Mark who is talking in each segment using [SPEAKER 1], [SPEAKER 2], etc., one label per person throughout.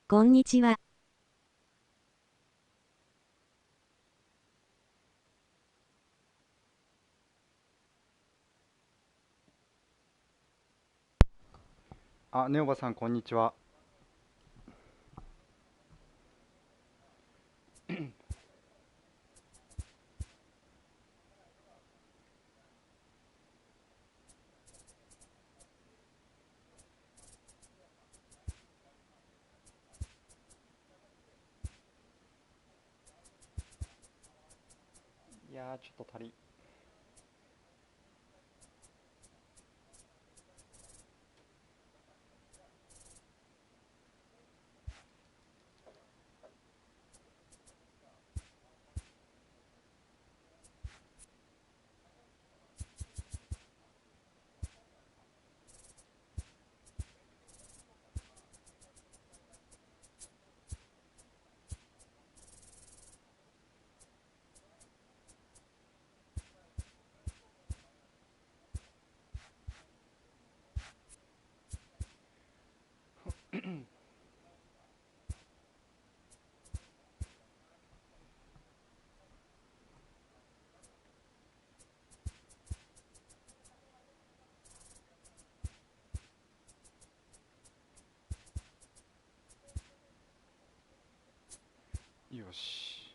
[SPEAKER 1] こんにちは。
[SPEAKER 2] あ、ねおばさん、こんにちは。いやー、ちょっと足り。よし。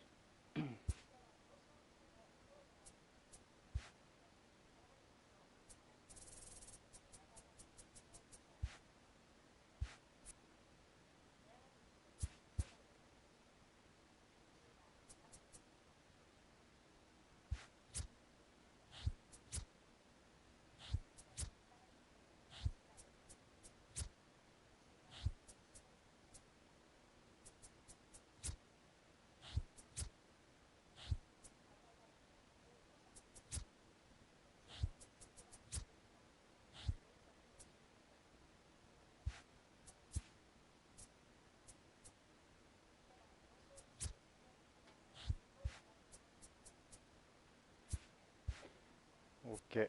[SPEAKER 2] オッケー。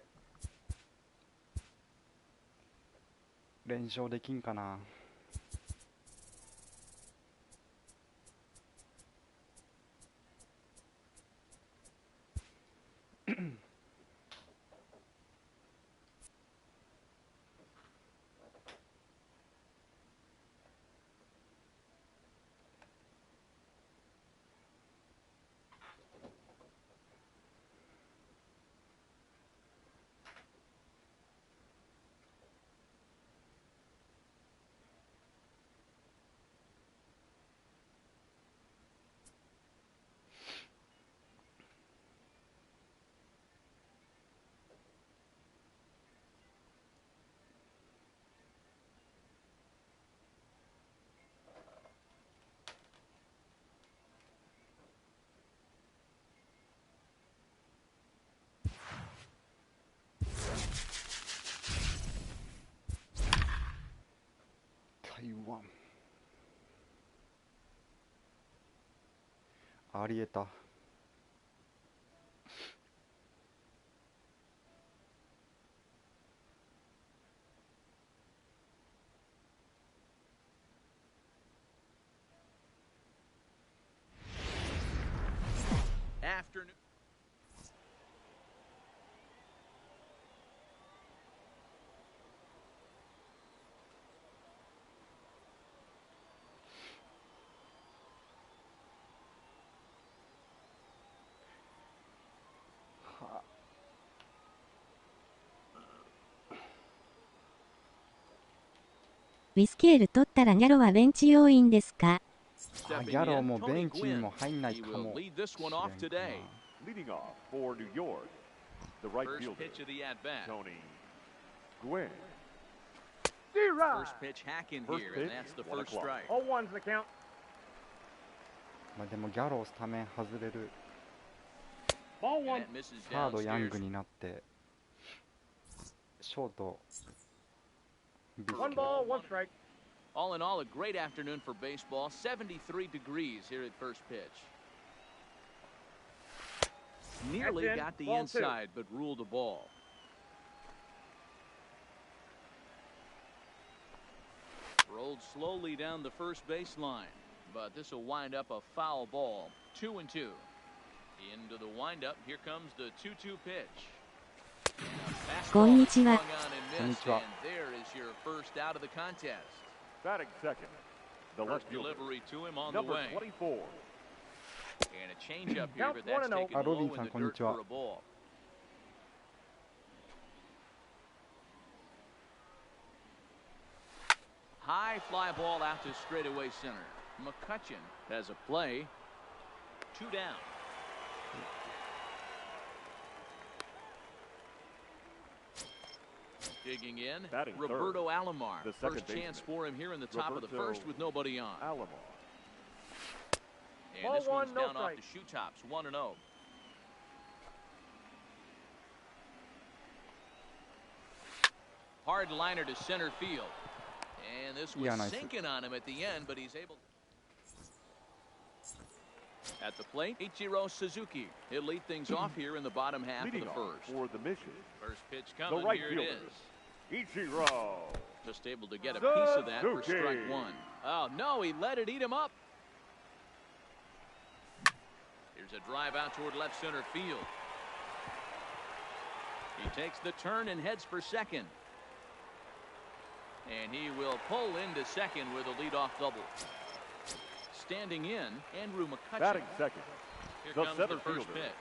[SPEAKER 2] 連勝できんかな。台湾。ありえた。
[SPEAKER 3] Afternoon.
[SPEAKER 1] ウィスケール取ったらギャロはベンチ要員ですか？
[SPEAKER 2] あ、ギャローもベンチにも入んないかもしれんかな。
[SPEAKER 4] Leading off for New York, the right fielder, Tony Gwynn.
[SPEAKER 3] First pitch hack in here, and that's the first strike.
[SPEAKER 4] 0-1's the count.
[SPEAKER 2] まあでもギャロースタメン外れる。
[SPEAKER 4] Ball
[SPEAKER 3] And
[SPEAKER 4] 1.
[SPEAKER 3] that misses
[SPEAKER 2] サードヤン
[SPEAKER 3] downstairs.
[SPEAKER 2] グになってショートビスケ
[SPEAKER 4] One ball, one strike.
[SPEAKER 3] All in all, a great afternoon for baseball. 73 degrees here at first pitch. Nearly
[SPEAKER 4] That's in.
[SPEAKER 3] got the
[SPEAKER 4] Ball
[SPEAKER 3] inside, but ruled a ball. Rolled slowly down the first baseline, but this will wind up a foul ball. 2-2. Into the windup. Here comes the 2-2 pitch.
[SPEAKER 1] Konnichiwa.
[SPEAKER 2] Konnichiwa.
[SPEAKER 3] And there is your first out of the contest.
[SPEAKER 4] Batting second, the left
[SPEAKER 3] First
[SPEAKER 4] fielder,
[SPEAKER 3] delivery to him on the
[SPEAKER 4] number
[SPEAKER 3] way.
[SPEAKER 4] 24.
[SPEAKER 3] And a changeup here, but that's taken
[SPEAKER 2] Ah,
[SPEAKER 3] low
[SPEAKER 2] Robin
[SPEAKER 3] in
[SPEAKER 2] san,
[SPEAKER 3] the dirt
[SPEAKER 2] konnichiwa.
[SPEAKER 3] for a ball. High fly ball out to straightaway center. McCutcheon has a play. 2 down. Digging in,
[SPEAKER 4] Batting
[SPEAKER 3] Roberto
[SPEAKER 4] third,
[SPEAKER 3] Alomar.
[SPEAKER 4] the second
[SPEAKER 3] First chance
[SPEAKER 4] baseman,
[SPEAKER 3] for him here in the top of the
[SPEAKER 4] Roberto
[SPEAKER 3] first with nobody on.
[SPEAKER 4] Alomar.
[SPEAKER 3] And this one's down off the shoe tops, 1-0. Hard liner to center field. And this was
[SPEAKER 2] Yeah, nice.
[SPEAKER 3] sinking on him at the end, but he's able. At the plate, Ichiro Suzuki. He'll lead things off here in the bottom half
[SPEAKER 4] Leading
[SPEAKER 3] of the
[SPEAKER 4] off
[SPEAKER 3] first.
[SPEAKER 4] for the mission,
[SPEAKER 3] First pitch
[SPEAKER 4] the
[SPEAKER 3] coming.
[SPEAKER 4] right
[SPEAKER 3] Here
[SPEAKER 4] fielder,
[SPEAKER 3] it is.
[SPEAKER 4] Ichiro.
[SPEAKER 3] Just able to get a piece of that for
[SPEAKER 4] Suzuki.
[SPEAKER 3] strike one. Oh, no, he let it eat him up. Here's a drive out toward left center field. He takes the turn and heads for second. And he will pull into second with a leadoff double. Standing in, Andrew McCutcheon.
[SPEAKER 4] Batting second,
[SPEAKER 3] Here
[SPEAKER 4] the
[SPEAKER 3] comes
[SPEAKER 4] center
[SPEAKER 3] the first
[SPEAKER 4] fielder,
[SPEAKER 3] pitch.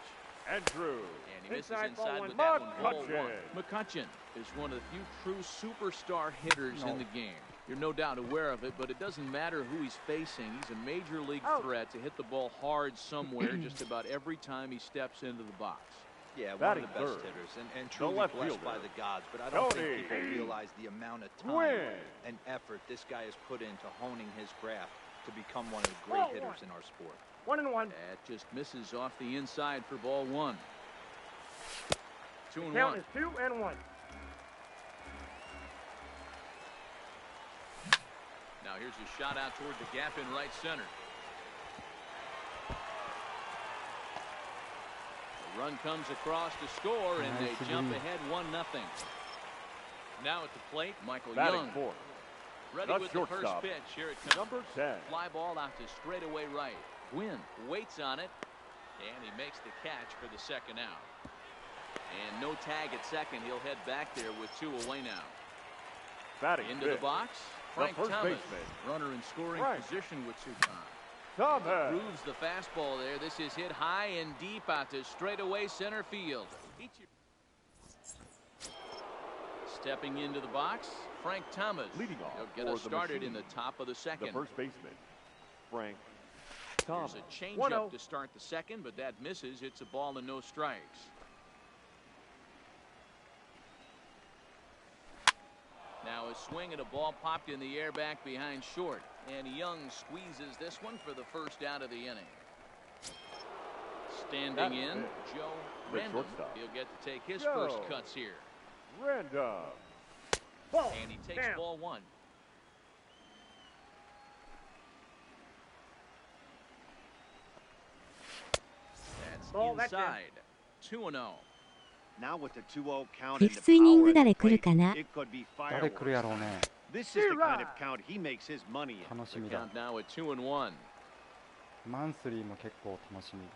[SPEAKER 4] Andrew.
[SPEAKER 3] And he misses
[SPEAKER 5] Inside, ball
[SPEAKER 3] inside
[SPEAKER 5] one.
[SPEAKER 3] with that one. Ball
[SPEAKER 4] McCutcheon.
[SPEAKER 3] one. McCutcheon is one of the few true superstar hitters in
[SPEAKER 2] No.
[SPEAKER 3] the game. You're no doubt aware of it, but it doesn't matter who he's facing. He's a major league threat to hit the ball hard somewhere just about every time he steps into the box.
[SPEAKER 6] Yeah, one
[SPEAKER 4] Batting
[SPEAKER 6] of the best
[SPEAKER 4] third,
[SPEAKER 6] hitters and
[SPEAKER 4] the
[SPEAKER 6] truly
[SPEAKER 4] left
[SPEAKER 6] blessed
[SPEAKER 4] fielder,
[SPEAKER 6] by the gods. But I don't
[SPEAKER 4] Tony
[SPEAKER 6] think people realize the amount of time
[SPEAKER 4] Gwynn.
[SPEAKER 6] and effort this guy has put into honing his craft to become one of the great hitters in our sport.
[SPEAKER 5] 1-1.
[SPEAKER 3] That just misses off the inside for ball one. 2-1.
[SPEAKER 5] Count is 2-1.
[SPEAKER 3] Now here's a shot out toward the gap in right center. The run comes across to score, and
[SPEAKER 2] Nice
[SPEAKER 3] they jump
[SPEAKER 2] lead.
[SPEAKER 3] ahead 1-0. Now at the plate, Michael
[SPEAKER 4] Batting
[SPEAKER 3] Young.
[SPEAKER 4] fourth,
[SPEAKER 3] Ready
[SPEAKER 4] the
[SPEAKER 3] with the first
[SPEAKER 4] shortstop,
[SPEAKER 3] pitch. Here it comes.
[SPEAKER 4] number 10.
[SPEAKER 3] Fly ball out to straightaway right. Gwynn waits on it, and he makes the catch for the second out. And no tag at second. He'll head back there with 2 away now.
[SPEAKER 4] Batting
[SPEAKER 3] Into the
[SPEAKER 4] fifth,
[SPEAKER 3] box, Frank
[SPEAKER 4] first
[SPEAKER 3] Thomas.
[SPEAKER 4] baseman,
[SPEAKER 3] Runner in scoring
[SPEAKER 4] Frank
[SPEAKER 3] position with 2 times.
[SPEAKER 4] Thomas.
[SPEAKER 3] Grooves the fastball there. This is hit high and deep out to straightaway center field. Stepping into the box, Frank Thomas.
[SPEAKER 4] Leading off
[SPEAKER 3] He'll get
[SPEAKER 4] for
[SPEAKER 3] us
[SPEAKER 4] the
[SPEAKER 3] started in
[SPEAKER 4] machine,
[SPEAKER 3] the top of the
[SPEAKER 4] the
[SPEAKER 3] second.
[SPEAKER 4] first baseman, Frank
[SPEAKER 3] There's
[SPEAKER 4] Thomas.
[SPEAKER 3] a changeup
[SPEAKER 5] 1-0.
[SPEAKER 3] to start the second, but that misses. It's a ball and no strikes. Now a swing and a ball popped in the air back behind short. And Young squeezes this one for the first out of the inning. Standing
[SPEAKER 4] That's
[SPEAKER 3] in,
[SPEAKER 4] it.
[SPEAKER 3] Joe
[SPEAKER 4] The
[SPEAKER 3] Rendon.
[SPEAKER 4] shortstop.
[SPEAKER 3] He'll get to take his
[SPEAKER 4] Joe.
[SPEAKER 3] first cuts here.
[SPEAKER 4] Random.
[SPEAKER 5] Ball.
[SPEAKER 3] And he takes
[SPEAKER 5] Down.
[SPEAKER 3] ball one. That's
[SPEAKER 5] Ball, that's down.
[SPEAKER 3] inside. 2-0.
[SPEAKER 6] Now with the 2-0 count
[SPEAKER 1] フィ
[SPEAKER 6] and
[SPEAKER 1] フ
[SPEAKER 6] the
[SPEAKER 1] スイニング
[SPEAKER 6] power
[SPEAKER 1] 誰
[SPEAKER 6] at
[SPEAKER 1] 来る
[SPEAKER 6] the
[SPEAKER 1] かな
[SPEAKER 6] plate, it could be
[SPEAKER 2] 誰来るやろう
[SPEAKER 6] fireworks.
[SPEAKER 2] ね。
[SPEAKER 6] This is the kind of count he makes his money in.
[SPEAKER 2] 楽し
[SPEAKER 3] The
[SPEAKER 2] みだ。
[SPEAKER 3] count now at 2-1.
[SPEAKER 2] マンスリーも結構楽しみ。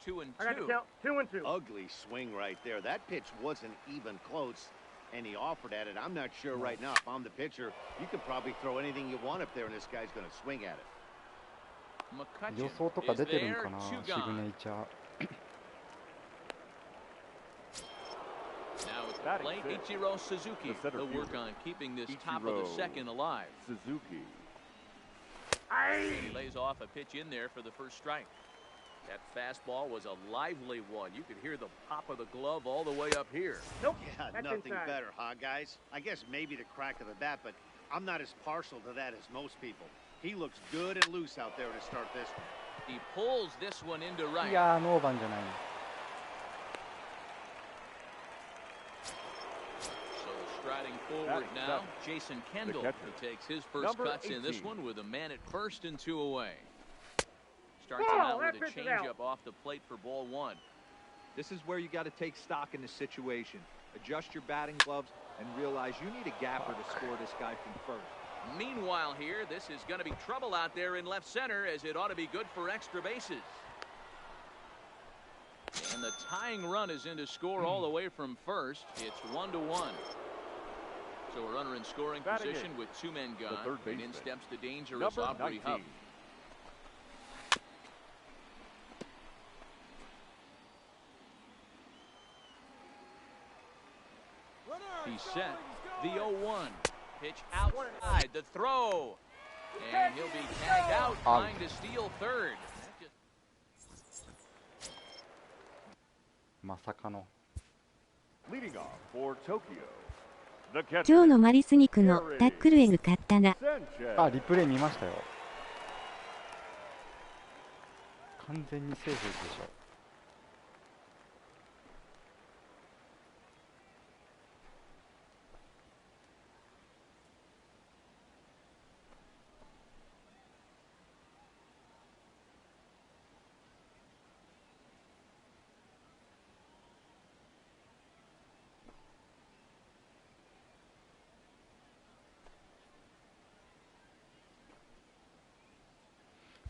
[SPEAKER 5] I got the
[SPEAKER 3] 2-2.
[SPEAKER 5] count. 2-2.
[SPEAKER 6] Ugly swing right there. That pitch wasn't even close, and he offered at it. I'm not sure right now if I'm the pitcher. You could probably throw anything you want up there, and this guy's going to swing at it.
[SPEAKER 2] 予
[SPEAKER 3] McCutcheon
[SPEAKER 2] 想とか
[SPEAKER 3] is
[SPEAKER 2] 出てるん
[SPEAKER 3] there.
[SPEAKER 2] かな、
[SPEAKER 3] 2
[SPEAKER 2] シグ
[SPEAKER 3] gone.
[SPEAKER 2] ネチャー。
[SPEAKER 3] Now at the
[SPEAKER 4] Batting
[SPEAKER 3] plate,
[SPEAKER 4] fifth,
[SPEAKER 3] Ichiro Suzuki.
[SPEAKER 4] the center
[SPEAKER 3] He'll work
[SPEAKER 4] fielder,
[SPEAKER 3] on keeping this top of the
[SPEAKER 4] Ichiro
[SPEAKER 3] second alive.
[SPEAKER 4] Suzuki.
[SPEAKER 3] And he lays off a pitch in there for the first strike. That fastball was a lively one. You could hear the pop of the glove all the way up here.
[SPEAKER 5] Nope.
[SPEAKER 6] Yeah,
[SPEAKER 5] That's
[SPEAKER 6] nothing
[SPEAKER 5] inside.
[SPEAKER 6] better, huh, guys? I guess maybe the crack of the bat, but I'm not as partial to that as most people. He looks good and loose out there to start this one.
[SPEAKER 3] He pulls this one into
[SPEAKER 2] い
[SPEAKER 3] right.
[SPEAKER 2] やー、ノーバンじゃない。
[SPEAKER 3] So striding forward
[SPEAKER 4] Batting
[SPEAKER 3] now,
[SPEAKER 4] seventh,
[SPEAKER 3] Jason Kendall.
[SPEAKER 4] catcher,
[SPEAKER 3] He takes his first
[SPEAKER 4] number
[SPEAKER 3] cuts in this
[SPEAKER 4] 18.
[SPEAKER 3] one with a man at first and 2 away. Starts
[SPEAKER 5] Ball,
[SPEAKER 3] him out
[SPEAKER 5] that
[SPEAKER 3] with a
[SPEAKER 5] pitch is out.
[SPEAKER 3] changeup off the plate for ball one.
[SPEAKER 7] This is where you got to take stock in the situation. Adjust your batting gloves, and realize you need a gapper to score this guy from first.
[SPEAKER 3] Meanwhile here, this is going to be trouble out there in left center, as it ought to be good for extra bases. And the tying run is in to score all the way from first. It's 1-1. So a runner in scoring position with two men gone. And in steps the dangerous Aubrey Huff. He's set. The 0-1. Pitch outside. The throw. And he'll be tagged out, trying to steal third.
[SPEAKER 2] まさかの。
[SPEAKER 4] Leading off for Tokyo. The catcher.
[SPEAKER 1] 今日のマリス肉のタックルエグ買ったな。
[SPEAKER 2] あ、リプレイ見ましたよ。完全にセーフでしょ。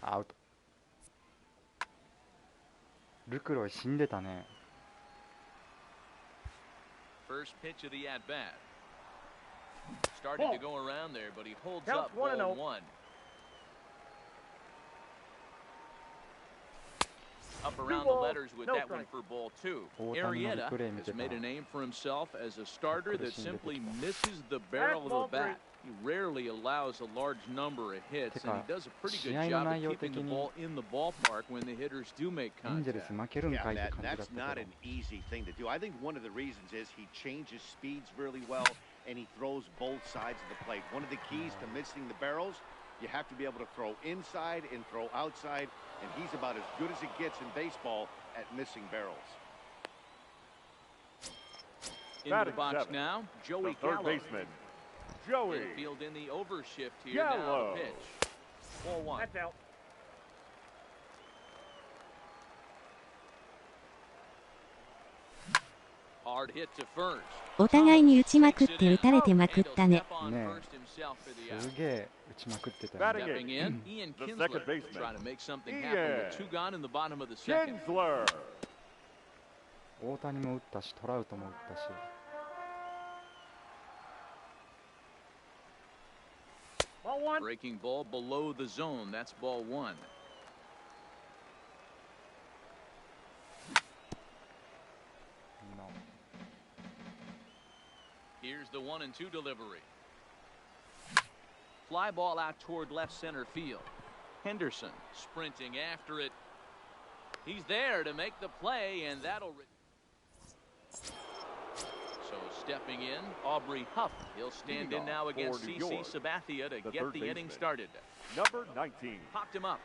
[SPEAKER 2] アウト。ルクロイ死んでたね。
[SPEAKER 3] First pitch of the at bat. Started to go around there, but he holds up ball 1. Up around the letters with that one for ball 2. Arrieta has made a name for himself as a starter that simply misses the barrel of the bat. He rarely allows a large number of hits, and he does a pretty good job of keeping the ball in the ballpark when the hitters do make contact.
[SPEAKER 6] Yeah, that's not an easy thing to do. I think one of the reasons is he changes speeds really well, and he throws both sides of the plate. One of the keys to missing the barrels, you have to be able to throw inside and throw outside, and he's about as good as it gets in baseball at missing barrels.
[SPEAKER 3] Into the box now, Joey Gallo.
[SPEAKER 4] Third baseman, Joey.
[SPEAKER 3] Infield in the overshift here. Now the pitch. Ball 1.
[SPEAKER 5] That's out.
[SPEAKER 3] Hard hit to first.
[SPEAKER 1] お互いに打ちまくって打たれてまくったね。
[SPEAKER 2] ねえ、すげえ打ちまくってたよね。
[SPEAKER 3] Stepping in, Ian Kinsler trying to make something happen with 2 gone in the bottom of the second.
[SPEAKER 2] 大谷も打ったし、トラウトも打ったし。
[SPEAKER 3] Breaking ball below the zone. That's ball 1.
[SPEAKER 2] No.
[SPEAKER 3] Here's the 1-2 delivery. Fly ball out toward left center field. Henderson sprinting after it. He's there to make the play, and that'll. So stepping in, Aubrey Huff. He'll stand in now against CC Sabathia to get the inning started.
[SPEAKER 4] Number 19.
[SPEAKER 3] Popped him up.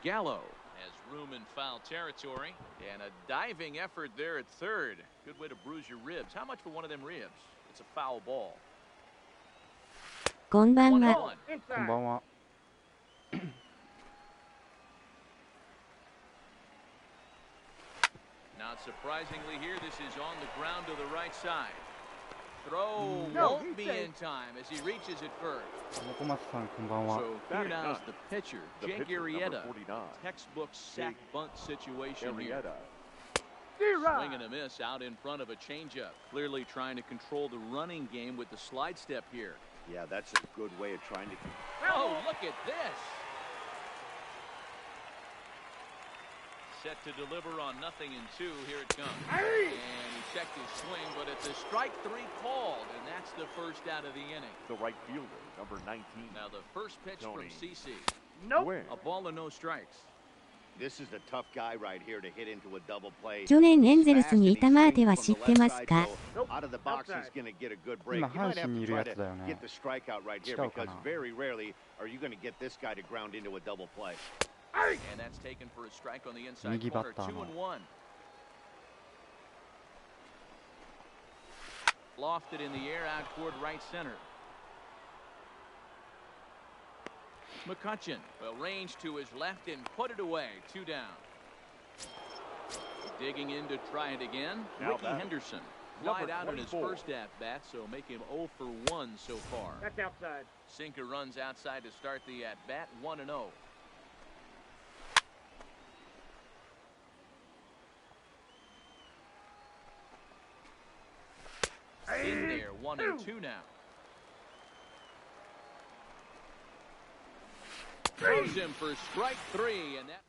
[SPEAKER 3] Gallo has room in foul territory, and a diving effort there at third. Good way to bruise your ribs. How much for one of them ribs? It's a foul ball.
[SPEAKER 1] こんばんは。
[SPEAKER 2] こんばんは。
[SPEAKER 3] Not surprisingly here, this is on the ground to the right side. Throw won't be in time as he reaches it first.
[SPEAKER 2] 横松さん、こんばんは。
[SPEAKER 3] So here now is the pitcher, Jake Arrieta. Textbook sack bunt situation here. Swing and a miss out in front of a changeup. Clearly trying to control the running game with the slide step here.
[SPEAKER 6] Yeah, that's a good way of trying to.
[SPEAKER 3] Oh, look at this. Set to deliver on 0-2. Here it comes. And he checked his swing, but it's a strike 3 called, and that's the first out of the inning.
[SPEAKER 4] The right fielder, number 19.
[SPEAKER 3] Now the first pitch from CC.
[SPEAKER 5] Nope.
[SPEAKER 3] A ball and no strikes.
[SPEAKER 6] This is the tough guy right here to hit into a double play.
[SPEAKER 1] 去年エンゼルスにいたマーテは知ってますか？
[SPEAKER 6] Out of the box, he's going to get a good break.
[SPEAKER 2] 今
[SPEAKER 6] You might
[SPEAKER 2] 阪神にい
[SPEAKER 6] have
[SPEAKER 2] る
[SPEAKER 6] to
[SPEAKER 2] や
[SPEAKER 6] try
[SPEAKER 2] つだよ
[SPEAKER 6] to
[SPEAKER 2] ね。
[SPEAKER 6] get the strikeout right here
[SPEAKER 2] 違うか
[SPEAKER 6] because
[SPEAKER 2] な。
[SPEAKER 6] very rarely are you going to get this guy to ground into a double play.
[SPEAKER 3] And that's taken for a strike on the inside corner. 2-1. Lofted in the air out toward right center. McCutcheon will range to his left and put it away. 2 down. Digging in to try it again. Ricky Henderson. flied out in his first at-bat, so make him 0 for 1 so far.
[SPEAKER 5] That's outside.
[SPEAKER 3] Sinker runs outside to start the at-bat, 1-0. In there, 1-2 now. Throws him for strike 3, and that.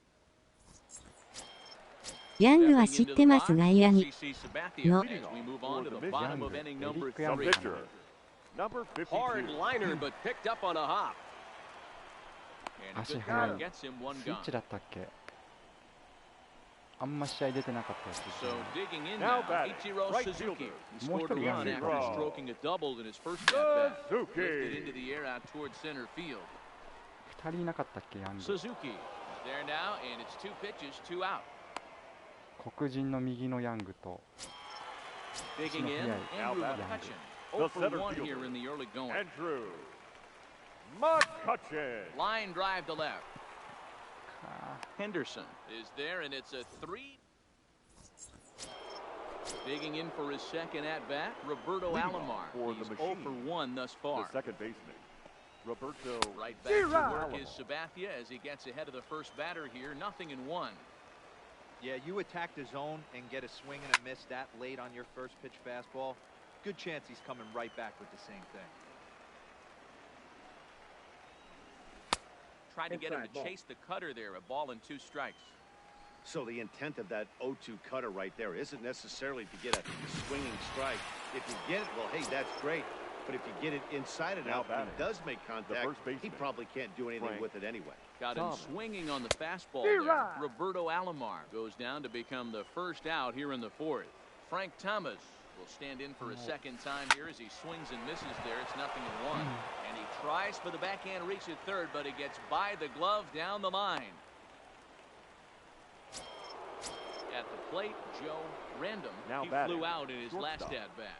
[SPEAKER 1] ヤングは知ってます外野に。の。
[SPEAKER 8] Hard liner, but picked up on a hop.
[SPEAKER 2] 足速い。スイッチだったっけ？あんま試合出てなかったやつですね。もう一人ヤングか。2人いなかったっけヤング。黒人の右のヤングと足の速いヤング。
[SPEAKER 3] 0 for 1 here in the early going. Line drive to left. Henderson is there, and it's a 3. Digging in for his second at-bat, Roberto Alomar. He's 0 for 1 thus far.
[SPEAKER 4] The second baseman, Roberto.
[SPEAKER 3] Right back to work is Sabathia as he gets ahead of the first batter here. 0-1.
[SPEAKER 7] Yeah, you attack the zone and get a swing and a miss that late on your first pitch fastball. Good chance he's coming right back with the same thing.
[SPEAKER 3] Tried to get him to chase the cutter there. A ball and 2 strikes.
[SPEAKER 6] So the intent of that 0-2 cutter right there isn't necessarily to get a swinging strike. If you get it, well, hey, that's great. But if you get it inside and out, and he does make contact, he probably can't do anything with it anyway.
[SPEAKER 3] Got him swinging on the fastball there. Roberto Alomar goes down to become the first out here in the 4th. Frank Thomas will stand in for a second time here as he swings and misses there. It's 0-1. And he tries for the backhand reach at third, but he gets by the glove down the line. At the plate, Joe Random. He flew out in his last at-bat.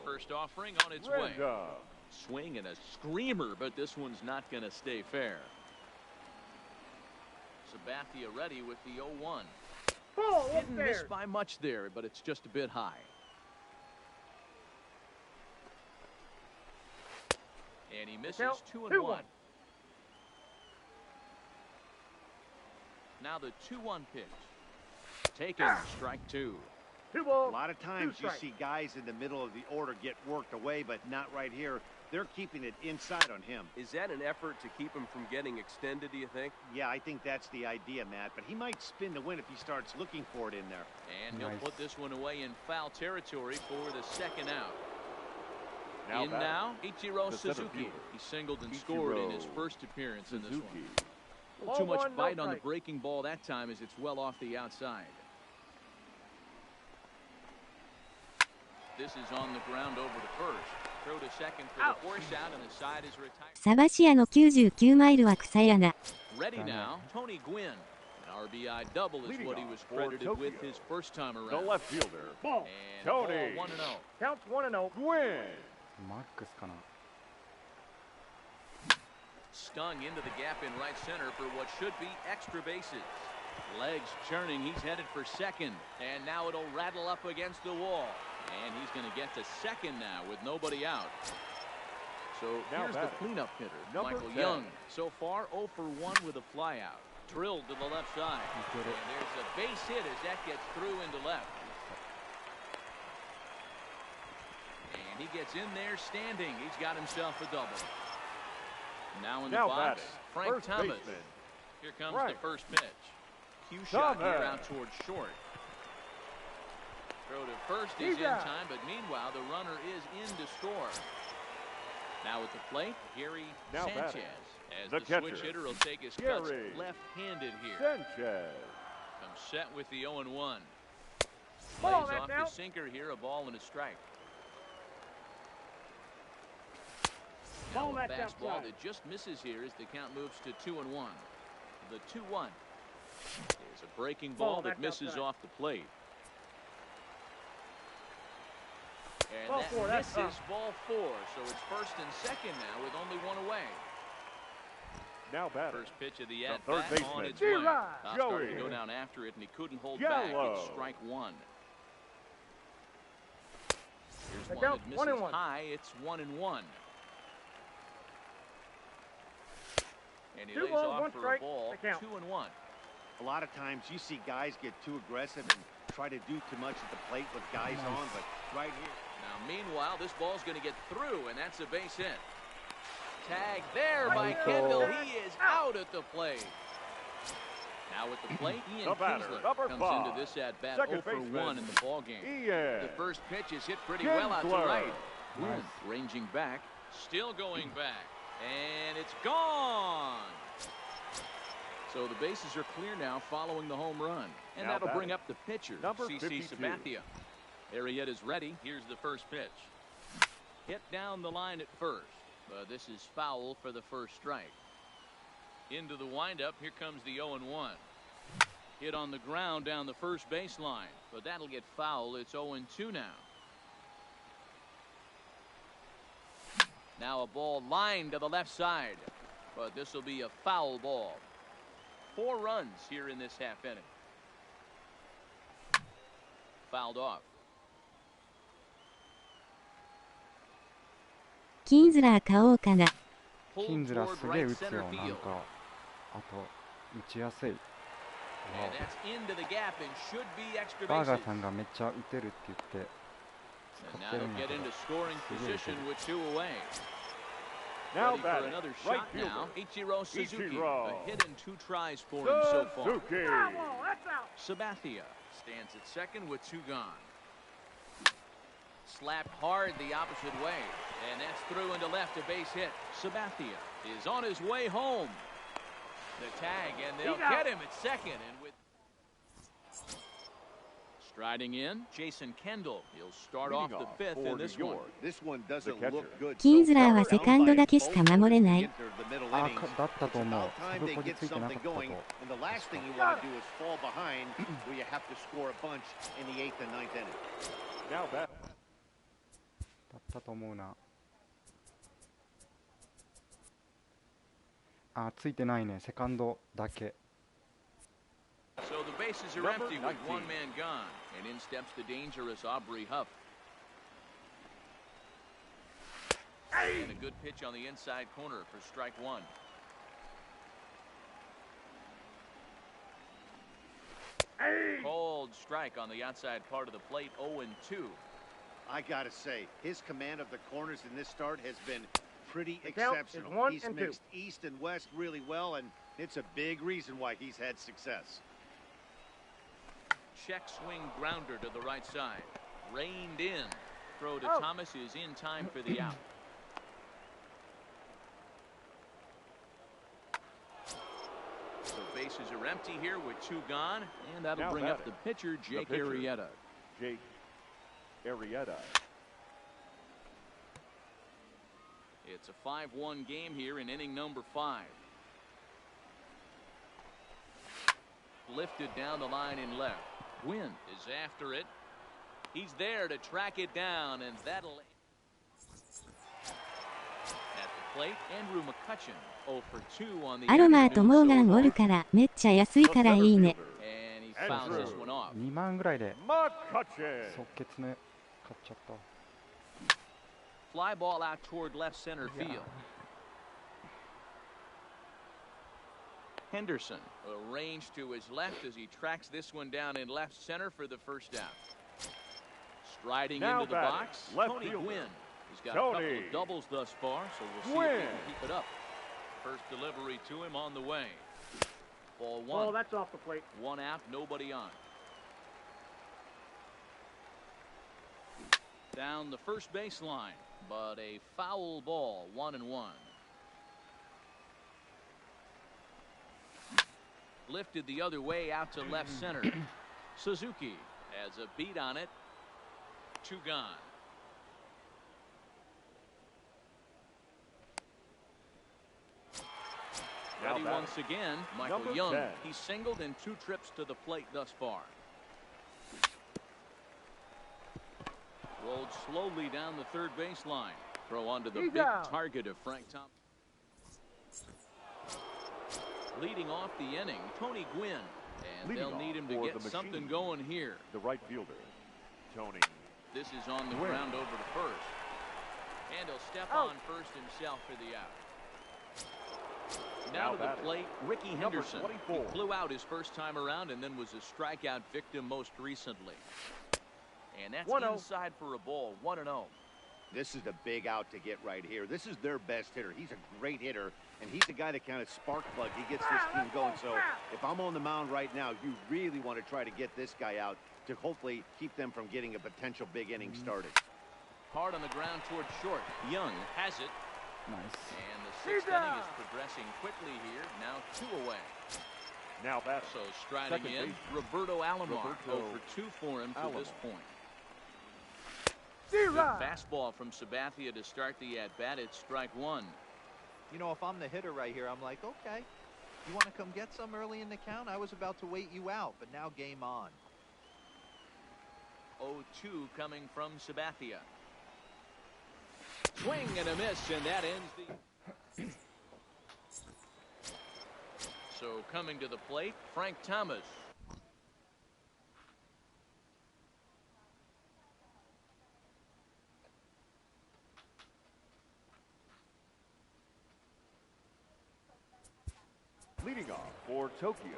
[SPEAKER 3] First offering on its way. Swing and a screamer, but this one's not going to stay fair. Sabathia ready with the 0-1. Didn't miss by much there, but it's just a bit high. And he misses 2-1. Now the 2-1 pitch. Taken, strike 2.
[SPEAKER 6] A lot of times you see guys in the middle of the order get worked away, but not right here. They're keeping it inside on him.
[SPEAKER 8] Is that an effort to keep him from getting extended, do you think?
[SPEAKER 6] Yeah, I think that's the idea, Matt. But he might spin the win if he starts looking for it in there.
[SPEAKER 3] And he'll put this one away in foul territory for the second out. Now, Ichiro Suzuki. He singled and scored in his first appearance in this one. A little too much bite on the breaking ball that time as it's well off the outside. This is on the ground over to first. Throw to second for the force out, and the side is retired.
[SPEAKER 1] サバシアの99マイルは草柳。
[SPEAKER 3] Ready now, Tony Gwynn. An RBI double is what he was credited with his first time around.
[SPEAKER 4] The left fielder,
[SPEAKER 5] Ball.
[SPEAKER 3] And
[SPEAKER 4] Tony.
[SPEAKER 3] ball 1-0.
[SPEAKER 5] Counts 1-0.
[SPEAKER 4] Gwynn.
[SPEAKER 2] マックスかな。
[SPEAKER 3] Stung into the gap in right center for what should be extra bases. Legs churning, he's headed for second. And now it'll rattle up against the wall. And he's going to get to second now with nobody out. So here's the cleanup hitter, Michael Young. So far, 0 for 1 with a flyout. Drilled to the left side. And there's a base hit as that gets through into left. And he gets in there standing. He's got himself a double. Now in the box, Frank Thomas. Here comes the first pitch. Cue shot here out towards short. Throw to first is in time, but meanwhile the runner is in to score. Now at the plate, Gary Sanchez. As the switch hitter will take his cuts left-handed here. Comes set with the 0-1. Lays off the sinker here, a ball and a strike. Now a fastball that just misses here as the count moves to 2-1. The 2-1 is a breaking ball that misses off the plate. And that misses ball 4, so it's first and second now with only one away.
[SPEAKER 4] Now batter.
[SPEAKER 3] First pitch of the at-bat on its way. Started to go down after it, and he couldn't hold back. It's strike 1. Here's
[SPEAKER 5] The
[SPEAKER 3] one
[SPEAKER 5] count,
[SPEAKER 3] that misses
[SPEAKER 5] 1 and 1.
[SPEAKER 3] high. It's 1-1. And he
[SPEAKER 5] 2
[SPEAKER 3] lays
[SPEAKER 5] balls,
[SPEAKER 3] off
[SPEAKER 5] 1
[SPEAKER 3] for a
[SPEAKER 5] strike.
[SPEAKER 3] ball.
[SPEAKER 5] The count.
[SPEAKER 3] 2-1.
[SPEAKER 6] A lot of times you see guys get too aggressive and try to do too much at the plate with guys on, but right here.
[SPEAKER 3] Now, meanwhile, this ball's going to get through, and that's a base hit. Tag there by Kendall. He is out at the plate. Now at the plate, Ian
[SPEAKER 4] The batter,
[SPEAKER 3] Kinsler
[SPEAKER 4] number
[SPEAKER 3] comes
[SPEAKER 4] 5.
[SPEAKER 3] into this at-bat
[SPEAKER 4] Second
[SPEAKER 3] 0 for
[SPEAKER 4] baseman,
[SPEAKER 3] 1 in the ballgame.
[SPEAKER 4] Ian
[SPEAKER 3] The first pitch is hit pretty well out to
[SPEAKER 4] Kinsler.
[SPEAKER 3] right. Gwynn ranging back, still going back, and it's gone. So the bases are clear now following the home run. And
[SPEAKER 4] Now
[SPEAKER 3] that'll bring
[SPEAKER 4] batting,
[SPEAKER 3] up the pitcher,
[SPEAKER 4] number
[SPEAKER 3] CC
[SPEAKER 4] 52.
[SPEAKER 3] Sabathia. Arrieta's ready. Here's the first pitch. Hit down the line at first, but this is foul for the first strike. Into the windup, here comes the 0-1. Hit on the ground down the first baseline, but that'll get foul. It's 0-2 now. Now a ball lined to the left side, but this will be a foul ball. 4 runs here in this half inning. Fouled off.
[SPEAKER 1] キンズラー買おうかな。
[SPEAKER 2] キンズラすげえ打つよ、なんか。あと、打ちやすい。バーガーさんがめっちゃ打てるって言って使ってるんだけど、すげえ打てる。
[SPEAKER 4] Now
[SPEAKER 3] Ready for
[SPEAKER 4] batting,
[SPEAKER 3] another
[SPEAKER 4] right
[SPEAKER 3] shot now.
[SPEAKER 4] fielder,
[SPEAKER 3] Ichiro Suzuki.
[SPEAKER 4] Ichiro.
[SPEAKER 3] A hit and 2 tries for him so far.
[SPEAKER 4] Suzuki.
[SPEAKER 5] That's out.
[SPEAKER 3] Sabathia stands at second with 2 gone. Slapped hard the opposite way, and that's through into left, a base hit. Sabathia is on his way home. The tag, and they'll get him at second. And with striding in, Jason Kendall. He'll start off the 5th in this one.
[SPEAKER 6] This one doesn't look good.
[SPEAKER 1] キンズラーはセカンドだけしか守れない。
[SPEAKER 2] あ、だったと思う。そこについてなかったと。
[SPEAKER 6] And the last thing you want to do is fall behind where you have to score a bunch in the 8th and 9th inning.
[SPEAKER 4] Now batting.
[SPEAKER 2] だったと思うな。あ、ついてないね。セカンドだけ。
[SPEAKER 3] So the bases are empty with 1 man gone, and in steps the dangerous Aubrey Huff. And a good pitch on the inside corner for strike 1. Cold strike on the outside part of the plate, 0-2.
[SPEAKER 6] I gotta say, his command of the corners in this start has been pretty
[SPEAKER 5] The count is
[SPEAKER 6] exceptional.
[SPEAKER 5] 1
[SPEAKER 6] He's
[SPEAKER 5] and 2.
[SPEAKER 6] mixed east and west really well, and it's a big reason why he's had success.
[SPEAKER 3] Check swing grounder to the right side. Reined in. Throw to Thomas is in time for the out. So bases are empty here with 2 gone, and that'll bring up the pitcher, Jake Arrieta.
[SPEAKER 4] Jake Arrieta.
[SPEAKER 3] It's a 5-1 game here in inning number 5. Lifted down the line in left. Gwynn is after it. He's there to track it down, and that'll... At the plate, Andrew McCutcheon, 0 for 2 on the...
[SPEAKER 1] アロマーとモーガンおるからめっちゃ安いからいいね。
[SPEAKER 3] And he fouls this one off.
[SPEAKER 2] 2万ぐらいで
[SPEAKER 4] McCutcheon.
[SPEAKER 2] 即決ね買っちゃった。
[SPEAKER 3] Fly ball out toward left center field. Henderson arranged to his left as he tracks this one down in left center for the first out. Striding
[SPEAKER 4] Now
[SPEAKER 3] into the
[SPEAKER 4] batting,
[SPEAKER 3] box,
[SPEAKER 4] left
[SPEAKER 3] Tony
[SPEAKER 4] fielder.
[SPEAKER 3] Gwynn. He's got a couple
[SPEAKER 4] Tony
[SPEAKER 3] of doubles thus far, so we'll see if he can keep it up. First delivery to him on the way. Ball 1.
[SPEAKER 5] Oh, that's off the plate.
[SPEAKER 3] 1 out, nobody on. Down the first baseline, but a foul ball, 1-1. Lifted the other way out to left center. Suzuki has a beat on it. 2 gone. Ready once again, Michael
[SPEAKER 4] Number
[SPEAKER 3] Young.
[SPEAKER 4] 10.
[SPEAKER 3] He's singled in 2 trips to the plate thus far. Rolled slowly down the third baseline. Throw onto the big target of Frank Thompson. Leading off the inning, Tony Gwynn. And they'll need him to get something going here.
[SPEAKER 4] The right fielder, Tony
[SPEAKER 3] This is on the ground over to first. And he'll step on first himself for the out. Now to the plate, Ricky Henderson. He flew out his first time around and then was a strikeout victim most recently. And that's inside for a ball, 1-0.
[SPEAKER 6] This is the big out to get right here. This is their best hitter. He's a great hitter, and he's the guy that kind of spark plug. He gets this team going. So if I'm on the mound right now, you really want to try to get this guy out to hopefully keep them from getting a potential big inning started.
[SPEAKER 3] Hard on the ground toward short. Young has it.
[SPEAKER 2] Nice.
[SPEAKER 3] And the sixth inning is progressing quickly here. Now 2 away.
[SPEAKER 4] Now batter.
[SPEAKER 3] So striding in, Roberto Alomar. 0 for 2 for him to this point. Good fastball from Sabathia to start the at-bat. It's strike 1.
[SPEAKER 7] You know, if I'm the hitter right here, I'm like, okay, you want to come get some early in the count? I was about to wait you out, but now game on.
[SPEAKER 3] 0-2 coming from Sabathia. Swing and a miss, and that ends the... So coming to the plate, Frank Thomas.
[SPEAKER 4] Leading off for Tokyo,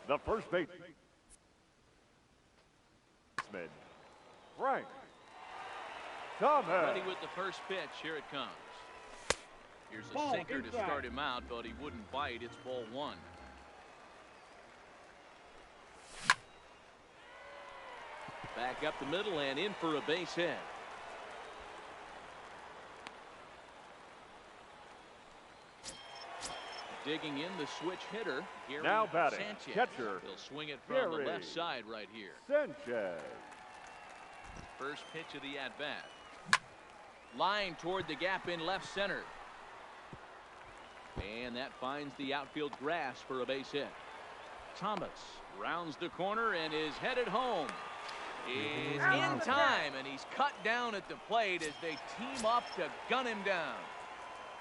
[SPEAKER 4] the first baseman, Frank Thomas.
[SPEAKER 3] Ready with the first pitch. Here it comes. Here's a sinker to start him out, but he wouldn't bite. It's ball 1. Back up the middle and in for a base hit. Digging in the switch hitter. Gary
[SPEAKER 4] Now batting,
[SPEAKER 3] Sanchez.
[SPEAKER 4] catcher,
[SPEAKER 3] He'll swing it from
[SPEAKER 4] Gary
[SPEAKER 3] the left side right here.
[SPEAKER 4] Sanchez.
[SPEAKER 3] First pitch of the at-bat. Line toward the gap in left center. And that finds the outfield grass for a base hit. Thomas rounds the corner and is headed home. Is in time, and he's cut down at the plate as they team up to gun him down.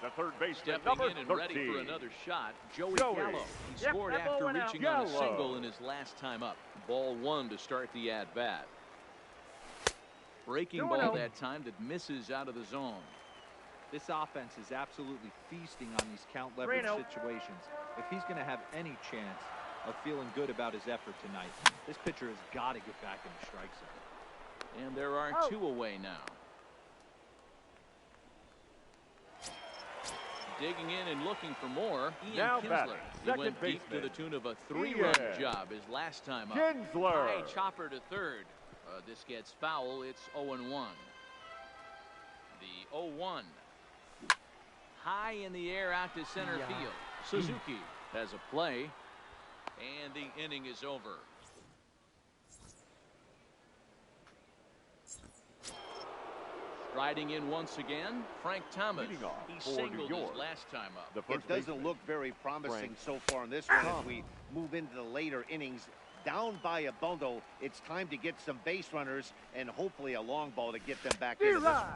[SPEAKER 4] The third baseman,
[SPEAKER 3] Stepping
[SPEAKER 4] number
[SPEAKER 3] in and
[SPEAKER 4] 13.
[SPEAKER 3] ready for another shot, Joey Gallo. He scored after reaching on a single in his last time up. Ball 1 to start the at-bat. Breaking ball that time that misses out of the zone.
[SPEAKER 7] This offense is absolutely feasting on these count leverage situations. If he's going to have any chance of feeling good about his effort tonight, this pitcher has got to get back in the strike zone.
[SPEAKER 3] And there are 2 away now. Digging in and looking for more, Ian Kinsler. He went deep to the tune of a 3-run job his last time up.
[SPEAKER 4] Kinsler.
[SPEAKER 3] High chopper to third. This gets foul. It's 0-1. The 0-1. High in the air out to center field. Suzuki has a play, and the inning is over. Riding in once again, Frank Thomas. He singled his last time up.
[SPEAKER 6] It doesn't look very promising so far in this one. As we move into the later innings, down by a bundle, it's time to get some base runners and hopefully a long ball to get them back into this one.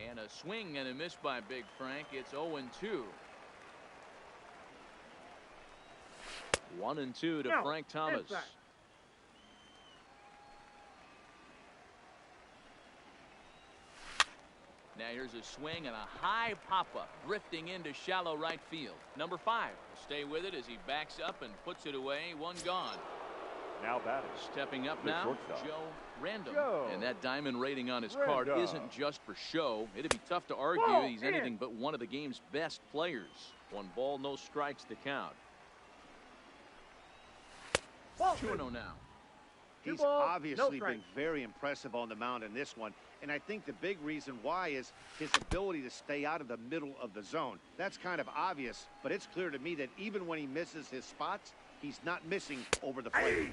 [SPEAKER 3] And a swing and a miss by Big Frank. It's 0-2. 1-2 to Frank Thomas. Now here's a swing and a high pop-up, drifting into shallow right field. Number 5 will stay with it as he backs up and puts it away. 1 gone.
[SPEAKER 4] Now batting.
[SPEAKER 3] Stepping up
[SPEAKER 4] the
[SPEAKER 3] now,
[SPEAKER 4] shortstop.
[SPEAKER 3] Joe Random. And that diamond rating on his card isn't just for show. It'd be tough to argue he's anything but one of the game's best players. 1 ball, no strikes to count. 2-0 now.
[SPEAKER 6] He's obviously been very impressive on the mound in this one. And I think the big reason why is his ability to stay out of the middle of the zone. That's kind of obvious, but it's clear to me that even when he misses his spots, he's not missing over the plate.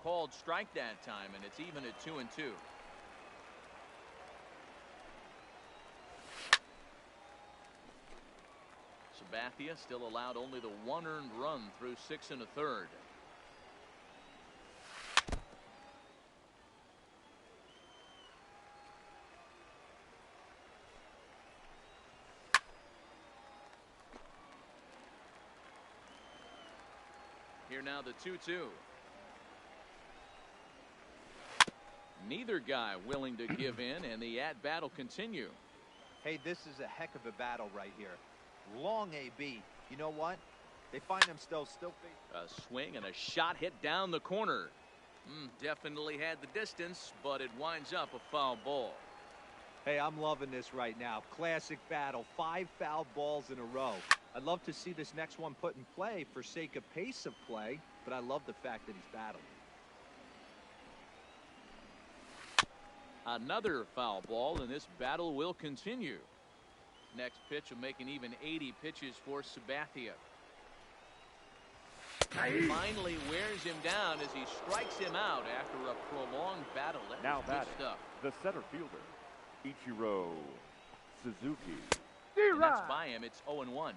[SPEAKER 3] Called strike that time, and it's even at 2-2. Sabathia still allowed only the 1 earned run through 6 1/3. Here now the 2-2. Neither guy willing to give in, and the at-bat will continue.
[SPEAKER 7] Hey, this is a heck of a battle right here. Long AB. You know what? They find themselves still facing.
[SPEAKER 3] A swing and a shot hit down the corner. Definitely had the distance, but it winds up a foul ball.
[SPEAKER 7] Hey, I'm loving this right now. Classic battle. 5 foul balls in a row. I'd love to see this next one put in play for sake of pace of play, but I love the fact that he's battling.
[SPEAKER 3] Another foul ball, and this battle will continue. Next pitch will make an even 80 pitches for Sabathia. Finally wears him down as he strikes him out after a prolonged battle. That
[SPEAKER 4] now
[SPEAKER 3] was good
[SPEAKER 4] batting,
[SPEAKER 3] stuff.
[SPEAKER 4] the center fielder, Ichiro Suzuki.
[SPEAKER 3] And that's by him. It's 0-1.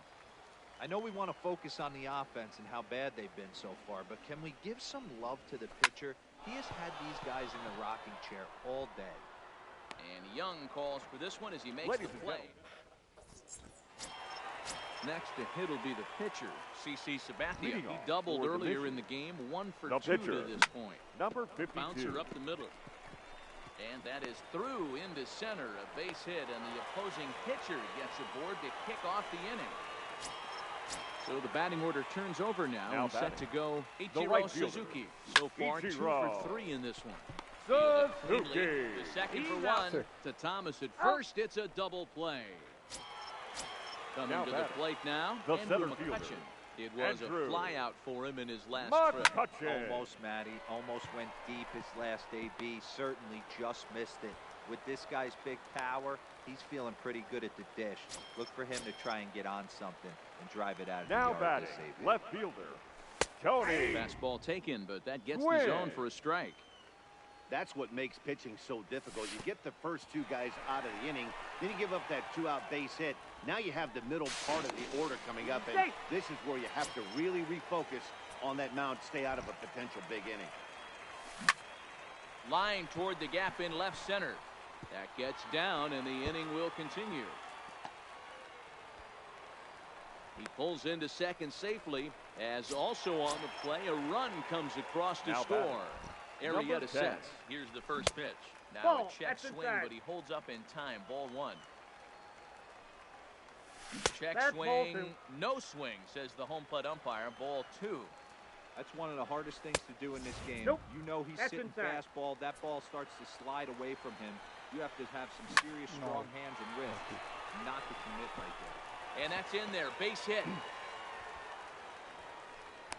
[SPEAKER 7] I know we want to focus on the offense and how bad they've been so far, but can we give some love to the pitcher? He has had these guys in the rocking chair all day.
[SPEAKER 3] And Young calls for this one as he makes the play. Next to hit will be the pitcher, CC Sabathia. He doubled earlier in the game, 1 for 2 to this point.
[SPEAKER 4] Number 52.
[SPEAKER 3] Bouncer up the middle. And that is through into center, a base hit, and the opposing pitcher gets aboard to kick off the inning. So the batting order turns over now and set to go Ichiro Suzuki. So far, 2 for 3 in this one.
[SPEAKER 4] Suzuki.
[SPEAKER 3] The second for 1 to Thomas at first. It's a double play. Coming to the plate now, Andrew McCutchen. It was a flyout for him in his last trip.
[SPEAKER 7] Almost, Matty. Almost went deep his last AB. Certainly just missed it. With this guy's big power, he's feeling pretty good at the dish. Look for him to try and get on something and drive it out of the yard.
[SPEAKER 4] Now batting, left fielder, Tony.
[SPEAKER 3] Fastball taken, but that gets the zone for a strike.
[SPEAKER 6] That's what makes pitching so difficult. You get the first 2 guys out of the inning, then you give up that 2-out base hit. Now you have the middle part of the order coming up, and this is where you have to really refocus on that mound, stay out of a potential big inning.
[SPEAKER 3] Line toward the gap in left center. That gets down, and the inning will continue. He pulls into second safely, as also on the play, a run comes across to score. Arrieta sets. Here's the first pitch. Now a check swing, but he holds up in time. Ball 1. Check swing, no swing, says the home plate umpire. Ball 2.
[SPEAKER 7] That's one of the hardest things to do in this game. You know he's sitting fastball. That ball starts to slide away from him. You have to have some serious strong hands and wrist not to commit right there.
[SPEAKER 3] And that's in there. Base hit.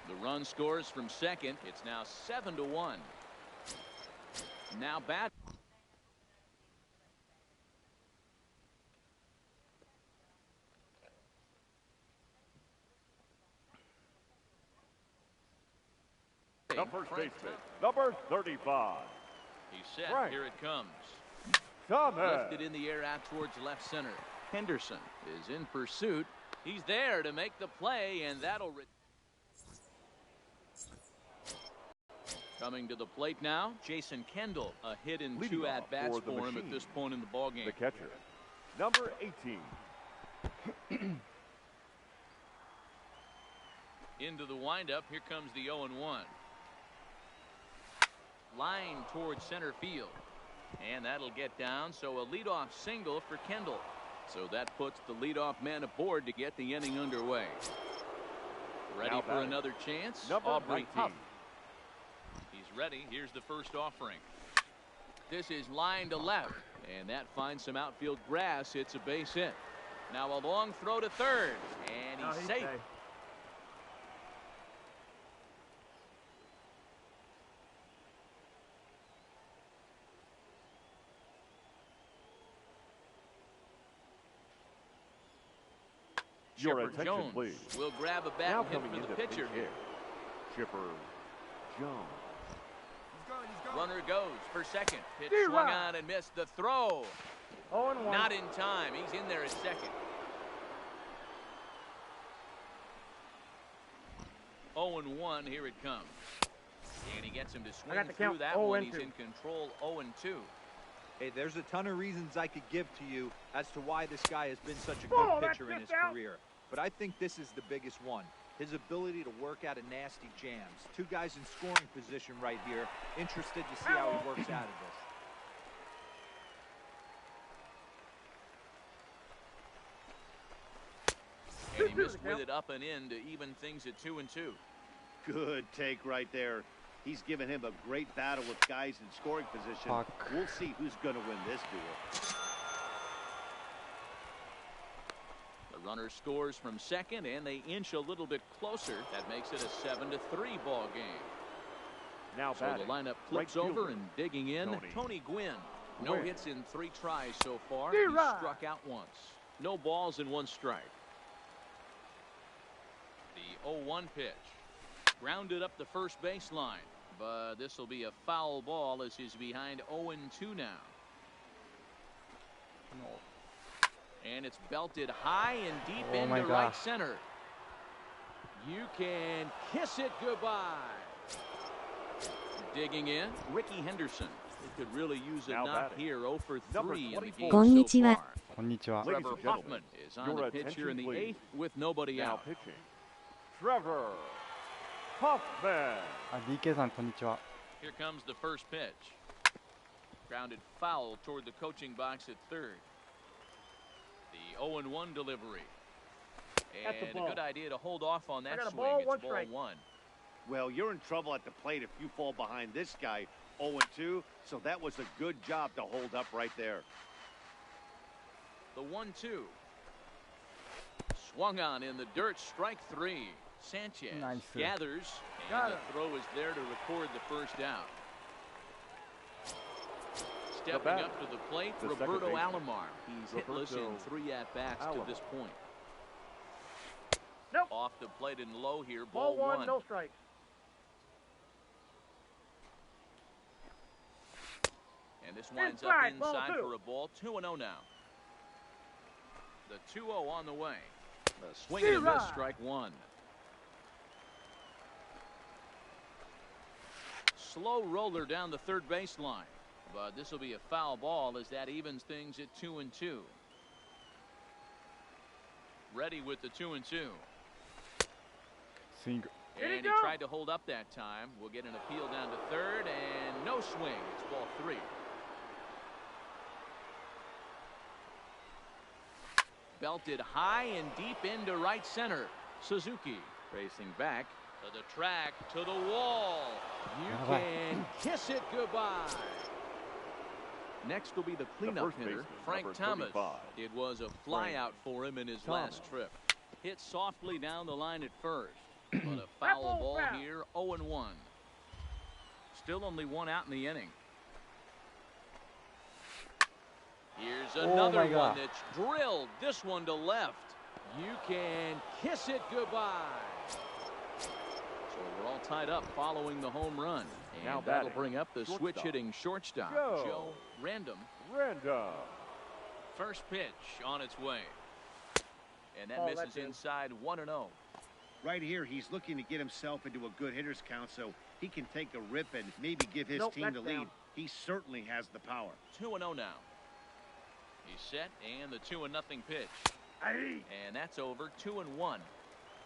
[SPEAKER 3] The run scores from second. It's now 7-1. Now bat.
[SPEAKER 4] The first baseman, number 35.
[SPEAKER 3] He's set.
[SPEAKER 4] Right.
[SPEAKER 3] Here it comes.
[SPEAKER 4] Thomas.
[SPEAKER 3] Lifted in the air out towards left center. Henderson is in pursuit. He's there to make the play, and that'll. Coming to the plate now, Jason Kendall. A hit in 2 at-bats for him at this point in the ballgame.
[SPEAKER 4] The catcher, number 18.
[SPEAKER 3] Into the windup. Here comes the 0-1. Line towards center field. And that'll get down. So a leadoff single for Kendall. So that puts the leadoff man aboard to get the inning underway. Ready for another chance? Aubrey Huff. He's ready. Here's the first offering. This is line to left. And that finds some outfield grass. It's a base hit. Now a long throw to third. And he's safe.
[SPEAKER 4] Your
[SPEAKER 3] Chipper
[SPEAKER 4] attention,
[SPEAKER 3] Jones
[SPEAKER 4] please.
[SPEAKER 3] will grab a bat
[SPEAKER 4] Now
[SPEAKER 3] and hit
[SPEAKER 4] coming
[SPEAKER 3] for the
[SPEAKER 4] into
[SPEAKER 3] pitcher
[SPEAKER 4] pitch
[SPEAKER 3] here.
[SPEAKER 4] Chipper Jones.
[SPEAKER 3] Runner goes for second. Pitch swung on and missed. The throw.
[SPEAKER 5] 0-1.
[SPEAKER 3] Not in time. He's in there at second. 0-1. Here it comes. And he gets him to swing through that one. He's in control. 0-2.
[SPEAKER 7] Hey, there's a ton of reasons I could give to you as to why this guy has been such a good pitcher in his career. But I think this is the biggest one. His ability to work out of nasty jams. 2 guys in scoring position right here. Interested to see how he works out of this.
[SPEAKER 3] with it up and in to even things at 2-2.
[SPEAKER 6] Good take right there. He's given him a great battle with guys in scoring position. We'll see who's going to win this duel.
[SPEAKER 3] The runner scores from second, and they inch a little bit closer. That makes it a 7-3 ball game.
[SPEAKER 4] Now
[SPEAKER 3] so the lineup flips over and digging in. Tony Gwynn. No hits in 3 tries so far. He struck out once. No balls and 1 strike. The 0-1 pitch. Grounded up the first baseline. But this will be a foul ball as he's behind 0-2 now. And it's belted high and deep into right center. You can kiss it goodbye. Digging in, Ricky Henderson. He could really use a knock here. 0 for 3 in the game so far. Trevor Hoffman is on the pitch here in the 8th with nobody out.
[SPEAKER 4] Pitching, Trevor Hoffman.
[SPEAKER 2] DK さん、こんにちは。
[SPEAKER 3] Here comes the first pitch. Grounded foul toward the coaching box at third. The 0-1 delivery. And a good idea to hold off on that swing. It's ball 1.
[SPEAKER 6] Well, you're in trouble at the plate if you fall behind this guy 0-2, so that was a good job to hold up right there.
[SPEAKER 3] The 1-2. Swung on in the dirt, strike 3. Sanchez gathers, and the throw is there to record the first out. Stepping up to the plate, Roberto Alomar. He's hitless in 3 at-bats to this point. Off the plate and low here, ball 1.
[SPEAKER 5] No strikes.
[SPEAKER 3] And this winds up inside for a ball. 2-0 now. The 2-0 on the way. The swing and a miss, strike 1. Slow roller down the third baseline. But this will be a foul ball as that evens things at 2-2. Ready with the 2-2.
[SPEAKER 2] Swing.
[SPEAKER 3] And he tried to hold up that time. We'll get an appeal down to third, and no swing. It's ball 3. Belted high and deep into right center. Suzuki racing back to the track, to the wall. You can kiss it goodbye. Next will be the cleanup hitter, Frank Thomas. It was a flyout for him in his last trip. Hit softly down the line at first. But a foul ball here, 0-1. Still only 1 out in the inning. Here's another one that's drilled. This one to left. You can kiss it goodbye. So we're all tied up following the home run. And that'll bring up the switch-hitting shortstop, Joe Random. First pitch on its way. And that misses inside 1-0.
[SPEAKER 6] Right here, he's looking to get himself into a good hitter's count so he can take a rip and maybe give his team the lead. He certainly has the power.
[SPEAKER 3] 2-0 now. He's set, and the 2-0 pitch. And that's over. 2-1.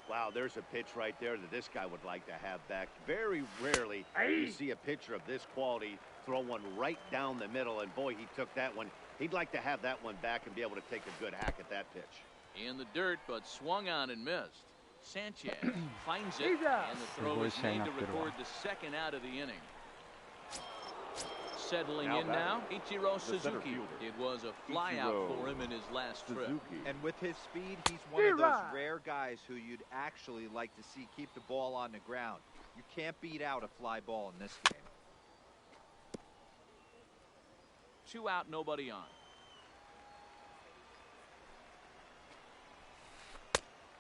[SPEAKER 6] Wow, there's a pitch right there that this guy would like to have back. Very rarely you see a pitcher of this quality throw one right down the middle, and boy, he took that one. He'd like to have that one back and be able to take a good hack at that pitch.
[SPEAKER 3] In the dirt, but swung on and missed. Sanchez finds it, and the throw is made to record the second out of the inning. Settling in now, Ichiro Suzuki. It was a flyout for him in his last trip.
[SPEAKER 7] And with his speed, he's one of those rare guys who you'd actually like to see keep the ball on the ground. You can't beat out a fly ball in this game.
[SPEAKER 3] 2 out, nobody on.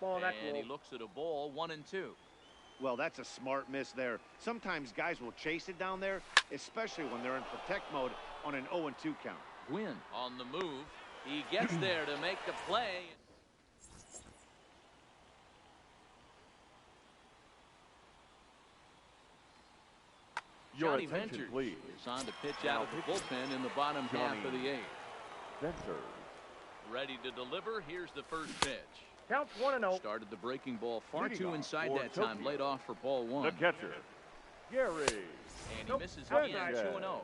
[SPEAKER 3] And he looks at a ball, 1-2.
[SPEAKER 6] Well, that's a smart miss there. Sometimes guys will chase it down there, especially when they're in protect mode on an 0-2 count.
[SPEAKER 3] Gwynn on the move. He gets there to make the play. Johnny Venters is on to pitch out of the bullpen in the bottom half of the 8th. Ready to deliver. Here's the first pitch.
[SPEAKER 5] Counts 1-0.
[SPEAKER 3] Started the breaking ball far too inside that time. Laid off for ball 1.
[SPEAKER 4] The catcher, Gary.
[SPEAKER 3] And he misses again. 2-0.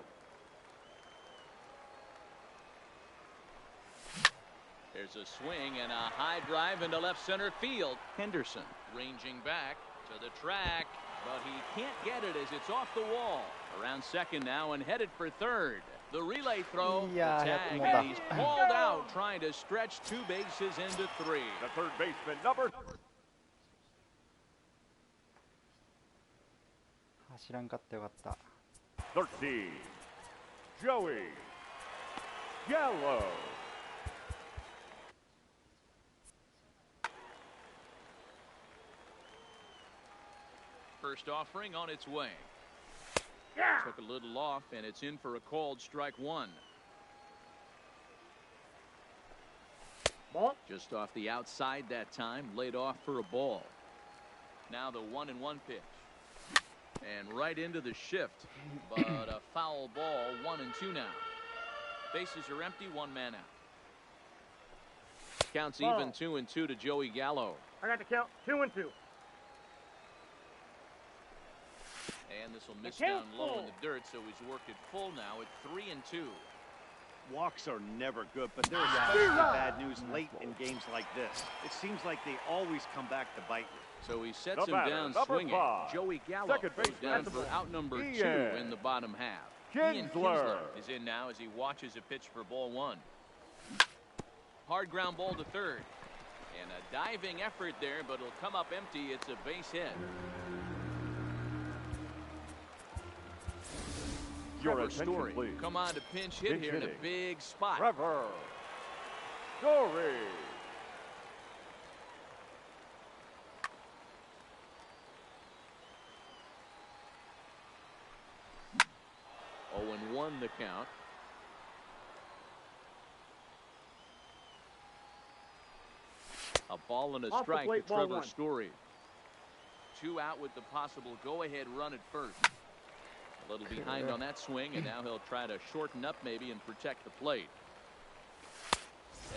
[SPEAKER 3] There's a swing and a high drive into left center field. Henderson ranging back to the track, but he can't get it as it's off the wall. Around second now and headed for third. The relay throw, the tag, and he's hauled out trying to stretch 2 bases into 3.
[SPEAKER 4] The third baseman, number
[SPEAKER 2] 走らんかったよかった。
[SPEAKER 4] 13, Joey Gallo.
[SPEAKER 3] First offering on its way.
[SPEAKER 5] Yeah.
[SPEAKER 3] Took a little off, and it's in for a called strike 1.
[SPEAKER 5] Ball.
[SPEAKER 3] Just off the outside that time, laid off for a ball. Now the 1-1 pitch. And right into the shift, but a foul ball, 1-2 now. Bases are empty, 1 man out. Counts even 2-2 to Joey Gallo.
[SPEAKER 5] I got the count 2-2.
[SPEAKER 3] And this will miss down low in the dirt, so he's worked it full now at 3-2.
[SPEAKER 6] Walks are never good, but they're especially bad news late in games like this. It seems like they always come back to bite you.
[SPEAKER 3] So he sets him down swinging. Joey Gallo goes down for out number 2 in the bottom half. Ian Kinsler is in now as he watches a pitch for ball 1. Hard ground ball to third. And a diving effort there, but it'll come up empty. It's a base hit. Trevor Story come on to pinch hit here in a big spot.
[SPEAKER 4] Trevor Story.
[SPEAKER 3] Oh, 1 the count. A ball and a strike to Trevor Story. 2 out with the possible go-ahead run at first. A little behind on that swing, and now he'll try to shorten up maybe and protect the plate.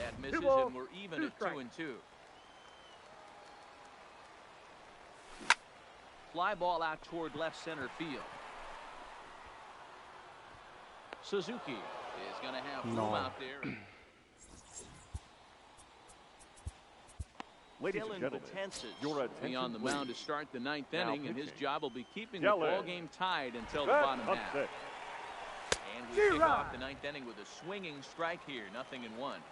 [SPEAKER 3] That misses, and we're even at 2-2. Fly ball out toward left center field. Suzuki is going to have room out there.
[SPEAKER 4] Ladies
[SPEAKER 3] Dylan
[SPEAKER 4] and gentlemen, your
[SPEAKER 3] will be on the
[SPEAKER 4] attention,
[SPEAKER 3] mound to
[SPEAKER 4] please.
[SPEAKER 3] start the 9th
[SPEAKER 4] Now
[SPEAKER 3] inning, and his
[SPEAKER 4] pitching.
[SPEAKER 3] job will be keeping
[SPEAKER 4] Dylan.
[SPEAKER 3] the ball game tied until the bottom half.
[SPEAKER 4] Upset.
[SPEAKER 3] And we kick off the 9th inning with a swinging strike here, 0-1.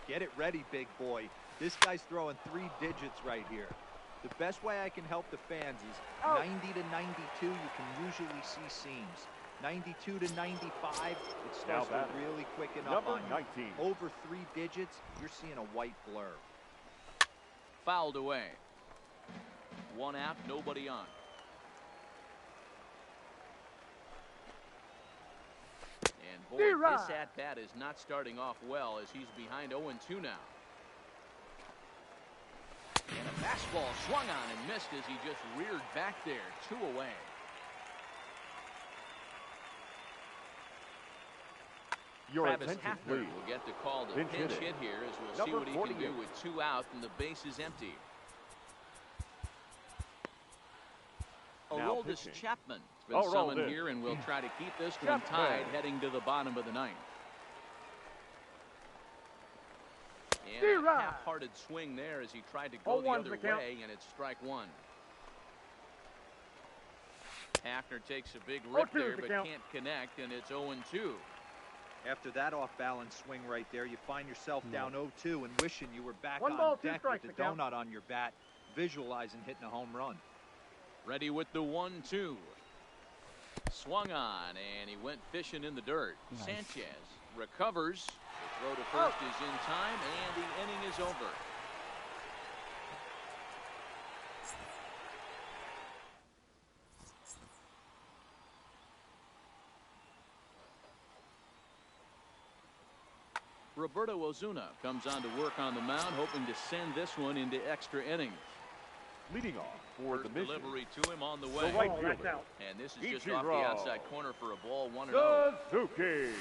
[SPEAKER 7] Get it ready, big boy. This guy's throwing 3 digits right here. The best way I can help the fans is 90 to 92, you can usually see seams. 92 to 95, it starts to really quicken up on you.
[SPEAKER 4] 19.
[SPEAKER 7] Over 3 digits, you're seeing a white blur.
[SPEAKER 3] Fouled away. 1 out, nobody on. And boy, this at-bat is not starting off well as he's behind 0-2 now. And a fastball swung on and missed as he just reared back there. 2 away.
[SPEAKER 4] Your
[SPEAKER 3] Travis
[SPEAKER 4] attention,
[SPEAKER 3] Hafner
[SPEAKER 4] please.
[SPEAKER 3] will get the call to
[SPEAKER 4] Pinch
[SPEAKER 3] pinch
[SPEAKER 4] hitting.
[SPEAKER 3] hit here as we'll see
[SPEAKER 4] Number
[SPEAKER 3] what he
[SPEAKER 4] 48.
[SPEAKER 3] can do with 2 out and the base is empty.
[SPEAKER 4] Now
[SPEAKER 3] Aroldis
[SPEAKER 4] pitching.
[SPEAKER 3] Chapman has been summoned
[SPEAKER 4] Aroldis.
[SPEAKER 3] here, and we'll try to keep this one
[SPEAKER 4] Chapman.
[SPEAKER 3] tied heading to the bottom of the 9th. And a half-hearted swing there as he tried to go the other way, and it's strike 1. Hafner takes a big rip there, but can't connect, and it's 0-2.
[SPEAKER 7] After that off-balance swing right there, you find yourself down 0-2 and wishing you were back
[SPEAKER 5] 1
[SPEAKER 7] on
[SPEAKER 5] ball, 2
[SPEAKER 7] deck
[SPEAKER 5] strikes
[SPEAKER 7] with
[SPEAKER 5] to
[SPEAKER 7] the
[SPEAKER 5] count.
[SPEAKER 7] donut on your bat, visualizing hitting a home run.
[SPEAKER 3] Ready with the 1-2. Swung on, and he went fishing in the dirt.
[SPEAKER 2] Nice.
[SPEAKER 3] Sanchez recovers. The throw to first is in time, and the inning is over. Roberto Ozuna comes on to work on the mound, hoping to send this one into extra innings.
[SPEAKER 4] Leading off for
[SPEAKER 3] First
[SPEAKER 4] the mission.
[SPEAKER 3] delivery to him on the way.
[SPEAKER 4] The right
[SPEAKER 5] Oh, that's
[SPEAKER 4] fielder,
[SPEAKER 5] out.
[SPEAKER 3] And this is just
[SPEAKER 4] Ichiro.
[SPEAKER 3] off the outside corner for a ball, 1-0.
[SPEAKER 4] Suzuki.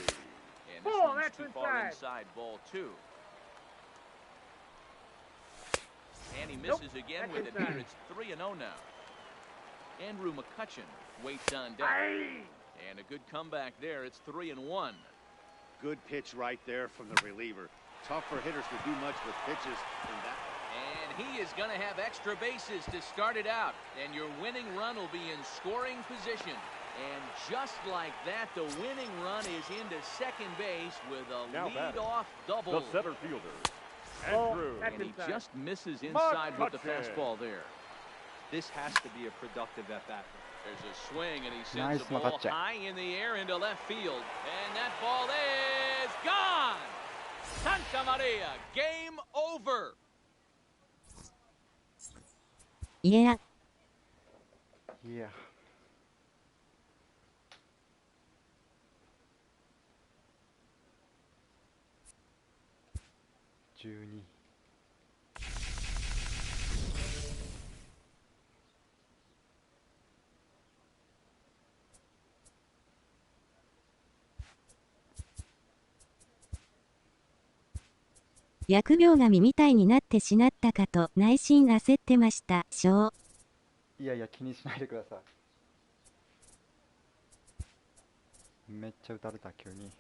[SPEAKER 3] And this
[SPEAKER 5] Ball,
[SPEAKER 3] one's
[SPEAKER 5] that's
[SPEAKER 3] too far
[SPEAKER 5] inside.
[SPEAKER 3] inside, ball 2. And he misses again
[SPEAKER 5] that's
[SPEAKER 3] with it
[SPEAKER 5] inside.
[SPEAKER 3] here. It's 3-0 now. Andrew McCutchen waits on deck.
[SPEAKER 5] Aye.
[SPEAKER 3] And a good comeback there. It's 3-1.
[SPEAKER 6] Good pitch right there from the reliever. tough for hitters to do much with pitches in that.
[SPEAKER 3] And he is going to have extra bases to start it out. And your winning run will be in scoring position. And just like that, the winning run is into second base with a lead-off double.
[SPEAKER 4] The center fielder, Andrew.
[SPEAKER 3] And he just misses inside with the fastball there.
[SPEAKER 7] This has to be a productive at-bat.
[SPEAKER 3] There's a swing, and he sends the ball high in the air into left field. And that ball is gone! Santa Maria, game over!
[SPEAKER 1] Yeah.
[SPEAKER 2] Yeah. 12。
[SPEAKER 1] 疫病神みたいになってしなったかと内心焦ってました。小。
[SPEAKER 2] いやいや、気にしないでください。めっちゃ打たれた、急に。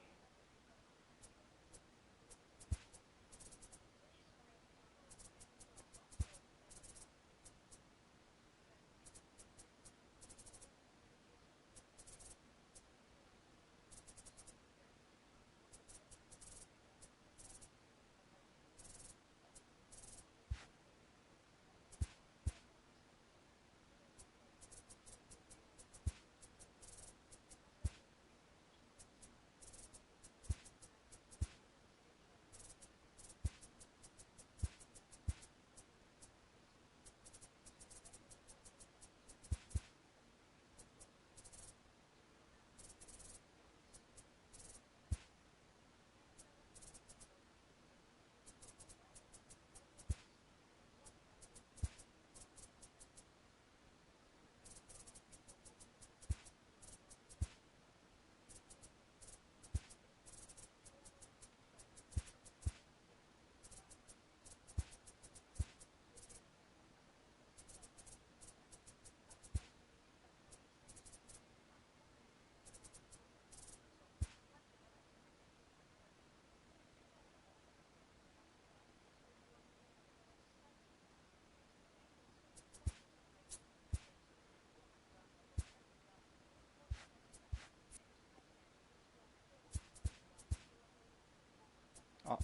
[SPEAKER 2] あ、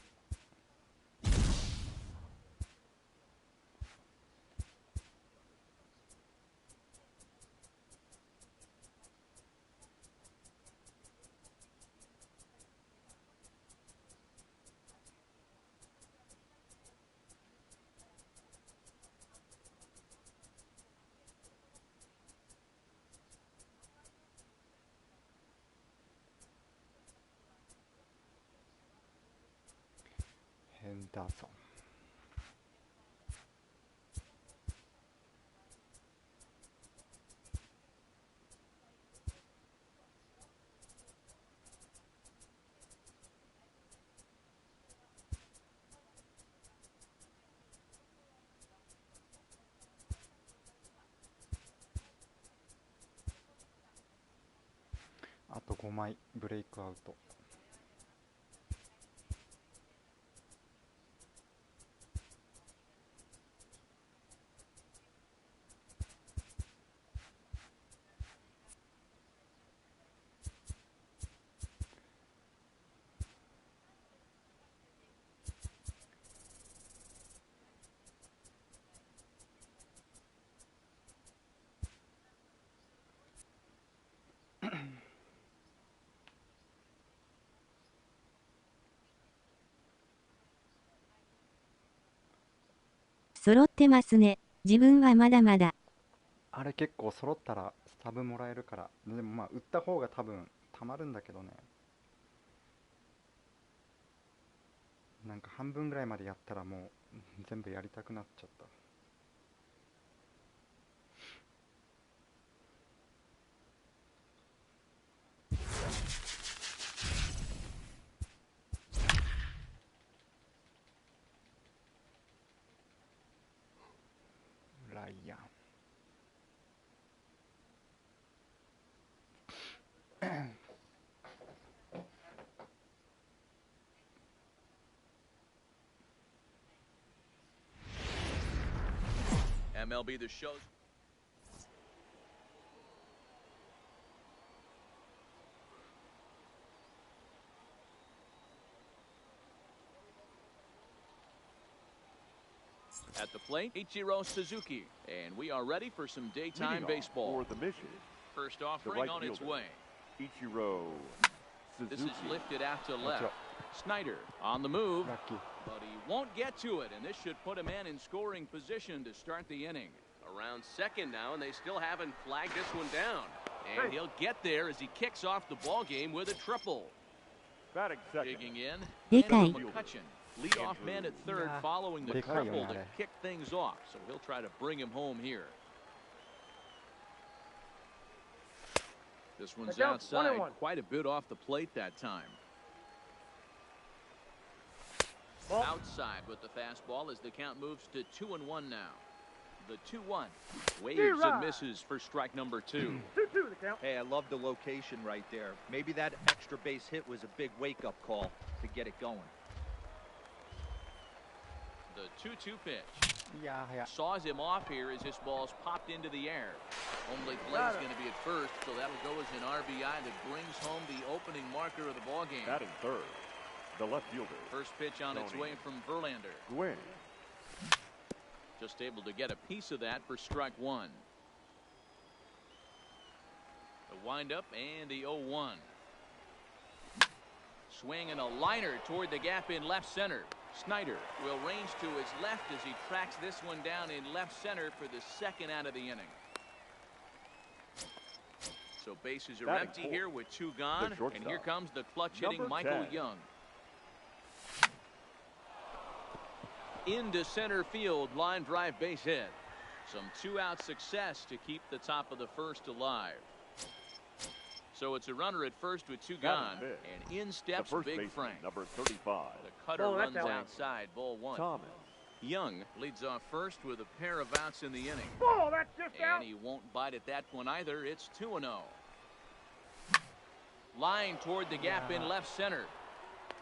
[SPEAKER 2] ヘンダーソン。あと5枚ブレイクアウト。
[SPEAKER 1] 揃ってますね。自分はまだまだ。
[SPEAKER 2] あれ結構揃ったらスタブもらえるから。でもまあ打った方が多分たまるんだけどね。なんか半分ぐらいまでやったらもう全部やりたくなっちゃった。ライアン。
[SPEAKER 3] MLB The Show. At the plate, Ichiro Suzuki. And we are ready for some daytime baseball.
[SPEAKER 4] For the mission.
[SPEAKER 3] First offering on its way.
[SPEAKER 4] Ichiro Suzuki.
[SPEAKER 3] This is lifted out to left. Snyder on the move, but he won't get to it, and this should put a man in scoring position to start the inning.
[SPEAKER 8] Around second now, and they still haven't flagged this one down. And he'll get there as he kicks off the ball game with a triple.
[SPEAKER 4] Batting second.
[SPEAKER 3] Digging in,
[SPEAKER 1] Dekai.
[SPEAKER 3] Andrew McCutcheon, leadoff man at third, following the triple to kick things off. So he'll try to bring him home here. This one's outside, quite a bit off the plate that time. Outside with the fastball as the count moves to 2-1 now. The 2-1 waves and misses for strike number 2.
[SPEAKER 5] 2-2 the count.
[SPEAKER 7] Hey, I love the location right there. Maybe that extra base hit was a big wake-up call to get it going.
[SPEAKER 3] The 2-2 pitch. Saws him off here as this ball's popped into the air. Only play is going to be at first, so that'll go as an RBI that brings home the opening marker of the ball game.
[SPEAKER 4] Batting third, the left fielder.
[SPEAKER 3] First pitch on its way from Verlander.
[SPEAKER 4] Gwynn.
[SPEAKER 3] Just able to get a piece of that for strike 1. The windup and the 0-1. Swing and a liner toward the gap in left center. Snyder will range to his left as he tracks this one down in left center for the second out of the inning. So bases are empty here with 2 gone, and here comes the clutch hitting Michael Young. Into center field, line drive base hit. Some 2-out success to keep the top of the first alive. So it's a runner at first with 2 gone, and in steps Big Frank.
[SPEAKER 4] Number 35.
[SPEAKER 3] The cutter runs outside, ball 1.
[SPEAKER 4] Thomas.
[SPEAKER 3] Young leads off first with a pair of outs in the inning.
[SPEAKER 5] Oh, that's just out.
[SPEAKER 3] And he won't bite at that one either. It's 2-0. Line toward the gap in left center.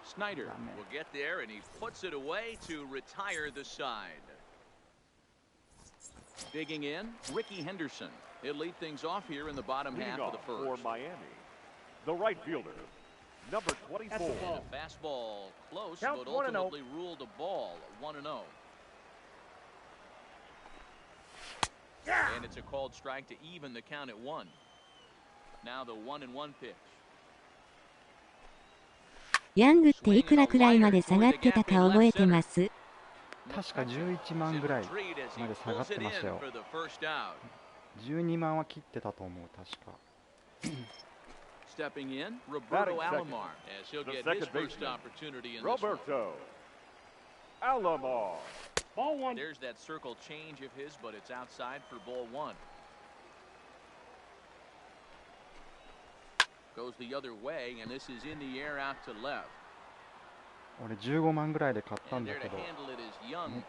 [SPEAKER 3] Snyder will get there, and he puts it away to retire the side. Digging in, Ricky Henderson. He'll lead things off here in the bottom half of the first.
[SPEAKER 4] For Miami, the right fielder, number 24.
[SPEAKER 3] And a fastball close, but ultimately ruled a ball. 1-0. And it's a called strike to even the count at 1. Now the 1-1 pitch.
[SPEAKER 1] ヤングっていくらくらいまで下がってたか覚えてます？
[SPEAKER 2] 確か11万ぐらいまで下がってましたよ。12万は切ってたと思う、確か。
[SPEAKER 3] Stepping in, Roberto Alomar, as he'll get his first opportunity in this one.
[SPEAKER 4] Roberto Alomar.
[SPEAKER 5] Ball 1.
[SPEAKER 3] There's that circle change of his, but it's outside for ball 1. Goes the other way, and this is in the air out to left.
[SPEAKER 2] 俺15万ぐらいで買ったんだけど、めっ
[SPEAKER 3] it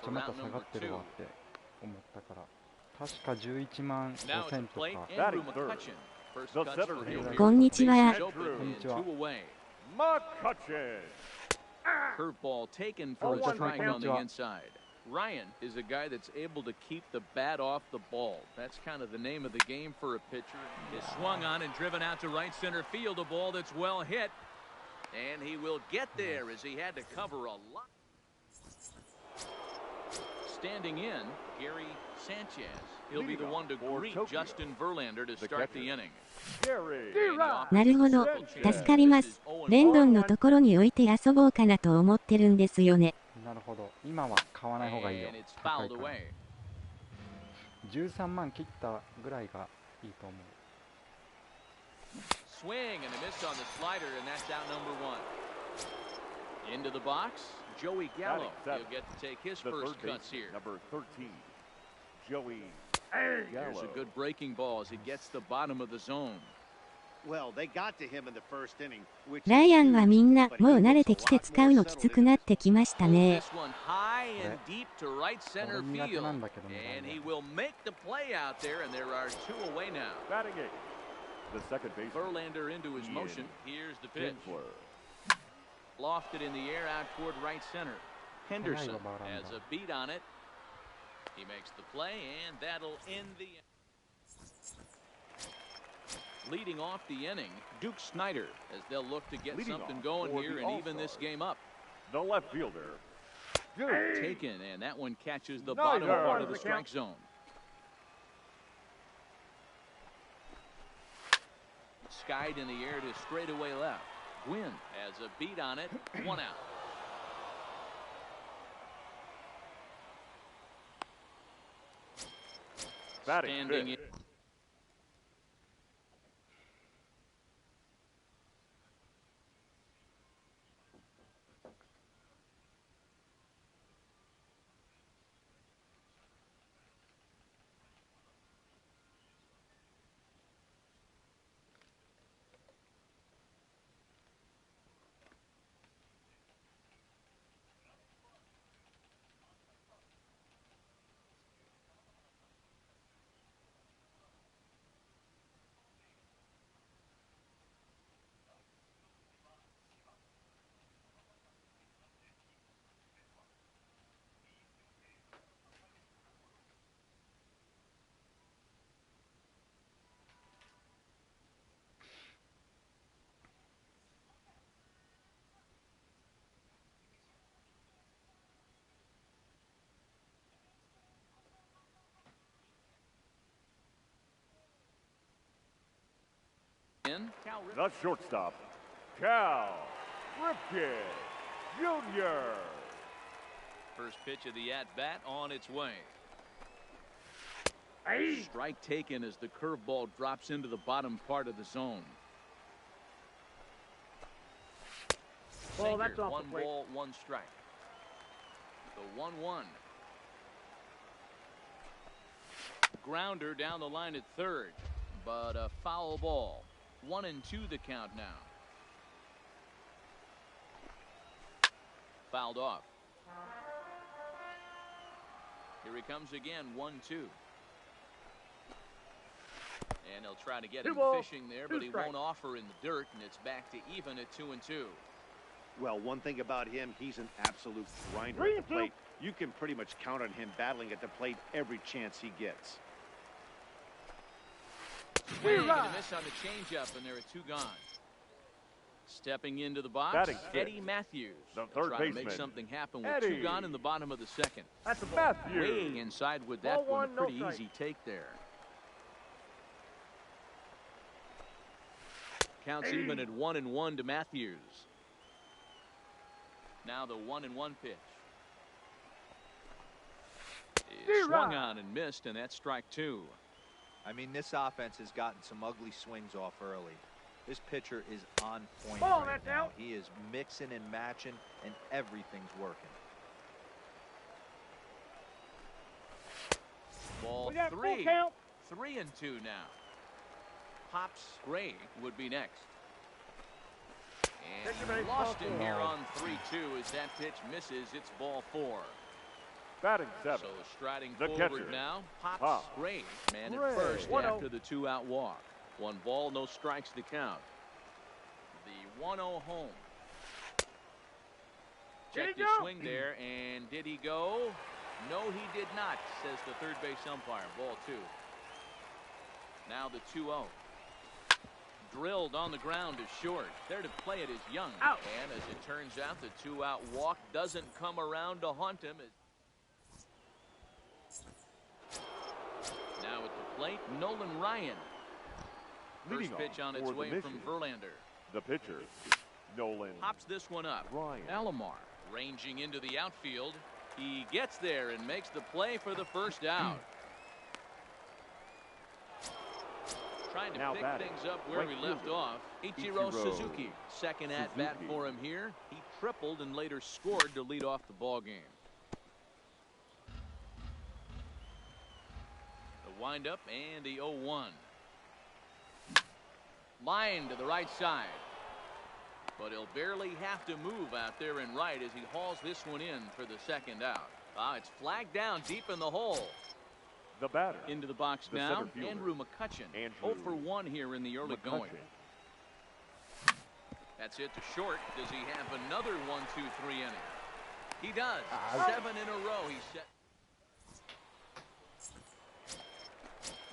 [SPEAKER 2] ちゃまた下がってるわって思ったから、確か11万5000とか。
[SPEAKER 1] こんにちは。
[SPEAKER 2] こんにちは。
[SPEAKER 3] Curveball taken for a strike on the inside. Ryan is a guy that's able to keep the bat off the ball. That's kind of the name of the game for a pitcher. Is swung on and driven out to right center field. A ball that's well hit. And he will get there as he had to cover a lot. Standing in, Gary Sanchez. He'll be the one to greet Justin Verlander to start the inning.
[SPEAKER 1] なるほど、助かります。レンドンのところに置いて遊ぼうかなと思ってるんですよね。
[SPEAKER 2] なるほど、今は買わない方がいいよ。高いから。13万切ったぐらいがいいと思う。
[SPEAKER 3] Swing and a miss on the slider, and that's out number 1. Into the box, Joey Gallo. He'll get to take his first cuts here.
[SPEAKER 4] Number 13, Joey
[SPEAKER 3] Gallo. Here's a good breaking ball as he gets the bottom of the zone.
[SPEAKER 6] Well, they got to him in the first inning.
[SPEAKER 1] ライアンはみんなもう慣れてきて使うのきつくなってきましたね。
[SPEAKER 3] This one high and deep to right center field, and he will make the play out there, and there are 2 away now.
[SPEAKER 4] Batting 8. The second baseman.
[SPEAKER 3] Verlander into his motion. Here's the pitch. Lofted in the air out toward right center. Henderson has a beat on it.
[SPEAKER 8] He makes the play, and that'll end the... Leading off the inning, Duke Snyder, as they'll look to get something going here and even this game up.
[SPEAKER 4] The left fielder,
[SPEAKER 8] Taken, and that one catches the bottom part of the strike zone. Skied in the air to straightaway left. Gwynn has a beat on it. 1 out. Standing in.
[SPEAKER 4] the shortstop, Cal Ripken Jr.
[SPEAKER 8] First pitch of the at-bat on its way. Strike taken as the curveball drops into the bottom part of the zone.
[SPEAKER 5] Well, that's off
[SPEAKER 8] one
[SPEAKER 5] the plate.
[SPEAKER 8] ball, 1 strike. The 1-1. Grounder down the line at third, but a foul ball. 1-2 the count now. Fouled off. Here he comes again, 1-2. And he'll try to get him fishing there, but he won't offer in the dirt, and it's back to even at 2-2.
[SPEAKER 6] Well, one thing about him, he's an absolute grinder at the plate. You can pretty much count on him battling at the plate every chance he gets.
[SPEAKER 8] Swing and a miss on the changeup, and there are 2 gone. Stepping into the box, Eddie Matthews.
[SPEAKER 4] The third
[SPEAKER 8] trying to make
[SPEAKER 4] baseman,
[SPEAKER 8] something happen with
[SPEAKER 4] Eddie.
[SPEAKER 8] 2 gone in the bottom of the second.
[SPEAKER 5] That's a ball.
[SPEAKER 8] Weighing inside with that
[SPEAKER 5] Ball
[SPEAKER 8] one,
[SPEAKER 5] one,
[SPEAKER 8] a pretty
[SPEAKER 5] no
[SPEAKER 8] easy
[SPEAKER 5] strike.
[SPEAKER 8] take there. Counts even at 1-1 to Matthews. Now the 1-1 pitch. Is swung on and missed, and that's strike 2.
[SPEAKER 7] I mean, this offense has gotten some ugly swings off early. This pitcher is on point
[SPEAKER 5] Ball,
[SPEAKER 7] right
[SPEAKER 5] that's
[SPEAKER 7] now.
[SPEAKER 5] out.
[SPEAKER 7] He is mixing and matching, and everything's working.
[SPEAKER 8] Ball
[SPEAKER 5] We got full
[SPEAKER 8] 3.
[SPEAKER 5] count.
[SPEAKER 8] 3-2 now. Pops Gray would be next. And
[SPEAKER 5] Take your
[SPEAKER 8] he lost
[SPEAKER 5] ball
[SPEAKER 8] him
[SPEAKER 5] four.
[SPEAKER 8] here on 3-2 as that pitch misses. It's ball 4.
[SPEAKER 4] Batting 7.
[SPEAKER 8] So striding
[SPEAKER 4] The
[SPEAKER 8] forward
[SPEAKER 4] catcher,
[SPEAKER 8] now,
[SPEAKER 4] Pop
[SPEAKER 8] Pops Gray. Man at
[SPEAKER 4] Gray.
[SPEAKER 8] first
[SPEAKER 5] 1-0.
[SPEAKER 8] after the 2-out walk. 1 ball, no strikes to count. The 1-0 home. Check the swing there, and did he go? No, he did not, says the third base umpire. Ball 2. Now the 2-0. Drilled on the ground is short. There to play it is Young.
[SPEAKER 5] Out.
[SPEAKER 8] And as it turns out, the 2-out walk doesn't come around to haunt him. Now at the plate, Nolan Ryan.
[SPEAKER 4] Leading
[SPEAKER 8] First pitch
[SPEAKER 4] off
[SPEAKER 8] on its
[SPEAKER 4] for the
[SPEAKER 8] way from
[SPEAKER 4] Michigan.
[SPEAKER 8] Verlander.
[SPEAKER 4] The pitcher, Nolan
[SPEAKER 8] Pops this one up.
[SPEAKER 4] Ryan.
[SPEAKER 8] Alomar ranging into the outfield. He gets there and makes the play for the first out. Trying to
[SPEAKER 4] Now
[SPEAKER 8] pick
[SPEAKER 4] batting,
[SPEAKER 8] things up where
[SPEAKER 4] right
[SPEAKER 8] we left
[SPEAKER 4] fielder,
[SPEAKER 8] off. Ichiro
[SPEAKER 4] Ichiro
[SPEAKER 8] Suzuki. Second at bat
[SPEAKER 4] Suzuki.
[SPEAKER 8] for him here. He tripled and later scored to lead off the ball game. The windup and the 0-1. Line to the right side. But he'll barely have to move out there in right as he hauls this one in for the second out. It's flagged down deep in the hole.
[SPEAKER 4] The batter,
[SPEAKER 8] Into the box
[SPEAKER 4] the
[SPEAKER 8] now,
[SPEAKER 4] center fielder,
[SPEAKER 8] Andrew McCutcheon.
[SPEAKER 4] Andrew
[SPEAKER 8] 0 for 1 here in the early going.
[SPEAKER 4] McCutcheon.
[SPEAKER 8] That's it to short. Does he have another 1-2-3 inning? He does. 7 in a row. He's set.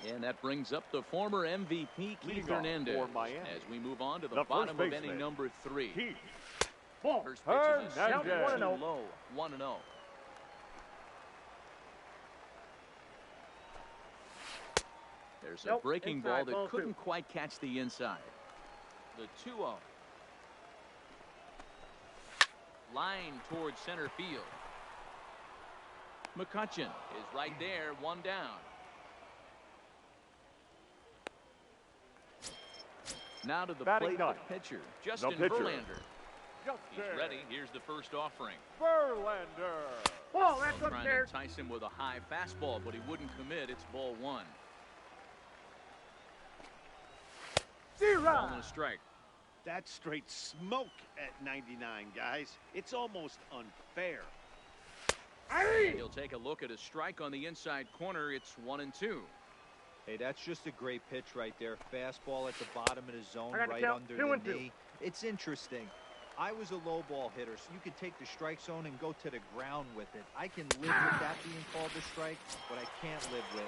[SPEAKER 3] And that brings up the former MVP, Keith Hernandez, as we move on to the bottom of inning number 3. First pitch is a sinker, too low, 1-0. There's a breaking ball that couldn't quite catch the inside. The 2-0. Line towards center field. McCutchen is right there, 1 down. Now to the plate, the pitcher, Justin Verlander. He's ready. Here's the first offering.
[SPEAKER 4] Verlander.
[SPEAKER 5] Ball, that's
[SPEAKER 3] Trying
[SPEAKER 5] upstairs.
[SPEAKER 3] to entice him with a high fastball, but he wouldn't commit. It's ball 1. Ball and a strike.
[SPEAKER 6] That's straight smoke at 99, guys. It's almost unfair.
[SPEAKER 3] And he'll take a look at a strike on the inside corner. It's 1-2.
[SPEAKER 7] Hey, that's just a great pitch right there. Fastball at the bottom of the zone, right under the knee. It's interesting. I was a low ball hitter, so you could take the strike zone and go to the ground with it. I can live with that being called a strike. What I can't live with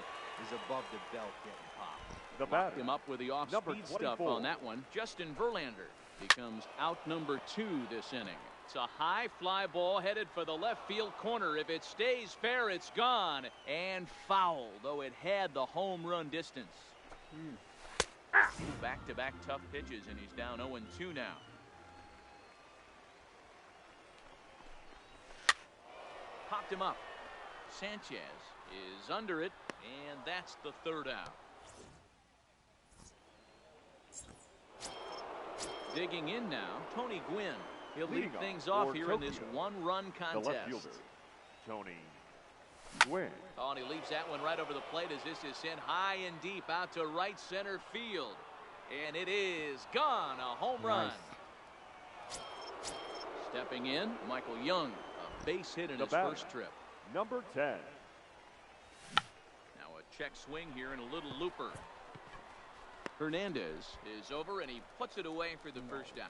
[SPEAKER 7] is above the belt getting popped.
[SPEAKER 4] The batter,
[SPEAKER 3] him up with the off-speed stuff on that one. Justin Verlander becomes out number 2 this inning. It's a high fly ball headed for the left field corner. If it stays fair, it's gone and foul, though it had the home run distance. Back-to-back tough pitches, and he's down 0-2 now. Popped him up. Sanchez is under it, and that's the 3rd out. Digging in now, Tony Gwynn. He'll lead things off here in this 1-run contest.
[SPEAKER 4] The left fielder, Tony Gwynn.
[SPEAKER 3] Oh, and he leaves that one right over the plate as this is sent high and deep out to right center field. And it is gone, a home run. Stepping in, Michael Young, a base hit in his first trip.
[SPEAKER 4] Number 10.
[SPEAKER 3] Now a check swing here and a little looper. Hernandez is over and he puts it away for the first out.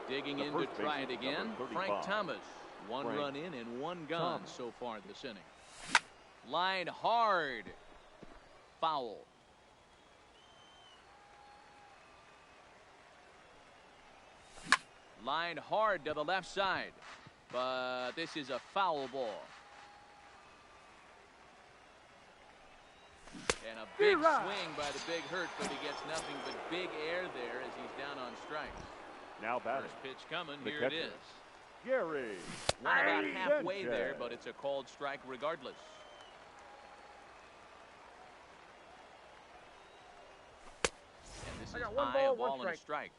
[SPEAKER 3] Digging in to try it again, Frank Thomas. 1 run in and 1 gone so far this inning. Line hard. Foul. Line hard to the left side. But this is a foul ball. And a big swing by the Big Hurt, but he gets nothing but big air there as he's down on strikes.
[SPEAKER 4] Now batting.
[SPEAKER 3] First pitch coming. Here it is.
[SPEAKER 4] Gary.
[SPEAKER 3] One about halfway there, but it's a called strike regardless. And this is high, a ball and a strike.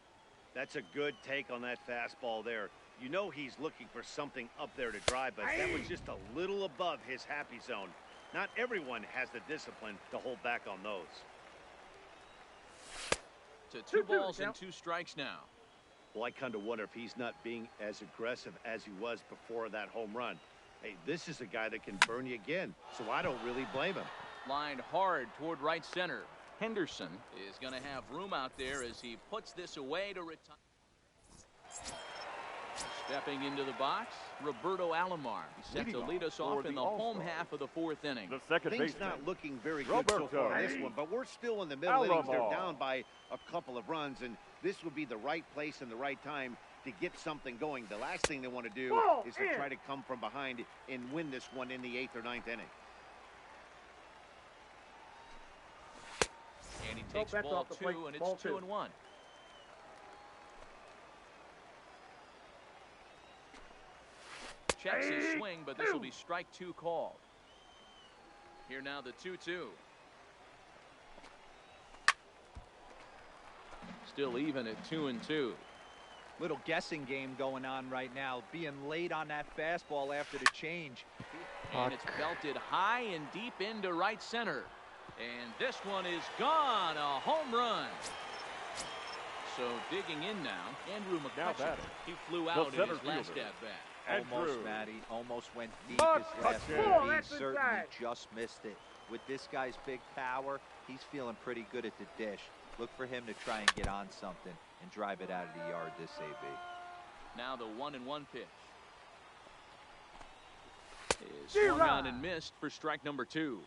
[SPEAKER 6] That's a good take on that fastball there. You know he's looking for something up there to drive, but that was just a little above his happy zone. Not everyone has the discipline to hold back on those.
[SPEAKER 3] To 2 balls and 2 strikes now.
[SPEAKER 6] Well, I kind of wonder if he's not being as aggressive as he was before that home run. Hey, this is a guy that can burn you again, so I don't really blame him.
[SPEAKER 3] Lined hard toward right center. Henderson is going to have room out there as he puts this away to retire. Stepping into the box, Roberto Alomar. He's set to lead us off in the home half of the 4th inning.
[SPEAKER 4] The second
[SPEAKER 6] Things
[SPEAKER 4] baseman.
[SPEAKER 6] not looking very good so far in this one, but we're still in the middle innings. They're down by a couple of runs, and this would be the right place and the right time to get something going. The last thing they want to do is to try to come from behind and win this one in the 8th or 9th inning.
[SPEAKER 3] And he takes ball 2, and it's 2-1. Checks his swing, but this will be strike 2 called. Here now the 2-2. Still even at 2-2.
[SPEAKER 7] Little guessing game going on right now. Being late on that fastball after the change.
[SPEAKER 3] And it's belted high and deep into right center. And this one is gone. A home run. So digging in now, Andrew McCutchen. He flew out in his last at-bat.
[SPEAKER 7] Almost, Matty. Almost went deep his last one. He certainly just missed it. With this guy's big power, he's feeling pretty good at the dish. Look for him to try and get on something and drive it out of the yard this AB.
[SPEAKER 3] Now the 1-1 pitch. is swung on and missed for strike number 2.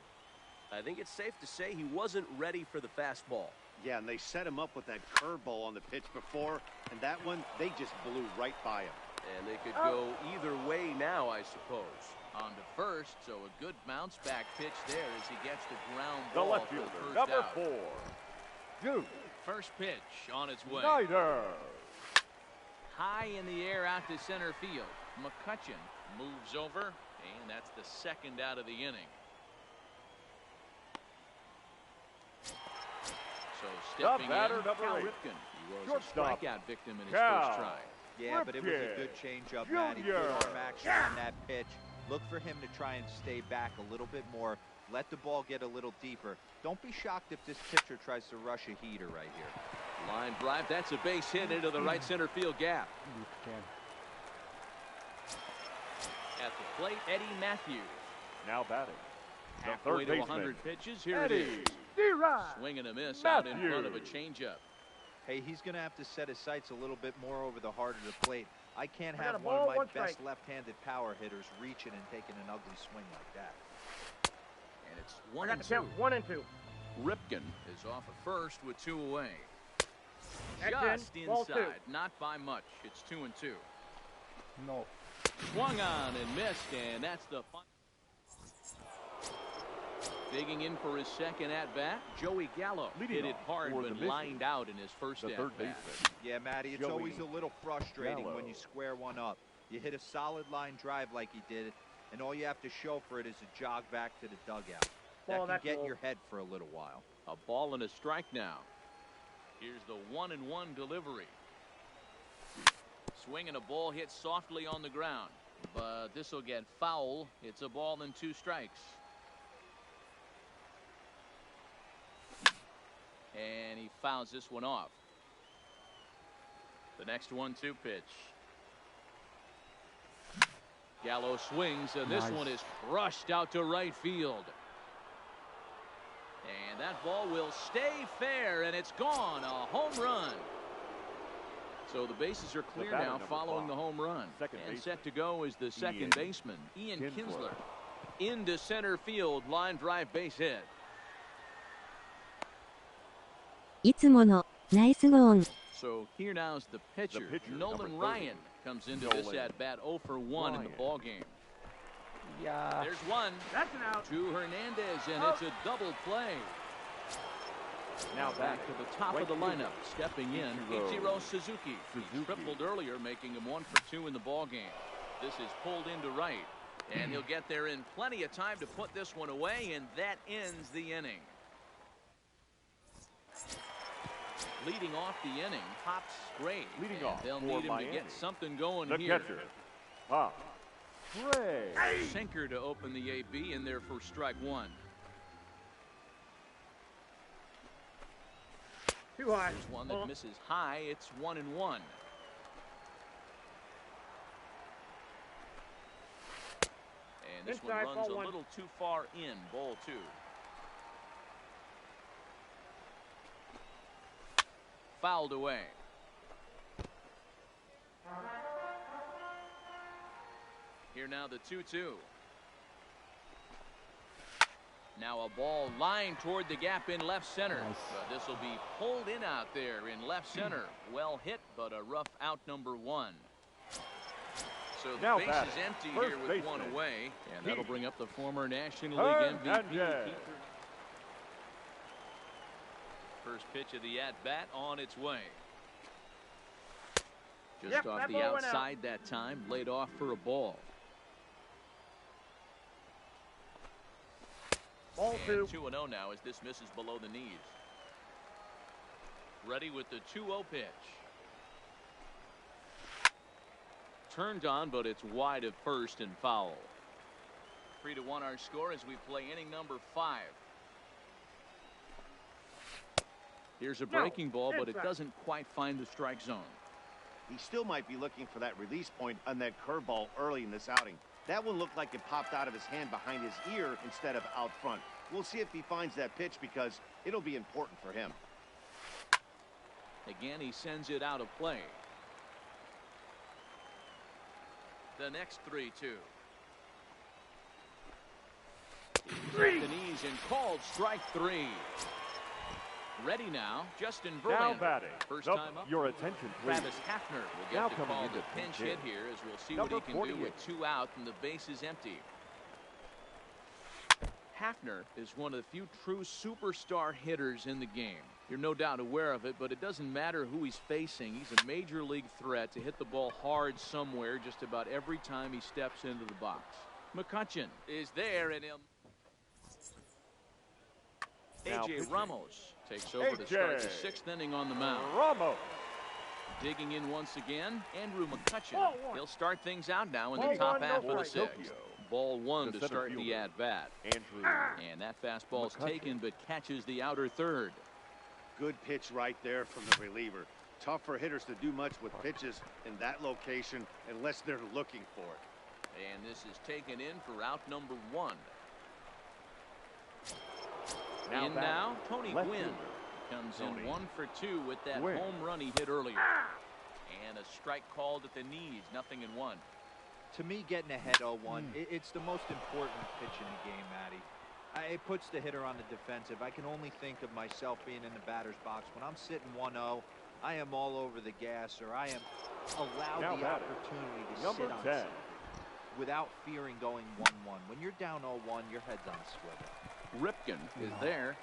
[SPEAKER 9] I think it's safe to say he wasn't ready for the fastball.
[SPEAKER 6] Yeah, and they set him up with that curveball on the pitch before, and that one, they just blew right by him.
[SPEAKER 9] And they could go either way now, I suppose.
[SPEAKER 3] On to first, so a good bounce back pitch there as he gets the ground
[SPEAKER 4] The
[SPEAKER 3] ball
[SPEAKER 4] left
[SPEAKER 3] for the
[SPEAKER 4] fielder,
[SPEAKER 3] first
[SPEAKER 4] number
[SPEAKER 3] out.
[SPEAKER 4] 4, Duke
[SPEAKER 3] First pitch on its way.
[SPEAKER 4] Snyder.
[SPEAKER 3] High in the air out to center field. McCutcheon moves over, and that's the second out of the inning. So stepping in,
[SPEAKER 4] batter, number
[SPEAKER 3] Cal
[SPEAKER 4] 8.
[SPEAKER 3] Ripken. He was
[SPEAKER 4] Shortstop,
[SPEAKER 3] a strikeout victim in his
[SPEAKER 4] Cal
[SPEAKER 3] first try.
[SPEAKER 7] Yeah, but it was a good changeup, Matty. Good arm action on that pitch. Look for him to try and stay back a little bit more. Let the ball get a little deeper. Don't be shocked if this pitcher tries to rush a heater right here.
[SPEAKER 3] Line drive. That's a base hit into the right center field gap. At the plate, Eddie Matthews.
[SPEAKER 4] Now batting. The
[SPEAKER 3] Halfway
[SPEAKER 4] third
[SPEAKER 3] to
[SPEAKER 4] baseman,
[SPEAKER 3] 100 pitches. Here
[SPEAKER 4] Eddie
[SPEAKER 3] it is. Swing and a miss out in front of a changeup.
[SPEAKER 7] Hey, he's going to have to set his sights a little bit more over the heart of the plate. I can't
[SPEAKER 5] I got
[SPEAKER 7] have
[SPEAKER 5] a
[SPEAKER 7] one
[SPEAKER 5] ball,
[SPEAKER 7] of my
[SPEAKER 5] one
[SPEAKER 7] best
[SPEAKER 5] strike.
[SPEAKER 7] left-handed power hitters reaching and taking an ugly swing like that.
[SPEAKER 3] And it's
[SPEAKER 5] I
[SPEAKER 3] 1
[SPEAKER 5] got
[SPEAKER 3] and
[SPEAKER 5] the
[SPEAKER 3] 2.
[SPEAKER 5] count. 1 and 2.
[SPEAKER 3] Ripken is off at first with 2 away.
[SPEAKER 5] That's
[SPEAKER 3] Just
[SPEAKER 5] in. Ball 2.
[SPEAKER 3] inside, not by much. It's 2 and 2.
[SPEAKER 2] No.
[SPEAKER 3] Swung on and missed, and that's the final. Digging in for his second at-bat, Joey Gallo.
[SPEAKER 4] Leading
[SPEAKER 3] Hit it
[SPEAKER 4] off
[SPEAKER 3] hard
[SPEAKER 4] for the
[SPEAKER 3] when
[SPEAKER 4] Mission,
[SPEAKER 3] lined out in his first
[SPEAKER 4] the third
[SPEAKER 3] at-bat.
[SPEAKER 4] baseman.
[SPEAKER 7] Yeah, Matty, it's
[SPEAKER 4] Joey
[SPEAKER 7] always a little frustrating
[SPEAKER 4] Gallo.
[SPEAKER 7] when you square one up. You hit a solid line drive like he did, and all you have to show for it is a jog back to the dugout.
[SPEAKER 5] Ball,
[SPEAKER 7] That
[SPEAKER 5] that's
[SPEAKER 7] can get
[SPEAKER 5] low.
[SPEAKER 7] your head for a little while.
[SPEAKER 3] A ball and a strike now. Here's the 1-1 delivery. Swing and a ball hit softly on the ground, but this will get foul. It's a ball and 2 strikes. And he fouls this one off. The next 1-2 pitch. Gallo swings, and this one is crushed out to right field. And that ball will stay fair, and it's gone. A home run. So the bases are clear
[SPEAKER 4] batter,
[SPEAKER 3] now
[SPEAKER 4] number
[SPEAKER 3] following
[SPEAKER 4] 5.
[SPEAKER 3] the home run.
[SPEAKER 4] Second
[SPEAKER 3] And
[SPEAKER 4] baseman,
[SPEAKER 3] set to go is the second
[SPEAKER 4] Ian
[SPEAKER 3] baseman, Ian
[SPEAKER 4] Kinsler.
[SPEAKER 3] Kinsler. Into center field, line drive base hit.
[SPEAKER 1] いつものナイスゴーン。
[SPEAKER 3] So here now's the pitcher.
[SPEAKER 4] pitcher,
[SPEAKER 3] Nolan
[SPEAKER 4] number 30.
[SPEAKER 3] Ryan comes into this
[SPEAKER 4] Nolan
[SPEAKER 3] at-bat 0 for 1 in the
[SPEAKER 4] Ryan.
[SPEAKER 3] ball game.
[SPEAKER 2] Yeah.
[SPEAKER 3] There's one
[SPEAKER 5] That's an out.
[SPEAKER 3] to Hernandez, and it's a double play.
[SPEAKER 4] Now
[SPEAKER 3] Back
[SPEAKER 4] back
[SPEAKER 3] to the top
[SPEAKER 4] right
[SPEAKER 3] of the
[SPEAKER 4] fielder,
[SPEAKER 3] lineup, stepping in,
[SPEAKER 4] Ichiro
[SPEAKER 3] Ichiro Suzuki. He
[SPEAKER 4] Suzuki.
[SPEAKER 3] tripled earlier, making him 1 for 2 in the ball game. This is pulled into right, and he'll get there in plenty of time to put this one away, and that ends the inning. Leading off the inning, Pop's great.
[SPEAKER 4] Leading
[SPEAKER 3] and
[SPEAKER 4] off
[SPEAKER 3] they'll
[SPEAKER 4] for
[SPEAKER 3] need him
[SPEAKER 4] Miami,
[SPEAKER 3] to get something going
[SPEAKER 4] the
[SPEAKER 3] here.
[SPEAKER 4] catcher, Pop Gray.
[SPEAKER 3] Sinker to open the AB in there for strike 1.
[SPEAKER 5] Too high.
[SPEAKER 3] Here's one that misses high. It's 1-1. And this
[SPEAKER 5] Inside,
[SPEAKER 3] one runs
[SPEAKER 5] ball
[SPEAKER 3] a
[SPEAKER 5] 1.
[SPEAKER 3] little too far in. Ball 2. Fouled away. Here now the 2-2. Now a ball lined toward the gap in left center. But this will be pulled in out there in left center. Well hit, but a rough out number 1. So the
[SPEAKER 4] Now
[SPEAKER 3] base
[SPEAKER 4] batting,
[SPEAKER 3] is empty
[SPEAKER 4] first
[SPEAKER 3] here with
[SPEAKER 4] baseman,
[SPEAKER 3] 1 away. And that'll bring up the former National League MVP.
[SPEAKER 4] Hernandez.
[SPEAKER 3] First pitch of the at-bat on its way. Just
[SPEAKER 5] Yep,
[SPEAKER 3] off
[SPEAKER 5] that
[SPEAKER 3] the
[SPEAKER 5] ball went out.
[SPEAKER 3] outside that time, laid off for a ball.
[SPEAKER 5] Ball 2.
[SPEAKER 3] And 2-0 now as this misses below the knees. Ready with the 2-0 pitch. Turned on, but it's wide of first and foul. 3-1 our score as we play inning number 5. Here's a breaking ball, but it
[SPEAKER 5] inside.
[SPEAKER 3] doesn't quite find the strike zone.
[SPEAKER 6] He still might be looking for that release point on that curveball early in this outing. That one looked like it popped out of his hand behind his ear instead of out front. We'll see if he finds that pitch because it'll be important for him.
[SPEAKER 3] Again, he sends it out of play. The next 3-2. At the knees and called strike 3. Ready now, Justin
[SPEAKER 4] Now
[SPEAKER 3] Verlander.
[SPEAKER 4] batting.
[SPEAKER 3] First
[SPEAKER 4] Up,
[SPEAKER 3] time up.
[SPEAKER 4] your attention, please.
[SPEAKER 3] Travis Hafner will
[SPEAKER 4] Now
[SPEAKER 3] get to
[SPEAKER 4] coming
[SPEAKER 3] call
[SPEAKER 4] into
[SPEAKER 3] the pinch
[SPEAKER 4] pinch
[SPEAKER 3] hit
[SPEAKER 4] hit.
[SPEAKER 3] here, as we'll see
[SPEAKER 4] Number
[SPEAKER 3] what he can
[SPEAKER 4] 48.
[SPEAKER 3] do with 2 out and the bases empty. Hafner is one of the few true superstar hitters in the game. You're no doubt aware of it, but it doesn't matter who he's facing. He's a major league threat to hit the ball hard somewhere just about every time he steps into the box. McCutchen is there, and A.J. Ramos takes over to start the 6th inning on the mound.
[SPEAKER 4] Ramos.
[SPEAKER 3] Digging in once again, Andrew McCutchen. He'll start things out now in the top half of the 6th. Ball 1 to start the at-bat. And that fastball is taken, but catches the outer third.
[SPEAKER 6] Good pitch right there from the reliever. Tough for hitters to do much with pitches in that location unless they're looking for it.
[SPEAKER 3] And this is taken in for out number 1. Now, Tony Gwynn comes in 1 for 2 with that home run he hit earlier. And a strike called at the knees, 0-1.
[SPEAKER 7] To me, getting ahead 0-1, it's the most important pitch in the game, Matty. It puts the hitter on the defensive. I can only think of myself being in the batter's box. When I'm sitting 1-0, I am all over the gas, or I am allowed the opportunity to sit on something without fearing going 1-1. When you're down 0-1, your head's on a swivel.
[SPEAKER 3] Ripken is there,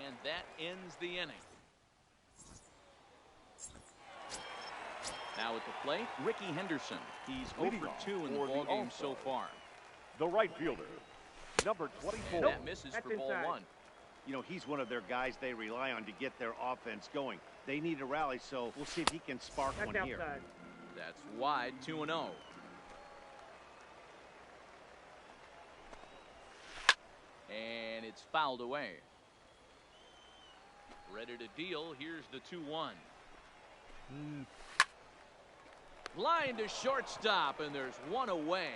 [SPEAKER 3] and that ends the inning. Now at the plate, Ricky Henderson. He's 0 for 2 in the ballgame so far.
[SPEAKER 4] The right fielder, number 24.
[SPEAKER 3] And that misses for ball 1.
[SPEAKER 6] You know, he's one of their guys they rely on to get their offense going. They need a rally, so we'll see if he can spark one here.
[SPEAKER 3] That's wide, 2-0. And it's fouled away. Ready to deal. Here's the 2-1. Line to shortstop, and there's one away.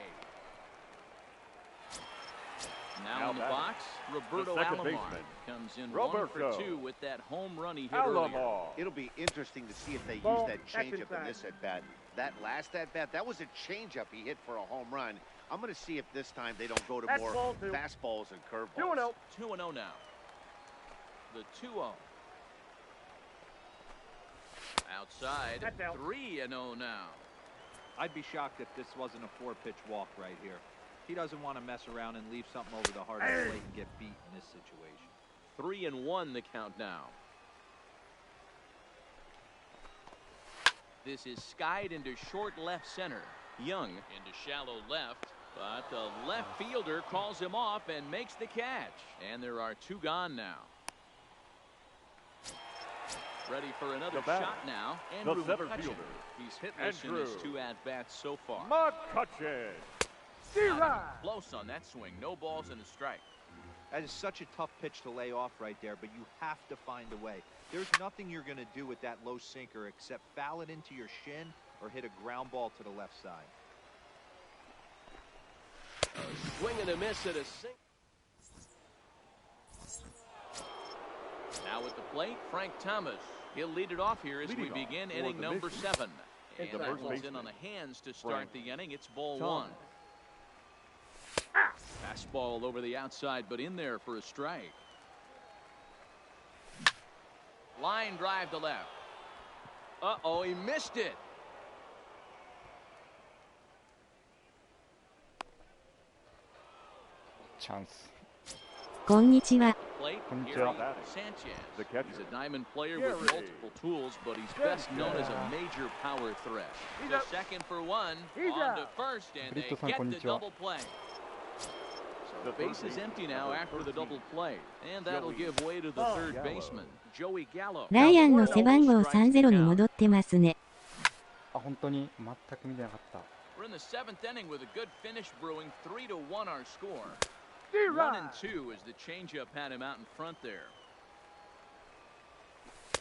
[SPEAKER 3] Now in the box, Roberto Alomar comes in 1 for 2 with that home run he hit earlier.
[SPEAKER 6] It'll be interesting to see if they use that changeup in this at-bat. That last at-bat, that was a changeup he hit for a home run. I'm going to see if this time they don't go to more fastballs and curveballs.
[SPEAKER 3] 2-0 now. The 2-0. Outside, 3-0 now.
[SPEAKER 7] I'd be shocked if this wasn't a 4-pitch walk right here. He doesn't want to mess around and leave something over the heart of the plate and get beat in this situation.
[SPEAKER 3] 3-1 the count now. This is skied into short left center. Young into shallow left, but the left fielder calls him off and makes the catch. And there are 2 gone now. Ready for another shot now. Andrew McCutchen. He's hitless in his 2 at-bats so far.
[SPEAKER 4] McCutchen.
[SPEAKER 3] Close on that swing. No balls and a strike.
[SPEAKER 7] That is such a tough pitch to lay off right there, but you have to find a way. There's nothing you're going to do with that low sinker except foul it into your shin or hit a ground ball to the left side.
[SPEAKER 9] A swing and a miss at a sink.
[SPEAKER 3] Now at the plate, Frank Thomas. He'll lead it off here as we begin inning number 7. And that one's in on the hands to start the inning. It's ball 1. Fastball over the outside, but in there for a strike. Line drive to left. Uh-oh, he missed it.
[SPEAKER 2] Chance.
[SPEAKER 1] こんにちは。
[SPEAKER 3] Sanchez. He's a diamond player with multiple tools, but he's best known as a major power threat. The second for 1, on to first, and they get the double play. So the base is empty now after the double play, and that'll give way to the third baseman, Joey Gallo.
[SPEAKER 1] ライアンの背番号30に戻ってますね。
[SPEAKER 2] あ、本当に全く見てなかった。
[SPEAKER 3] We're in the 7th inning with a good finish brewing. 3-1 our score. 1-2 as the changeup had him out in front there.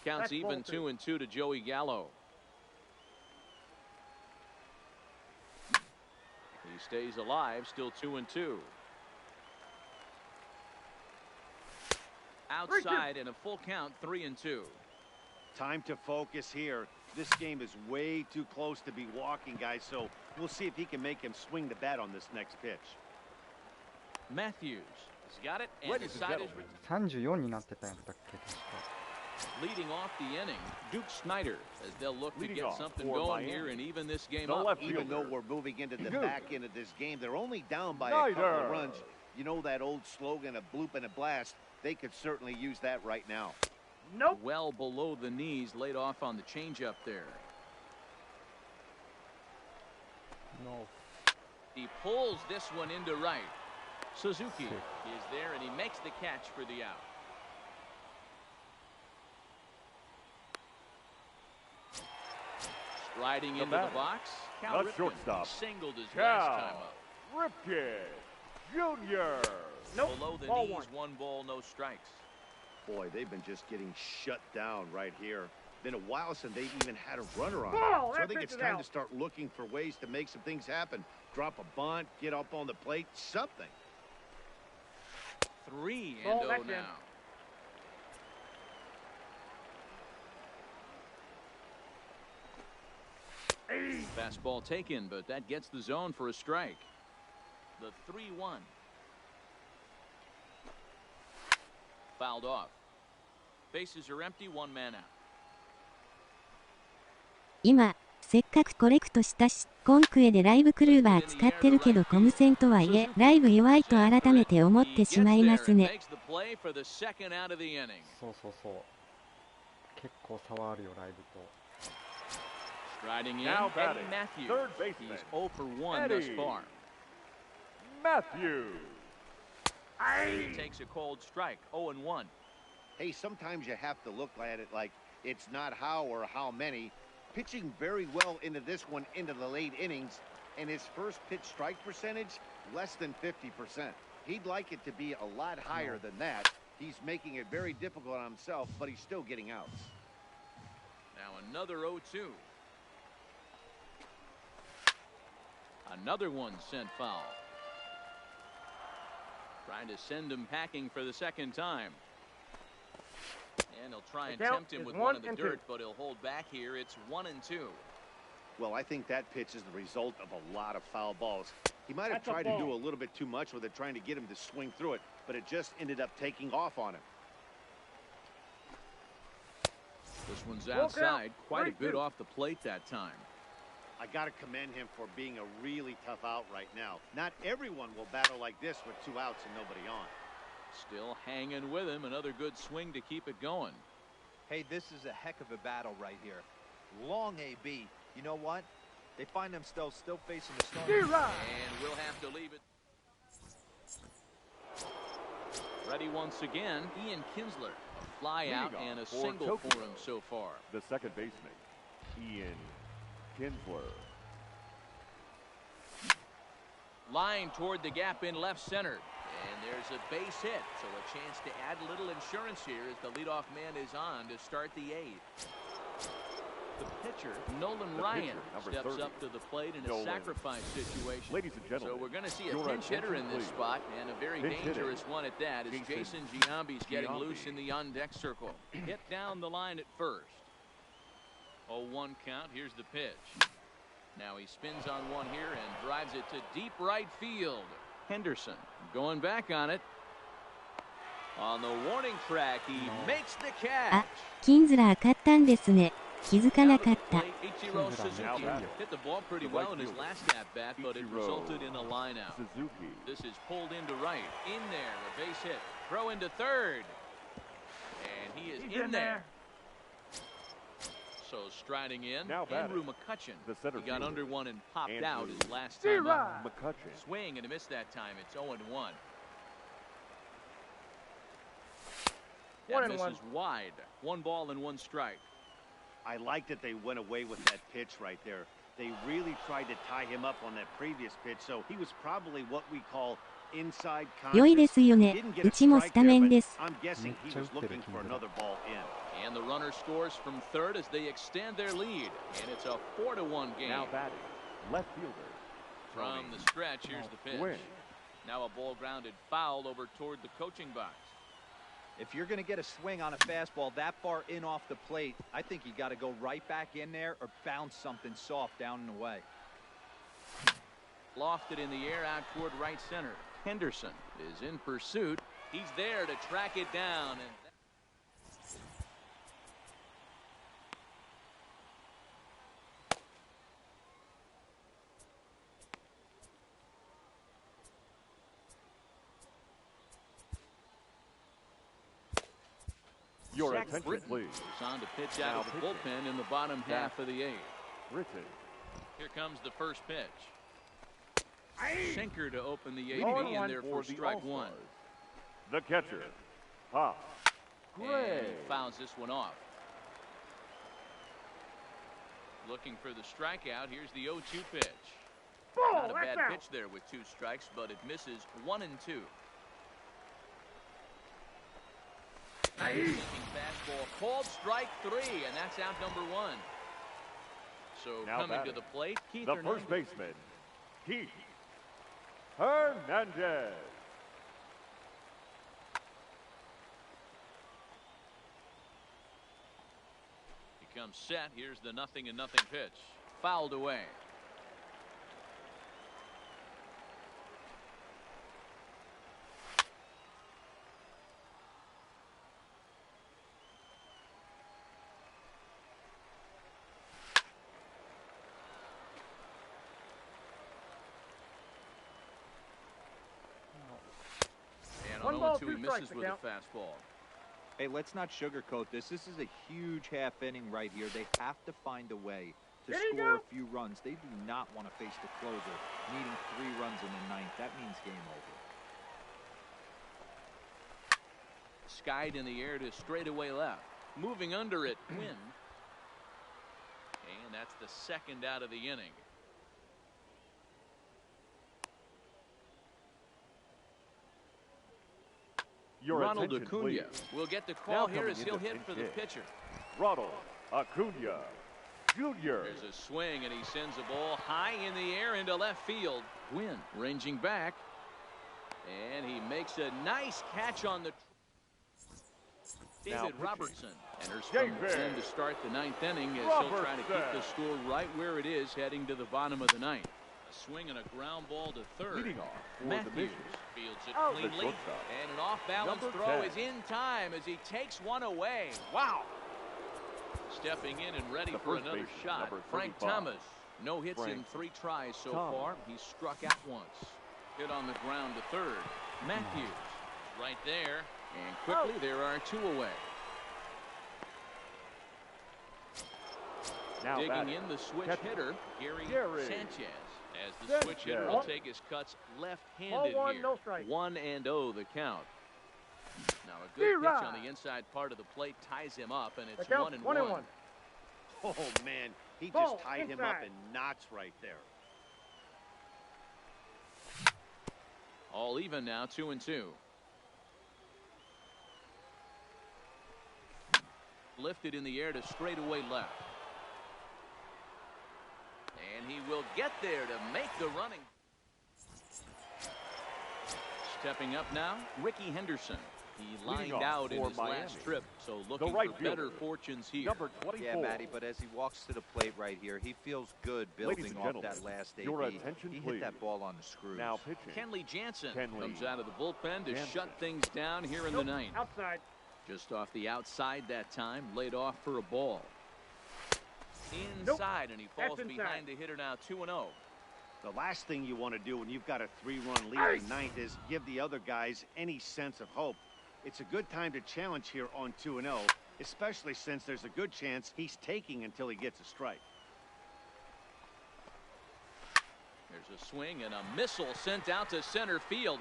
[SPEAKER 3] Counts even 2-2 to Joey Gallo. He stays alive, still 2-2. Outside in a full count, 3-2.
[SPEAKER 6] Time to focus here. This game is way too close to be walking, guys, so we'll see if he can make him swing the bat on this next pitch.
[SPEAKER 3] Matthews has got it, and
[SPEAKER 4] Ladies
[SPEAKER 3] his
[SPEAKER 4] and
[SPEAKER 3] side is
[SPEAKER 4] gentlemen.
[SPEAKER 2] 34になってたんやったっけ確か。
[SPEAKER 3] leading off the inning. Duke Snyder, as they'll look to
[SPEAKER 4] Leading
[SPEAKER 3] get
[SPEAKER 4] off
[SPEAKER 3] something
[SPEAKER 4] for
[SPEAKER 3] going
[SPEAKER 4] Miami,
[SPEAKER 3] here and even this game
[SPEAKER 4] the
[SPEAKER 3] up.
[SPEAKER 4] left
[SPEAKER 6] Even though
[SPEAKER 4] fielder.
[SPEAKER 6] we're moving into the
[SPEAKER 4] Good.
[SPEAKER 6] back end of this game, they're only down by a couple of runs. You know that old slogan, a bloop and a blast. They could certainly use that right now.
[SPEAKER 5] Nope.
[SPEAKER 3] Well below the knees, laid off on the changeup there.
[SPEAKER 2] No.
[SPEAKER 3] He pulls this one into right. Suzuki is there, and he makes the catch for the out. Striding into the box, Cal
[SPEAKER 4] The
[SPEAKER 3] Ripken
[SPEAKER 4] shortstop,
[SPEAKER 3] singled his last time
[SPEAKER 4] Cal
[SPEAKER 3] up.
[SPEAKER 4] Ripken Jr.
[SPEAKER 5] Nope.
[SPEAKER 3] Below the
[SPEAKER 5] Ball
[SPEAKER 3] knees,
[SPEAKER 5] one.
[SPEAKER 3] 1 ball, no strikes.
[SPEAKER 6] Boy, they've been just getting shut down right here. Been a while since they've even had a runner on.
[SPEAKER 5] Ball,
[SPEAKER 6] So I
[SPEAKER 5] that
[SPEAKER 6] think
[SPEAKER 5] pitch
[SPEAKER 6] it's
[SPEAKER 5] is
[SPEAKER 6] time
[SPEAKER 5] out.
[SPEAKER 6] to start looking for ways to make some things happen. Drop a bunt, get up on the plate, something.
[SPEAKER 3] 3-0
[SPEAKER 5] Ball, that's in.
[SPEAKER 3] now. Fastball taken, but that gets the zone for a strike. The 3-1. Fouled off. Bases are empty, 1 man out.
[SPEAKER 1] 今、せっかくコレクトしたし、コンクエでライブクルーバー使ってるけどコム線とはいえ、ライブ弱いと改めて思ってしまいますね。
[SPEAKER 2] そうそうそう。結構差はあるよライブと。
[SPEAKER 3] Striding in,
[SPEAKER 4] Now
[SPEAKER 3] Eddie
[SPEAKER 4] batting,
[SPEAKER 3] Matthews.
[SPEAKER 4] third baseman,
[SPEAKER 3] He's 0 for 1 thus
[SPEAKER 4] Eddie
[SPEAKER 3] far.
[SPEAKER 4] Matthews.
[SPEAKER 3] He takes a cold strike, 0-1.
[SPEAKER 6] Hey, sometimes you have to look at it like it's not how or how many. Pitching very well into this one into the late innings, and his first pitch strike percentage less than 50%. He'd like it to be a lot higher than that. He's making it very difficult on himself, but he's still getting outs.
[SPEAKER 3] Now another 0-2. Another one sent foul. Trying to send him packing for the second time. And he'll try and tempt him with one in the dirt, but he'll hold back here. It's 1-2.
[SPEAKER 6] Well, I think that pitch is the result of a lot of foul balls. He might have tried to do a little bit too much with it, trying to get him to swing through it, but it just ended up taking off on him.
[SPEAKER 3] This one's outside, quite a bit off the plate that time.
[SPEAKER 6] I got to commend him for being a really tough out right now. Not everyone will battle like this with 2 outs and nobody on.
[SPEAKER 3] Still hanging with him. Another good swing to keep it going.
[SPEAKER 7] Hey, this is a heck of a battle right here. Long AB. You know what? They find themselves still facing the storm.
[SPEAKER 3] And we'll have to leave it. Ready once again, Ian Kinsler. A fly out and a single for him so far.
[SPEAKER 4] The second baseman, Ian Kinsler.
[SPEAKER 3] Line toward the gap in left center. And there's a base hit, so a chance to add a little insurance here as the leadoff man is on to start the 8th. The pitcher, Nolan Ryan, steps up to the plate in a sacrifice situation.
[SPEAKER 4] Ladies and gentlemen,
[SPEAKER 3] so we're going to see a pinch hitter in this spot, and a very dangerous one at that, as Jason Giambi's getting loose in the on-deck circle. Hit down the line at first. 0-1 count. Here's the pitch. Now he spins on one here and drives it to deep right field. Henderson going back on it. On the warning track, he makes the catch.
[SPEAKER 1] あ、キンズラー買ったんですね。気づかなかった。
[SPEAKER 3] Ichiro Suzuki hit the ball pretty well in his last at bat, but it resulted in a line out. This is pulled into right. In there, a base hit. Throw into third. And he is in there. So striding in, Andrew McCutchen. He got under one and popped out his last time up. Swing and a miss that time. It's 0-1. That misses wide. 1 ball and 1 strike.
[SPEAKER 6] I like that they went away with that pitch right there. They really tried to tie him up on that previous pitch, so he was probably what we call inside conscious.
[SPEAKER 1] 良いですよね。うちもスタメンです。
[SPEAKER 6] I'm guessing he was looking for another ball in.
[SPEAKER 3] And the runner scores from third as they extend their lead. And it's a 4-1 game.
[SPEAKER 4] Now batting, left fielder.
[SPEAKER 3] From the stretch, here's the pitch. Now a ball grounded foul over toward the coaching box.
[SPEAKER 7] If you're going to get a swing on a fastball that far in off the plate, I think you got to go right back in there or bounce something soft down and away.
[SPEAKER 3] Lofted in the air out toward right center. Henderson is in pursuit. He's there to track it down. And
[SPEAKER 4] Your
[SPEAKER 3] Zach
[SPEAKER 4] attention,
[SPEAKER 3] Britton
[SPEAKER 4] please.
[SPEAKER 3] is on to pitch out
[SPEAKER 4] Now
[SPEAKER 3] of the
[SPEAKER 4] pitching.
[SPEAKER 3] bullpen in the bottom half of the eighth.
[SPEAKER 4] Britton.
[SPEAKER 3] Here comes the first pitch. Sinker to open the eighth
[SPEAKER 4] Leading
[SPEAKER 3] inning,
[SPEAKER 4] off
[SPEAKER 3] and there for
[SPEAKER 4] the
[SPEAKER 3] strike
[SPEAKER 4] All-Stars,
[SPEAKER 3] one.
[SPEAKER 4] The catcher, Pop
[SPEAKER 3] And
[SPEAKER 4] Gray.
[SPEAKER 3] he fouls this one off. Looking for the strikeout. Here's the 0-2 pitch. Not a bad pitch there with 2 strikes, but it misses 1 and 2. Fastball called strike 3, and that's out number 1. So
[SPEAKER 4] Now
[SPEAKER 3] coming to
[SPEAKER 4] batting,
[SPEAKER 3] the plate, Keith
[SPEAKER 4] the
[SPEAKER 3] Hernandez.
[SPEAKER 4] first baseman, Keith Hernandez.
[SPEAKER 3] He comes set. Here's the 0-0 pitch. Fouled away. And on 0-2, he misses with a fastball.
[SPEAKER 7] Hey, let's not sugarcoat this. This is a huge half inning right here. They have to find a way to score a few runs. They do not want to face the closer, needing 3 runs in the 9th. That means game over.
[SPEAKER 3] Skied in the air to straightaway left. Moving under it, Quinn. And that's the second out of the inning.
[SPEAKER 4] Your
[SPEAKER 3] Ronald
[SPEAKER 4] attention,
[SPEAKER 3] Acuna
[SPEAKER 4] please.
[SPEAKER 3] will get the
[SPEAKER 4] Now
[SPEAKER 3] call here
[SPEAKER 4] coming
[SPEAKER 3] as he'll
[SPEAKER 4] into
[SPEAKER 3] hit for the
[SPEAKER 4] pinch hit.
[SPEAKER 3] pitcher.
[SPEAKER 4] Ronald Acuna Jr.
[SPEAKER 3] There's a swing, and he sends a ball high in the air into left field. Wynn ranging back, and he makes a nice catch on the.
[SPEAKER 4] Now
[SPEAKER 3] David
[SPEAKER 4] pitching.
[SPEAKER 3] Robertson enters from the
[SPEAKER 4] David
[SPEAKER 3] 10 to start the 9th inning as he'll try to keep the
[SPEAKER 4] Robertson.
[SPEAKER 3] score right where it is heading to the bottom of the 9th. A swing and a ground ball to third.
[SPEAKER 4] Leading off for the
[SPEAKER 3] Matthews
[SPEAKER 4] Mission,
[SPEAKER 3] fields it
[SPEAKER 4] the
[SPEAKER 3] cleanly,
[SPEAKER 4] shortstop,
[SPEAKER 3] and an off-balance
[SPEAKER 4] number
[SPEAKER 3] throw
[SPEAKER 4] 10.
[SPEAKER 3] is in time as he takes one away. Wow! Stepping in and ready
[SPEAKER 4] The
[SPEAKER 3] for
[SPEAKER 4] first
[SPEAKER 3] another
[SPEAKER 4] baseman,
[SPEAKER 3] shot.
[SPEAKER 4] number
[SPEAKER 3] Frank
[SPEAKER 4] 35.
[SPEAKER 3] Thomas. No hits in
[SPEAKER 4] Frank
[SPEAKER 3] 3 tries so
[SPEAKER 4] Thomas.
[SPEAKER 3] far. He's struck out once. Hit on the ground to third. Matthews right there. And quickly there are 2 away.
[SPEAKER 4] Now
[SPEAKER 3] Digging
[SPEAKER 4] batting,
[SPEAKER 3] in the switch
[SPEAKER 4] catcher,
[SPEAKER 3] hitter, Gary
[SPEAKER 4] Sanchez.
[SPEAKER 3] As the switch hitter will take his cuts left-handed
[SPEAKER 5] Ball 1,
[SPEAKER 3] here.
[SPEAKER 5] no strike.
[SPEAKER 3] 1-0 the count. Now a good pitch on the inside part of the plate ties him up, and it's 1-1.
[SPEAKER 5] 1-1.
[SPEAKER 6] Oh, man. He just
[SPEAKER 5] Ball
[SPEAKER 6] tied him up
[SPEAKER 5] inside.
[SPEAKER 6] in knots right there.
[SPEAKER 3] All even now, 2-2. Lifted in the air to straightaway left. And he will get there to make the running. Stepping up now, Ricky Henderson. He
[SPEAKER 4] Leading
[SPEAKER 3] lined
[SPEAKER 4] off
[SPEAKER 3] out in
[SPEAKER 4] for
[SPEAKER 3] his
[SPEAKER 4] Miami,
[SPEAKER 3] last trip, so looking
[SPEAKER 4] right
[SPEAKER 3] for better
[SPEAKER 4] fielder,
[SPEAKER 3] fortunes here.
[SPEAKER 4] number 24.
[SPEAKER 7] Yeah, Matty, but as he walks to the plate right here, he feels good
[SPEAKER 4] Ladies
[SPEAKER 7] building
[SPEAKER 4] and
[SPEAKER 7] off
[SPEAKER 4] gentlemen,
[SPEAKER 7] that last
[SPEAKER 4] your
[SPEAKER 7] AB.
[SPEAKER 4] attention,
[SPEAKER 7] He
[SPEAKER 4] please.
[SPEAKER 7] hit that ball on the screws.
[SPEAKER 4] Now pitching,
[SPEAKER 3] Kenley Jansen
[SPEAKER 4] Kenley
[SPEAKER 3] comes out of the bullpen to
[SPEAKER 4] Jansen.
[SPEAKER 3] shut things down here in the 9th.
[SPEAKER 5] Outside.
[SPEAKER 3] Just off the outside that time, laid off for a ball. Inside, and he falls
[SPEAKER 5] That's inside.
[SPEAKER 3] behind the hitter now, 2-0.
[SPEAKER 6] The last thing you want to do when you've got a 3-run lead in 9th is give the other guys any sense of hope. It's a good time to challenge here on 2-0, especially since there's a good chance he's taking until he gets a strike.
[SPEAKER 3] There's a swing and a missile sent out to center field.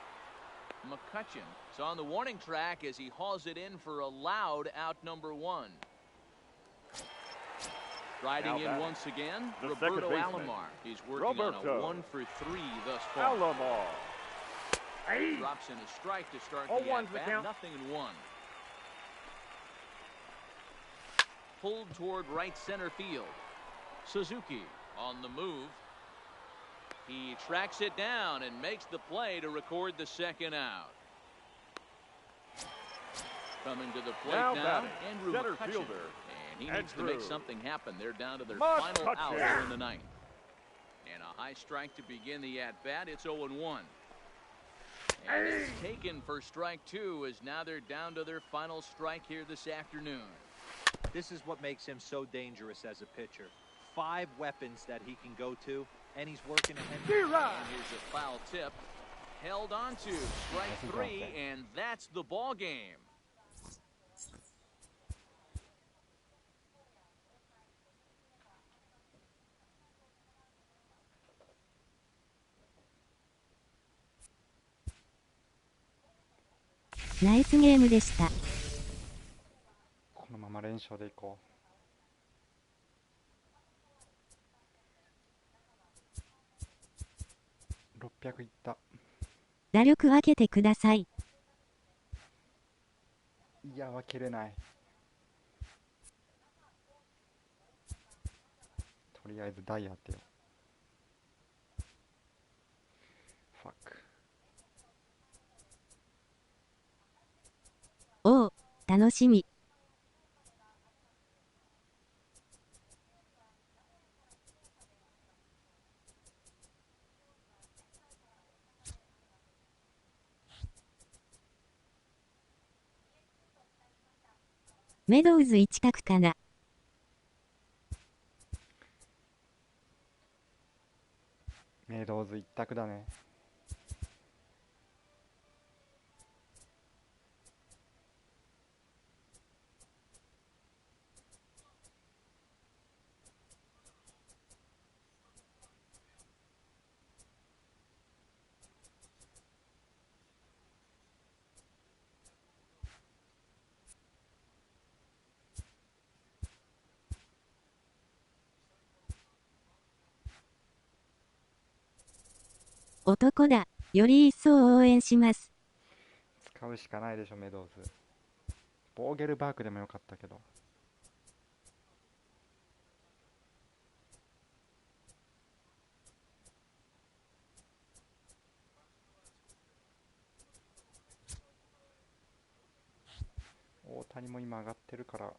[SPEAKER 3] McCutcheon is on the warning track as he hauls it in for a loud out number 1. Riding
[SPEAKER 4] Now
[SPEAKER 3] in
[SPEAKER 4] batting,
[SPEAKER 3] once again,
[SPEAKER 4] the
[SPEAKER 3] Roberto
[SPEAKER 4] second baseman,
[SPEAKER 3] Alomar. He's working on a
[SPEAKER 4] Roberto
[SPEAKER 3] 1 for 3 thus far.
[SPEAKER 4] Alomar.
[SPEAKER 3] Drops in a strike to start
[SPEAKER 5] Oh,
[SPEAKER 3] the
[SPEAKER 5] one's the
[SPEAKER 3] at-bat.
[SPEAKER 5] count.
[SPEAKER 3] 0-1. Pulled toward right center field. Suzuki on the move. He tracks it down and makes the play to record the second out. Coming to the plate
[SPEAKER 4] Now
[SPEAKER 3] now,
[SPEAKER 4] batting,
[SPEAKER 3] Andrew
[SPEAKER 4] center
[SPEAKER 3] McCutcheon.
[SPEAKER 4] fielder,
[SPEAKER 3] And he needs to make
[SPEAKER 4] Andrew
[SPEAKER 3] something happen. They're down to their final out
[SPEAKER 4] McCutcheon.
[SPEAKER 3] here in the 9th. And a high strike to begin the at-bat. It's 0-1. And it's taken for strike 2 as now they're down to their final strike here this afternoon.
[SPEAKER 7] This is what makes him so dangerous as a pitcher. 5 weapons that he can go to, and he's working ahead.
[SPEAKER 3] And here's a foul tip. Held on to strike 3, and that's the ball game.
[SPEAKER 1] ナイスゲームでした。
[SPEAKER 2] このまま連勝でいこう。600いった。
[SPEAKER 1] 打力分けてください。
[SPEAKER 2] いや、分けれない。とりあえず台当てよ。ファック。
[SPEAKER 1] おお、楽しみ。メドウズ1択かな。
[SPEAKER 2] メドウズ一択だね。
[SPEAKER 1] 男だ。より一層応援します。
[SPEAKER 2] 使うしかないでしょ、メドウズ。ボーゲルバークでもよかったけど。大谷も今上がってるから。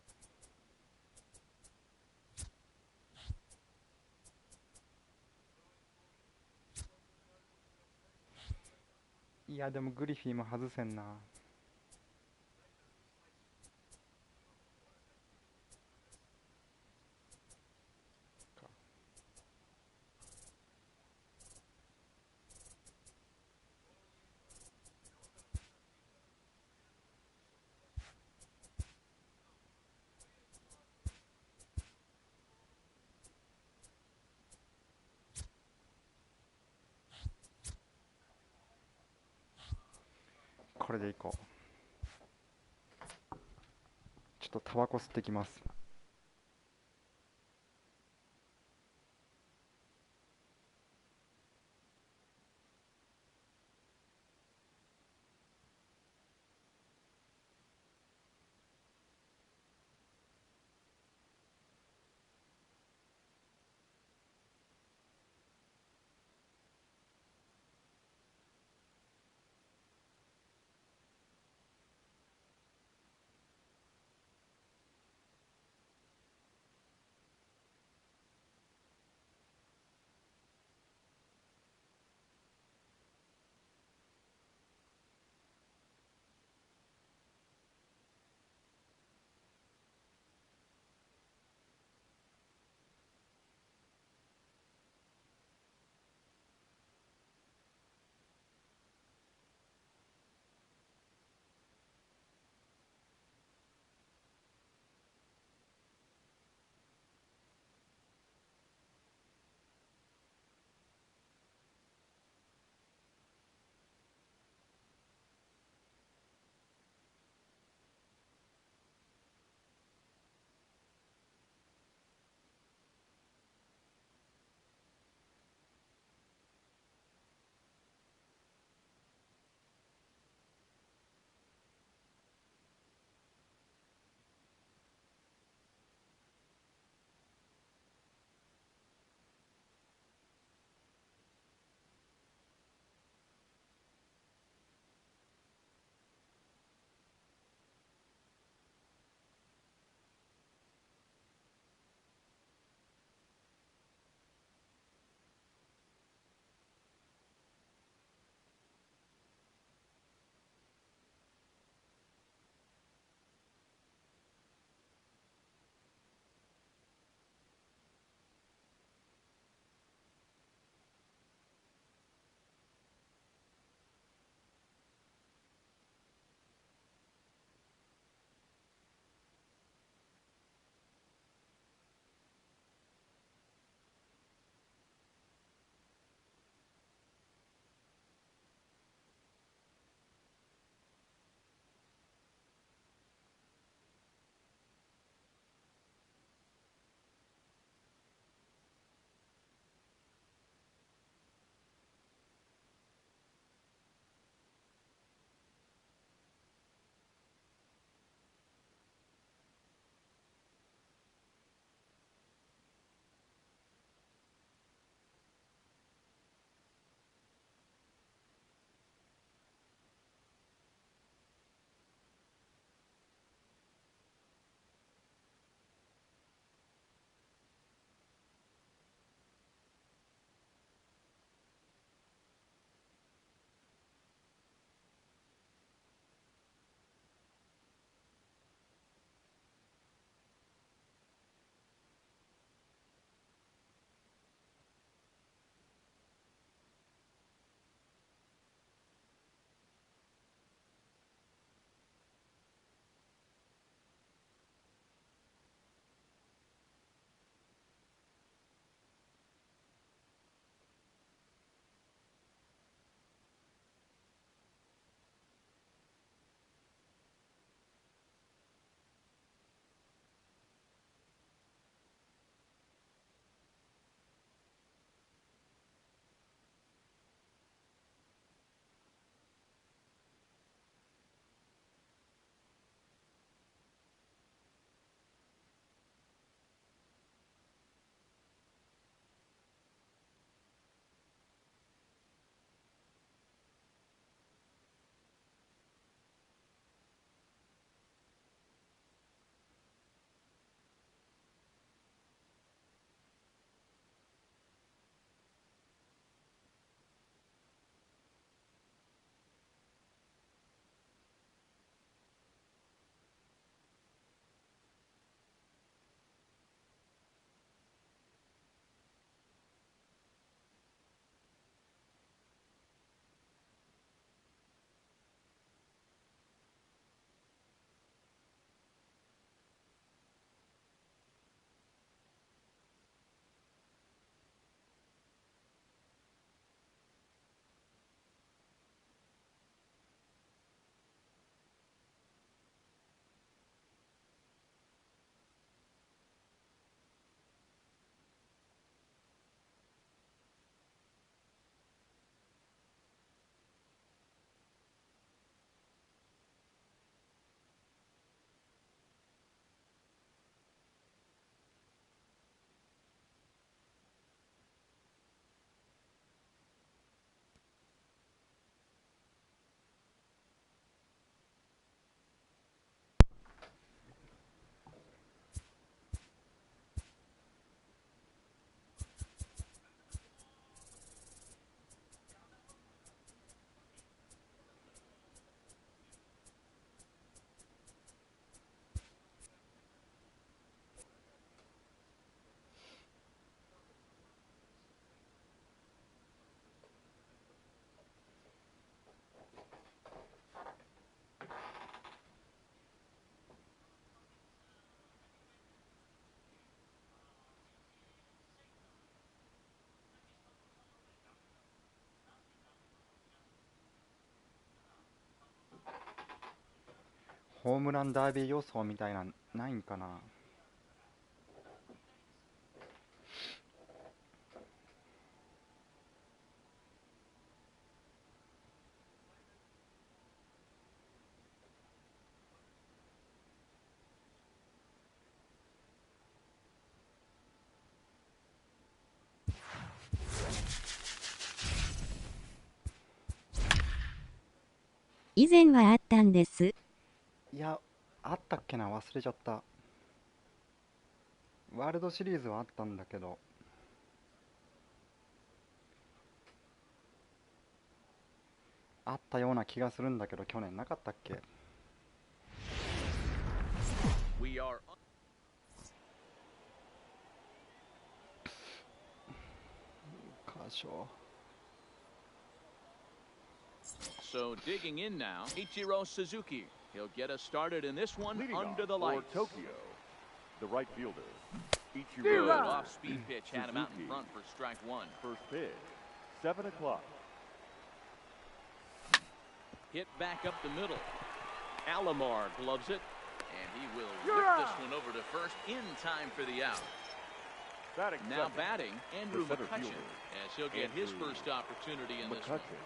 [SPEAKER 2] いや、でもグリフィーも外せんな。これでいこう。ちょっとタバコ吸ってきます。ホームランダービー予想みたいなないんかな。
[SPEAKER 1] 以前はあったんです。
[SPEAKER 2] いや、あったっけな、忘れちゃった。ワールドシリーズはあったんだけど、あったような気がするんだけど、去年なかったっけ。箇所。
[SPEAKER 3] So digging in now, Ichiro Suzuki. He'll get us started in this one
[SPEAKER 4] Leading
[SPEAKER 3] under
[SPEAKER 4] off
[SPEAKER 3] the lights.
[SPEAKER 4] for Tokyo, the right fielder,
[SPEAKER 3] Good
[SPEAKER 4] Ichiro
[SPEAKER 3] off-speed pitch had him out in
[SPEAKER 4] Suzuki.
[SPEAKER 3] front for strike one.
[SPEAKER 4] First pitch, 7 o'clock.
[SPEAKER 3] Hit back up the middle. Alomar gloves it, and he will whip this one over to first in time for the out.
[SPEAKER 4] Batting
[SPEAKER 3] Now
[SPEAKER 4] second,
[SPEAKER 3] batting, Andrew
[SPEAKER 4] the center
[SPEAKER 3] McCutcheon,
[SPEAKER 4] fielder,
[SPEAKER 3] as he'll get his
[SPEAKER 4] Andrew
[SPEAKER 3] first opportunity in this one.
[SPEAKER 4] McCutcheon.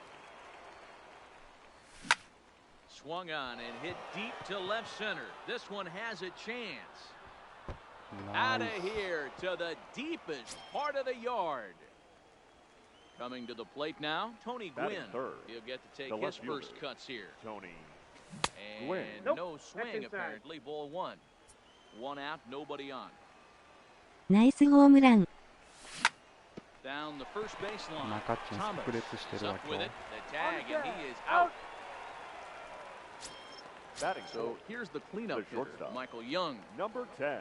[SPEAKER 3] Swung on and hit deep to left center. This one has a chance. Out of here to the deepest part of the yard. Coming to the plate now, Tony
[SPEAKER 4] Batting
[SPEAKER 3] Gwynn.
[SPEAKER 4] third,
[SPEAKER 3] He'll get to take
[SPEAKER 4] the
[SPEAKER 3] his
[SPEAKER 4] left fielder,
[SPEAKER 3] first cuts here.
[SPEAKER 4] Tony
[SPEAKER 3] And
[SPEAKER 4] Gwynn.
[SPEAKER 3] no
[SPEAKER 5] That's
[SPEAKER 3] swing
[SPEAKER 5] inside.
[SPEAKER 3] apparently. Ball one. One out, nobody on.
[SPEAKER 1] ナイスホームラン。
[SPEAKER 3] Down the first baseline.
[SPEAKER 2] 中地に炸裂して
[SPEAKER 3] Thomas
[SPEAKER 2] る
[SPEAKER 3] is
[SPEAKER 2] わ
[SPEAKER 3] up
[SPEAKER 2] 今
[SPEAKER 3] with
[SPEAKER 2] 日
[SPEAKER 3] it. The tag, and he is out.
[SPEAKER 4] Batting
[SPEAKER 3] So
[SPEAKER 4] fourth,
[SPEAKER 3] here's the cleanup
[SPEAKER 4] the
[SPEAKER 3] hitter,
[SPEAKER 4] shortstop.
[SPEAKER 3] Michael Young.
[SPEAKER 4] number 10.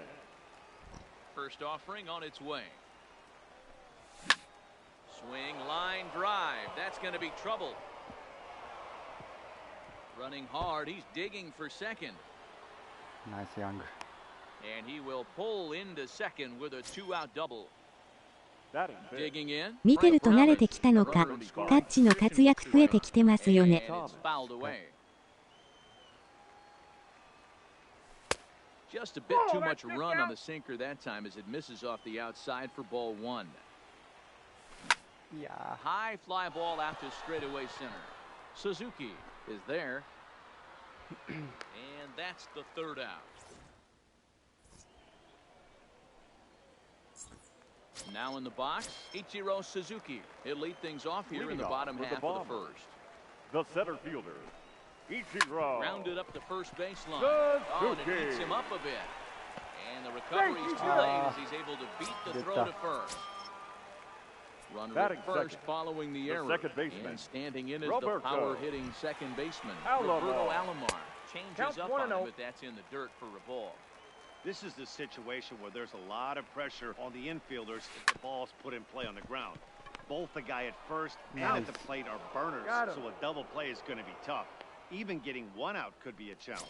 [SPEAKER 3] First offering on its way. Swing, line, drive. That's going to be trouble. Running hard. He's digging for second.
[SPEAKER 2] ナイスヤング。
[SPEAKER 3] And he will pull into second with a two-out double.
[SPEAKER 4] Batting fifth,
[SPEAKER 3] Digging in.
[SPEAKER 1] 見てると慣れてきたのか、タッチの活躍増えてきてますよね。
[SPEAKER 3] And it's fouled away. Just a bit too much run on the sinker that time as it misses off the outside for ball one.
[SPEAKER 2] いや
[SPEAKER 3] High fly ball out to straightaway center. Suzuki is there. And that's the third out. Now in the box, Ichiro Suzuki. He'll lead things off here in
[SPEAKER 4] Leading
[SPEAKER 3] the
[SPEAKER 4] off
[SPEAKER 3] bottom
[SPEAKER 4] with the
[SPEAKER 3] half of the
[SPEAKER 4] bomber.
[SPEAKER 3] first.
[SPEAKER 4] the center fielder, Ichiro
[SPEAKER 3] Rounded up the first baseline. Oh, and it eats him up a bit. And the recovery is too late as he's able to beat the throw to first. Runner
[SPEAKER 4] Batting
[SPEAKER 3] at first
[SPEAKER 4] second,
[SPEAKER 3] following the
[SPEAKER 4] the
[SPEAKER 3] error.
[SPEAKER 4] second baseman,
[SPEAKER 3] And standing in is
[SPEAKER 4] Roberto.
[SPEAKER 3] the power-hitting second baseman,
[SPEAKER 4] Alomar.
[SPEAKER 3] Roberto Alomar. Changes
[SPEAKER 5] Count
[SPEAKER 3] up
[SPEAKER 5] 1-0.
[SPEAKER 3] on him, but that's in the dirt for a ball.
[SPEAKER 6] This is the situation where there's a lot of pressure on the infielders if the ball's put in play on the ground. Both the guy at first and at the plate are burners,
[SPEAKER 5] Got him.
[SPEAKER 6] so a double play is going to be tough. Even getting one out could be a challenge.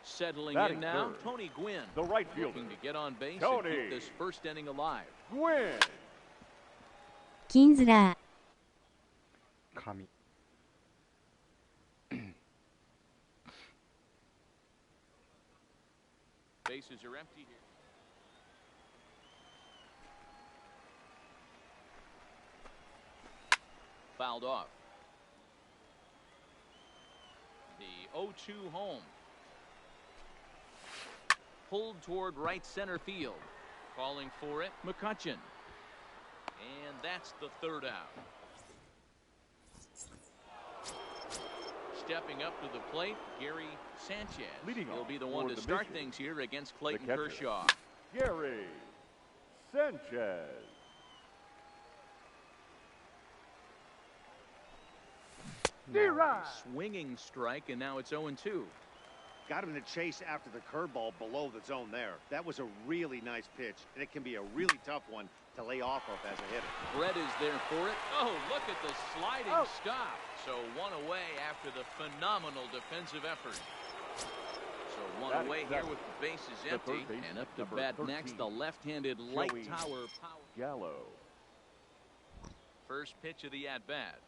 [SPEAKER 3] Settling
[SPEAKER 4] Batting
[SPEAKER 3] in now,
[SPEAKER 4] third,
[SPEAKER 3] Tony Gwynn.
[SPEAKER 4] the right fielder,
[SPEAKER 3] Looking to get on base
[SPEAKER 4] Tony
[SPEAKER 3] and keep this first inning alive.
[SPEAKER 4] Gwynn.
[SPEAKER 1] キンズラー。
[SPEAKER 2] 神。
[SPEAKER 3] Bases are empty here. Fouled off. The 0-2 home. Pulled toward right center field. Calling for it, McCutcheon. And that's the third out. Stepping up to the plate, Gary Sanchez.
[SPEAKER 4] Leading
[SPEAKER 3] He'll
[SPEAKER 4] off
[SPEAKER 3] be the one
[SPEAKER 4] for
[SPEAKER 3] to
[SPEAKER 4] the
[SPEAKER 3] start
[SPEAKER 4] Mission,
[SPEAKER 3] things here against Clayton
[SPEAKER 4] catcher,
[SPEAKER 3] Kershaw.
[SPEAKER 4] Gary Sanchez.
[SPEAKER 3] Swinging strike, and now it's 0-2.
[SPEAKER 6] Got him to chase after the curveball below the zone there. That was a really nice pitch, and it can be a really tough one to lay off of as a hitter.
[SPEAKER 3] Brett is there for it. Oh, look at the sliding stop. So one away after the phenomenal defensive effort. So one
[SPEAKER 4] Batting
[SPEAKER 3] away here
[SPEAKER 4] seventh,
[SPEAKER 3] with the bases
[SPEAKER 4] the
[SPEAKER 3] empty.
[SPEAKER 4] third baseman,
[SPEAKER 3] And up to
[SPEAKER 4] number
[SPEAKER 3] bat
[SPEAKER 4] 13,
[SPEAKER 3] next, the left-handed light
[SPEAKER 4] Joey
[SPEAKER 3] tower power.
[SPEAKER 4] Gallo.
[SPEAKER 3] First pitch of the at-bat.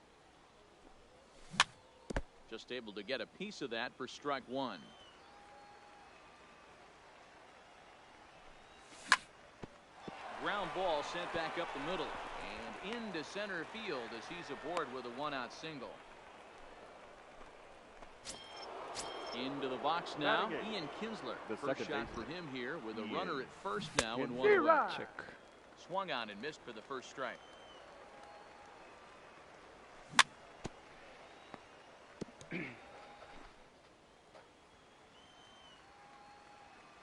[SPEAKER 3] Just able to get a piece of that for strike one. Ground ball sent back up the middle and into center field as he's aboard with a one-out single. Into the box now, Ian Kinsler. First shot for him here with a runner at first now and one away.
[SPEAKER 2] Check.
[SPEAKER 3] Swung on and missed for the first strike.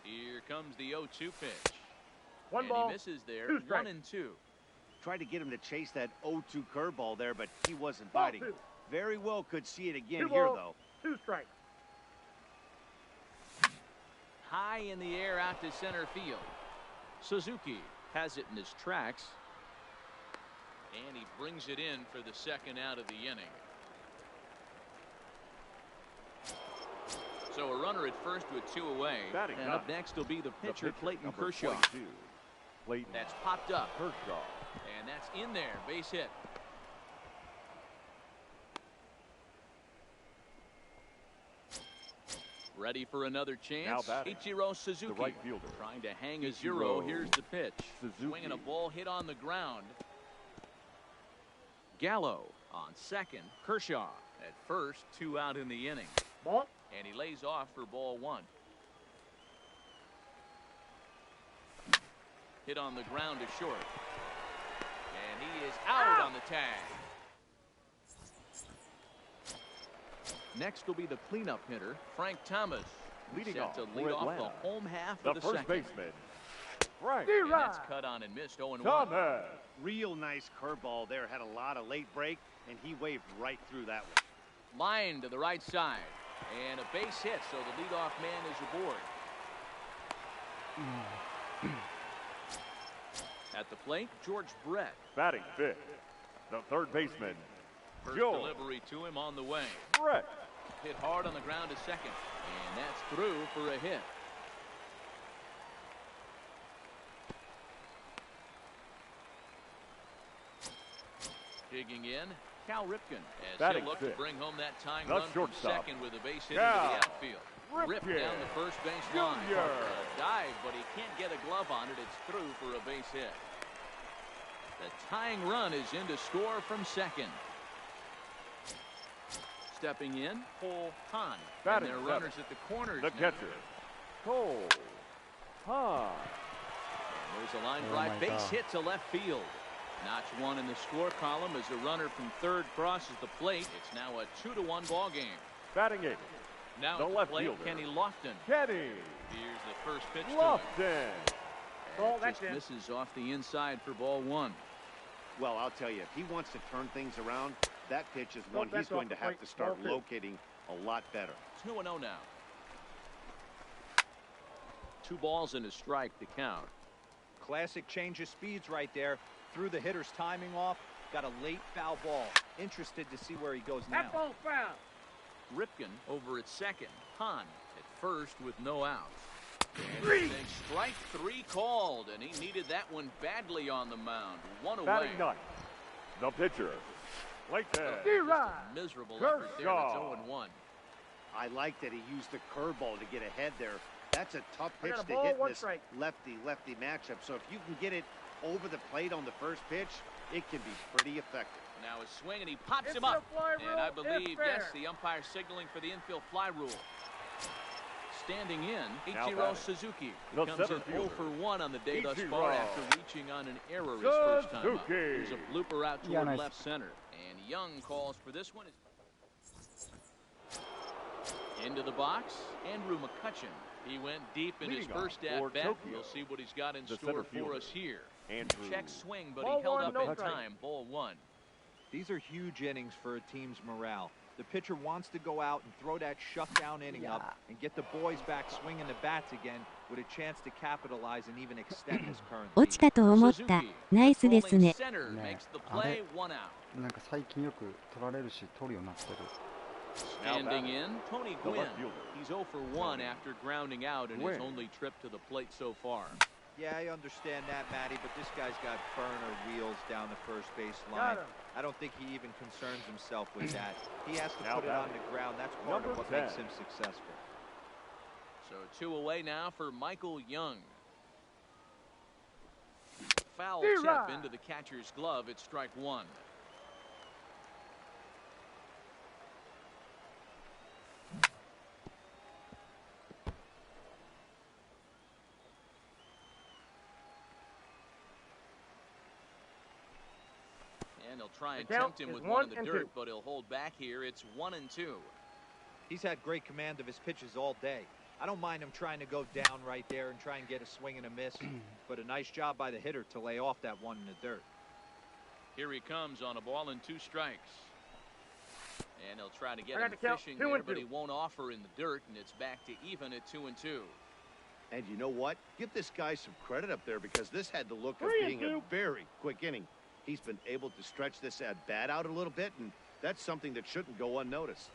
[SPEAKER 3] Here comes the 0-2 pitch.
[SPEAKER 5] One
[SPEAKER 3] and
[SPEAKER 5] ball,
[SPEAKER 3] he misses there.
[SPEAKER 5] 2
[SPEAKER 3] 1-2.
[SPEAKER 6] Tried to get him to chase that 0-2 curveball there, but he wasn't
[SPEAKER 5] Ball
[SPEAKER 6] biting.
[SPEAKER 5] 2.
[SPEAKER 6] Very well could see it again
[SPEAKER 5] 2
[SPEAKER 6] here,
[SPEAKER 5] balls,
[SPEAKER 6] though.
[SPEAKER 5] 2 strikes.
[SPEAKER 3] High in the air out to center field. Suzuki has it in his tracks. And he brings it in for the second out of the inning. So a runner at first with 2 away. And up next will be the pitcher, Clayton Kershaw. That's popped up.
[SPEAKER 4] Kershaw.
[SPEAKER 3] And that's in there. Base hit. Ready for another chance. Ichiro Suzuki.
[SPEAKER 4] The right fielder.
[SPEAKER 3] Trying to hang a 0. Here's the pitch. Swinging a ball hit on the ground. Gallo on second. Kershaw at first. 2 out in the inning.
[SPEAKER 5] Ball.
[SPEAKER 3] And he lays off for ball 1. Hit on the ground to short. And he is out on the tag. Next will be the cleanup hitter, Frank Thomas.
[SPEAKER 4] Leading
[SPEAKER 3] set
[SPEAKER 4] off
[SPEAKER 3] to
[SPEAKER 4] for
[SPEAKER 3] lead off
[SPEAKER 4] Atlanta,
[SPEAKER 3] the home half
[SPEAKER 4] the
[SPEAKER 3] of the
[SPEAKER 4] first
[SPEAKER 3] second.
[SPEAKER 4] baseman, Frank
[SPEAKER 3] And that's cut on and missed. 0-1.
[SPEAKER 4] Thomas.
[SPEAKER 6] Real nice curveball there. Had a lot of late break, and he waved right through that one.
[SPEAKER 3] Line to the right side. And a base hit, so the leadoff man is aboard. At the plate, George Brett.
[SPEAKER 4] Batting fifth, the third baseman,
[SPEAKER 3] First
[SPEAKER 4] George
[SPEAKER 3] delivery to him on the way.
[SPEAKER 4] Brett.
[SPEAKER 3] Hit hard on the ground to second. And that's through for a hit. Digging in, Cal Ripken as
[SPEAKER 4] Batting
[SPEAKER 3] he'll look
[SPEAKER 4] fifth.
[SPEAKER 3] to bring home that tying
[SPEAKER 4] The
[SPEAKER 3] run from
[SPEAKER 4] shortstop,
[SPEAKER 3] second with a base hit
[SPEAKER 4] Cal
[SPEAKER 3] into the outfield. Ripped
[SPEAKER 4] Ripken
[SPEAKER 3] down the first base line.
[SPEAKER 4] Jr.
[SPEAKER 3] A dive, but he can't get a glove on it. It's through for a base hit. The tying run is in to score from second. Stepping in, Cole Hahn. And
[SPEAKER 4] Batting
[SPEAKER 3] their
[SPEAKER 4] seventh.
[SPEAKER 3] runners at the corners
[SPEAKER 4] The
[SPEAKER 3] now.
[SPEAKER 4] catcher, Cole Hahn.
[SPEAKER 3] There's a line
[SPEAKER 2] Oh
[SPEAKER 3] drive
[SPEAKER 2] my
[SPEAKER 3] base
[SPEAKER 2] God.
[SPEAKER 3] hit to left field. Notch 1 in the score column as a runner from third crosses the plate. It's now a 2-1 ball game.
[SPEAKER 4] Batting eighth,
[SPEAKER 3] Now
[SPEAKER 4] the
[SPEAKER 3] at the
[SPEAKER 4] left
[SPEAKER 3] plate,
[SPEAKER 4] fielder,
[SPEAKER 3] Kenny Lofton.
[SPEAKER 4] Kenny
[SPEAKER 3] Here's the first pitch to him.
[SPEAKER 4] Lofton.
[SPEAKER 5] Ball,
[SPEAKER 3] It
[SPEAKER 5] that's
[SPEAKER 3] just
[SPEAKER 5] in.
[SPEAKER 3] misses off the inside for ball 1.
[SPEAKER 6] Well, I'll tell you, if he wants to turn things around, that pitch is one
[SPEAKER 5] that's
[SPEAKER 6] he's going
[SPEAKER 5] off
[SPEAKER 6] to
[SPEAKER 5] the
[SPEAKER 6] have
[SPEAKER 5] plate.
[SPEAKER 6] to start
[SPEAKER 5] Ball 2.
[SPEAKER 6] locating a lot better.
[SPEAKER 3] 2-0 now. 2 balls and a strike to count.
[SPEAKER 7] Classic change of speeds right there. Threw the hitter's timing off. Got a late foul ball. Interested to see where he goes now.
[SPEAKER 5] That ball foul.
[SPEAKER 3] Ripken over at second. Hahn at first with no outs. And
[SPEAKER 5] Three.
[SPEAKER 3] they strike 3 called, and he needed that one badly on the mound. 1 away.
[SPEAKER 4] Batting ninth, the pitcher, Clayton
[SPEAKER 3] Miserable effort there. It's 0-1.
[SPEAKER 6] I like that he used the curveball to get ahead there. That's a tough
[SPEAKER 5] I
[SPEAKER 6] pitch
[SPEAKER 5] got a
[SPEAKER 6] to
[SPEAKER 5] ball,
[SPEAKER 6] hit in
[SPEAKER 5] 1
[SPEAKER 6] this
[SPEAKER 5] strike.
[SPEAKER 6] lefty-lefty matchup. So if you can get it over the plate on the first pitch, it can be pretty effective.
[SPEAKER 3] Now a swing, and he pops him
[SPEAKER 5] Infield
[SPEAKER 3] up.
[SPEAKER 5] fly
[SPEAKER 3] And I
[SPEAKER 5] rule,
[SPEAKER 3] believe,
[SPEAKER 5] it's fair.
[SPEAKER 3] yes, the umpire signaling for the infield fly rule. Standing in,
[SPEAKER 4] Now
[SPEAKER 3] Ichiro
[SPEAKER 4] batting,
[SPEAKER 3] Suzuki.
[SPEAKER 4] the
[SPEAKER 3] Comes
[SPEAKER 4] center
[SPEAKER 3] in 0
[SPEAKER 4] fielder,
[SPEAKER 3] for 1 on the day thus
[SPEAKER 4] Ichiro
[SPEAKER 3] far after reaching on an error his first time up.
[SPEAKER 4] Suzuki.
[SPEAKER 3] There's a blooper out
[SPEAKER 2] Yeah,
[SPEAKER 3] toward
[SPEAKER 2] nice.
[SPEAKER 3] left center. And Young calls for this one. Into the box, Andrew McCutcheon. He went deep in his
[SPEAKER 4] Leading off
[SPEAKER 3] first
[SPEAKER 4] for
[SPEAKER 3] at-bat.
[SPEAKER 4] Tokyo,
[SPEAKER 3] We'll see what he's got in
[SPEAKER 4] the
[SPEAKER 3] store
[SPEAKER 4] center
[SPEAKER 3] for
[SPEAKER 4] fielder,
[SPEAKER 3] us here.
[SPEAKER 4] Andrew.
[SPEAKER 3] Check swing, but
[SPEAKER 5] Ball
[SPEAKER 3] he held
[SPEAKER 5] 1,
[SPEAKER 3] up
[SPEAKER 5] no
[SPEAKER 3] in
[SPEAKER 5] strike.
[SPEAKER 3] time. Ball 1.
[SPEAKER 7] These are huge innings for a team's morale. The pitcher wants to go out and throw that shutdown inning up and get the boys back swinging the bats again with a chance to capitalize and even extend his current
[SPEAKER 1] 落ちたと思った。ナイスですね。
[SPEAKER 3] Center
[SPEAKER 2] ね
[SPEAKER 3] makes the
[SPEAKER 2] あ
[SPEAKER 3] play,
[SPEAKER 2] れ
[SPEAKER 3] 1 out.
[SPEAKER 2] なんか最近よく取られるし取るようになってる。
[SPEAKER 3] Standing in, Tony
[SPEAKER 4] the
[SPEAKER 3] Gwynn.
[SPEAKER 4] left fielder.
[SPEAKER 3] He's 0 for 1 after grounding out in his
[SPEAKER 4] Gwynn.
[SPEAKER 3] only trip to the plate so far.
[SPEAKER 7] Yeah, I understand that, Matty, but this guy's got burner wheels down the first base line. I don't think he even concerns himself with that. He has to put it on the ground. That's part of what makes him successful.
[SPEAKER 3] So 2 away now for Michael Young. Foul tip into the catcher's glove. It's strike 1. And he'll try and tempt him with one in the dirt, but he'll hold back here. It's 1-2.
[SPEAKER 7] He's had great command of his pitches all day. I don't mind him trying to go down right there and try and get a swing and a miss, but a nice job by the hitter to lay off that one in the dirt.
[SPEAKER 3] Here he comes on a ball and 2 strikes. And he'll try to get him fishing there, but he won't offer in the dirt, and it's back to even at 2-2.
[SPEAKER 6] And you know what? Give this guy some credit up there, because this had the look of being a very quick inning. He's been able to stretch this at-bat out a little bit, and that's something that shouldn't go unnoticed.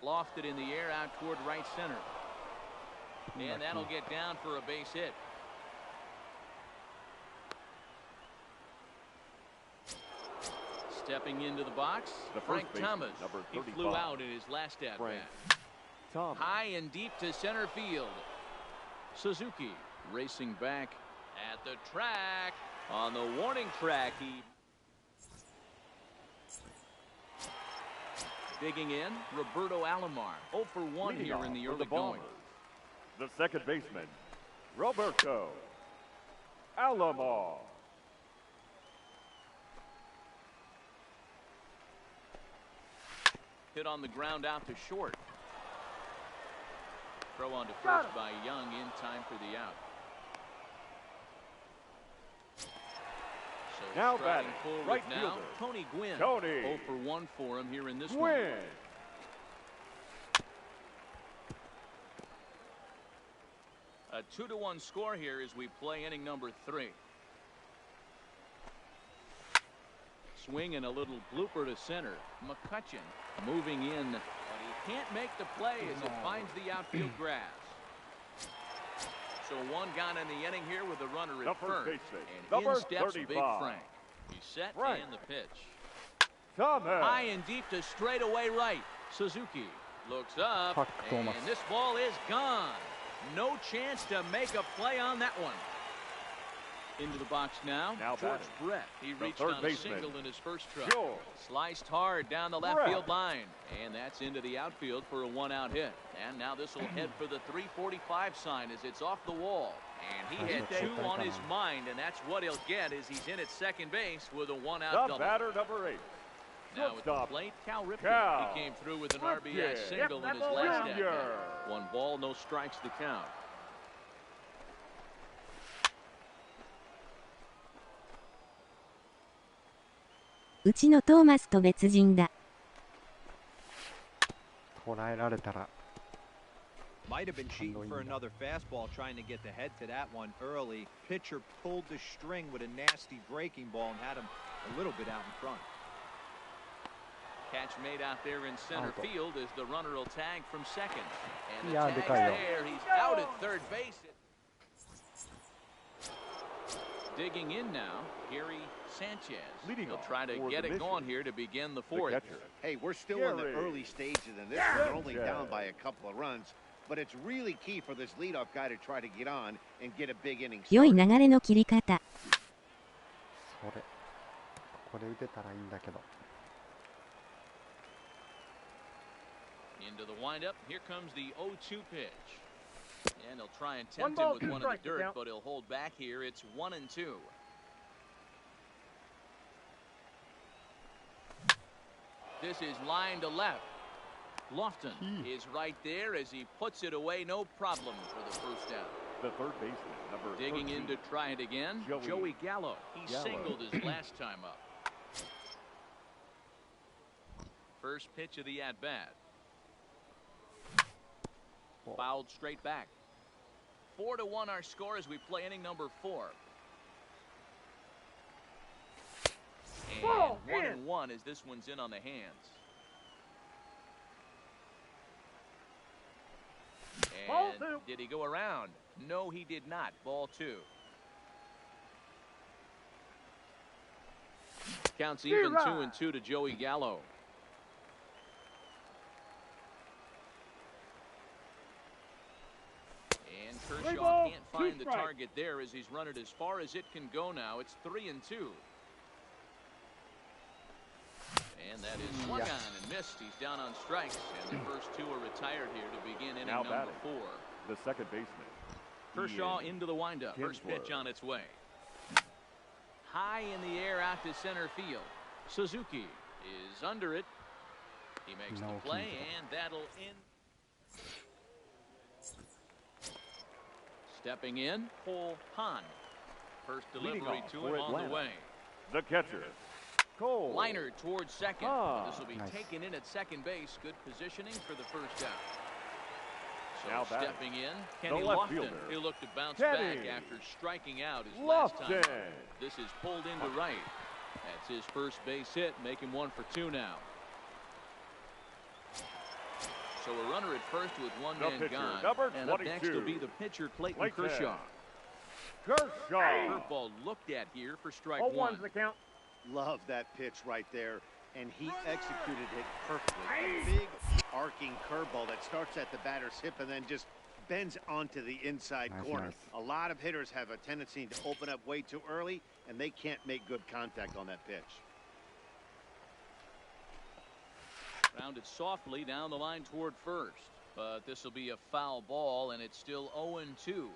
[SPEAKER 3] Lofted in the air out toward right center. And that'll get down for a base hit. Stepping into the box, Frank Thomas. He flew out in his last at-bat. High and deep to center field. Suzuki racing back at the track. On the warning track, he digging in. Roberto Alomar 0 for 1 here in the early going.
[SPEAKER 4] The second baseman, Roberto Alomar.
[SPEAKER 3] Hit on the ground out to short. Throw on to first by Young in time for the out. So
[SPEAKER 4] now batting right
[SPEAKER 3] now,
[SPEAKER 4] fielder
[SPEAKER 3] Tony Gwynn.
[SPEAKER 4] 0
[SPEAKER 3] for 1 for him here in this
[SPEAKER 4] one.
[SPEAKER 3] one. A 2-1 score here as we play inning number 3. Swing and a little blooper to center. McCutcheon moving in, but he can't make the play as it finds the outfield grass. So 1 gone in the inning here with a runner at first. And in steps Big Frank. He's set and the pitch. High and deep to straightaway right. Suzuki looks up, and this ball is gone. No chance to make a play on that one. Into the box now George Brett. He reached on a single in his first try. Sliced hard down the left field line. And that's into the outfield for a 1-out hit. And now this will head for the 345 sign as it's off the wall. And he had 2 on his mind, and that's what he'll get as he's in at second base with a 1-out double.
[SPEAKER 4] Batter number 8.
[SPEAKER 3] Now at the plate, Cal Ripken. He came through with an RBI single in his last at-bat. 1 ball, no strikes to count.
[SPEAKER 1] うちのトーマスと別人だ。
[SPEAKER 2] 捉えられたら
[SPEAKER 7] Might have been cheating for another fastball, trying to get the head to that one early. Pitcher pulled the string with a nasty breaking ball and had him a little bit out in front.
[SPEAKER 3] Catch made out there in center field as the runner will tag from second. And the tag's there. He's out at third base. Digging in now, Gary Sanchez. He'll try to get it going here to begin the 4th.
[SPEAKER 6] Hey, we're still in the early stages in this. We're only down by a couple of runs. But it's really key for this leadoff guy to try to get on and get a big inning.
[SPEAKER 1] 良い流れの切り方。
[SPEAKER 2] それこれ打てたらいいんだけど。
[SPEAKER 3] Into the windup. Here comes the 0-2 pitch. And he'll try and tempt him with one in the dirt, but he'll hold back here. It's 1-2. This is line to left. Lofton is right there as he puts it away. No problem for the first out.
[SPEAKER 4] The third baseman, number
[SPEAKER 3] Digging
[SPEAKER 4] 13.
[SPEAKER 3] in to try it again. Joey Gallo. He singled his last time up. First pitch of the at-bat. Fouled straight back. 4-1 our score as we play inning number 4. And 1-1 as this one's in on the hands. And did he go around? No, he did not. Ball 2. Counts even 2-2 to Joey Gallo. And Kershaw can't find the target there as he's run it as far as it can go now. It's 3-2. And that is swung on and missed. He's down on strikes, and the first two are retired here to begin inning
[SPEAKER 4] Now
[SPEAKER 3] number 4.
[SPEAKER 4] The second baseman.
[SPEAKER 3] Kershaw into the windup. First pitch on its way. High in the air out to center field. Suzuki is under it. He makes the play, and that'll end. Stepping in, Cole Hahn. First delivery to him on the way.
[SPEAKER 4] The catcher, Cole.
[SPEAKER 3] Liner towards second. This will be taken in at second base. Good positioning for the first out. So
[SPEAKER 4] now
[SPEAKER 3] stepping in, Kenny Lofton. He looked to bounce back after striking out his last time. This is pulled into right. That's his first base hit. Make him 1 for 2 now. So a runner at first with one man gone. And up next will be the pitcher, Clayton Kershaw. Curveball looked at here for strike 1.
[SPEAKER 5] The count.
[SPEAKER 6] Love that pitch right there, and he executed it perfectly. A big arcing curveball that starts at the batter's hip and then just bends onto the inside corner. A lot of hitters have a tendency to open up way too early, and they can't make good contact on that pitch.
[SPEAKER 3] Rounded softly down the line toward first, but this will be a foul ball, and it's still 0-2.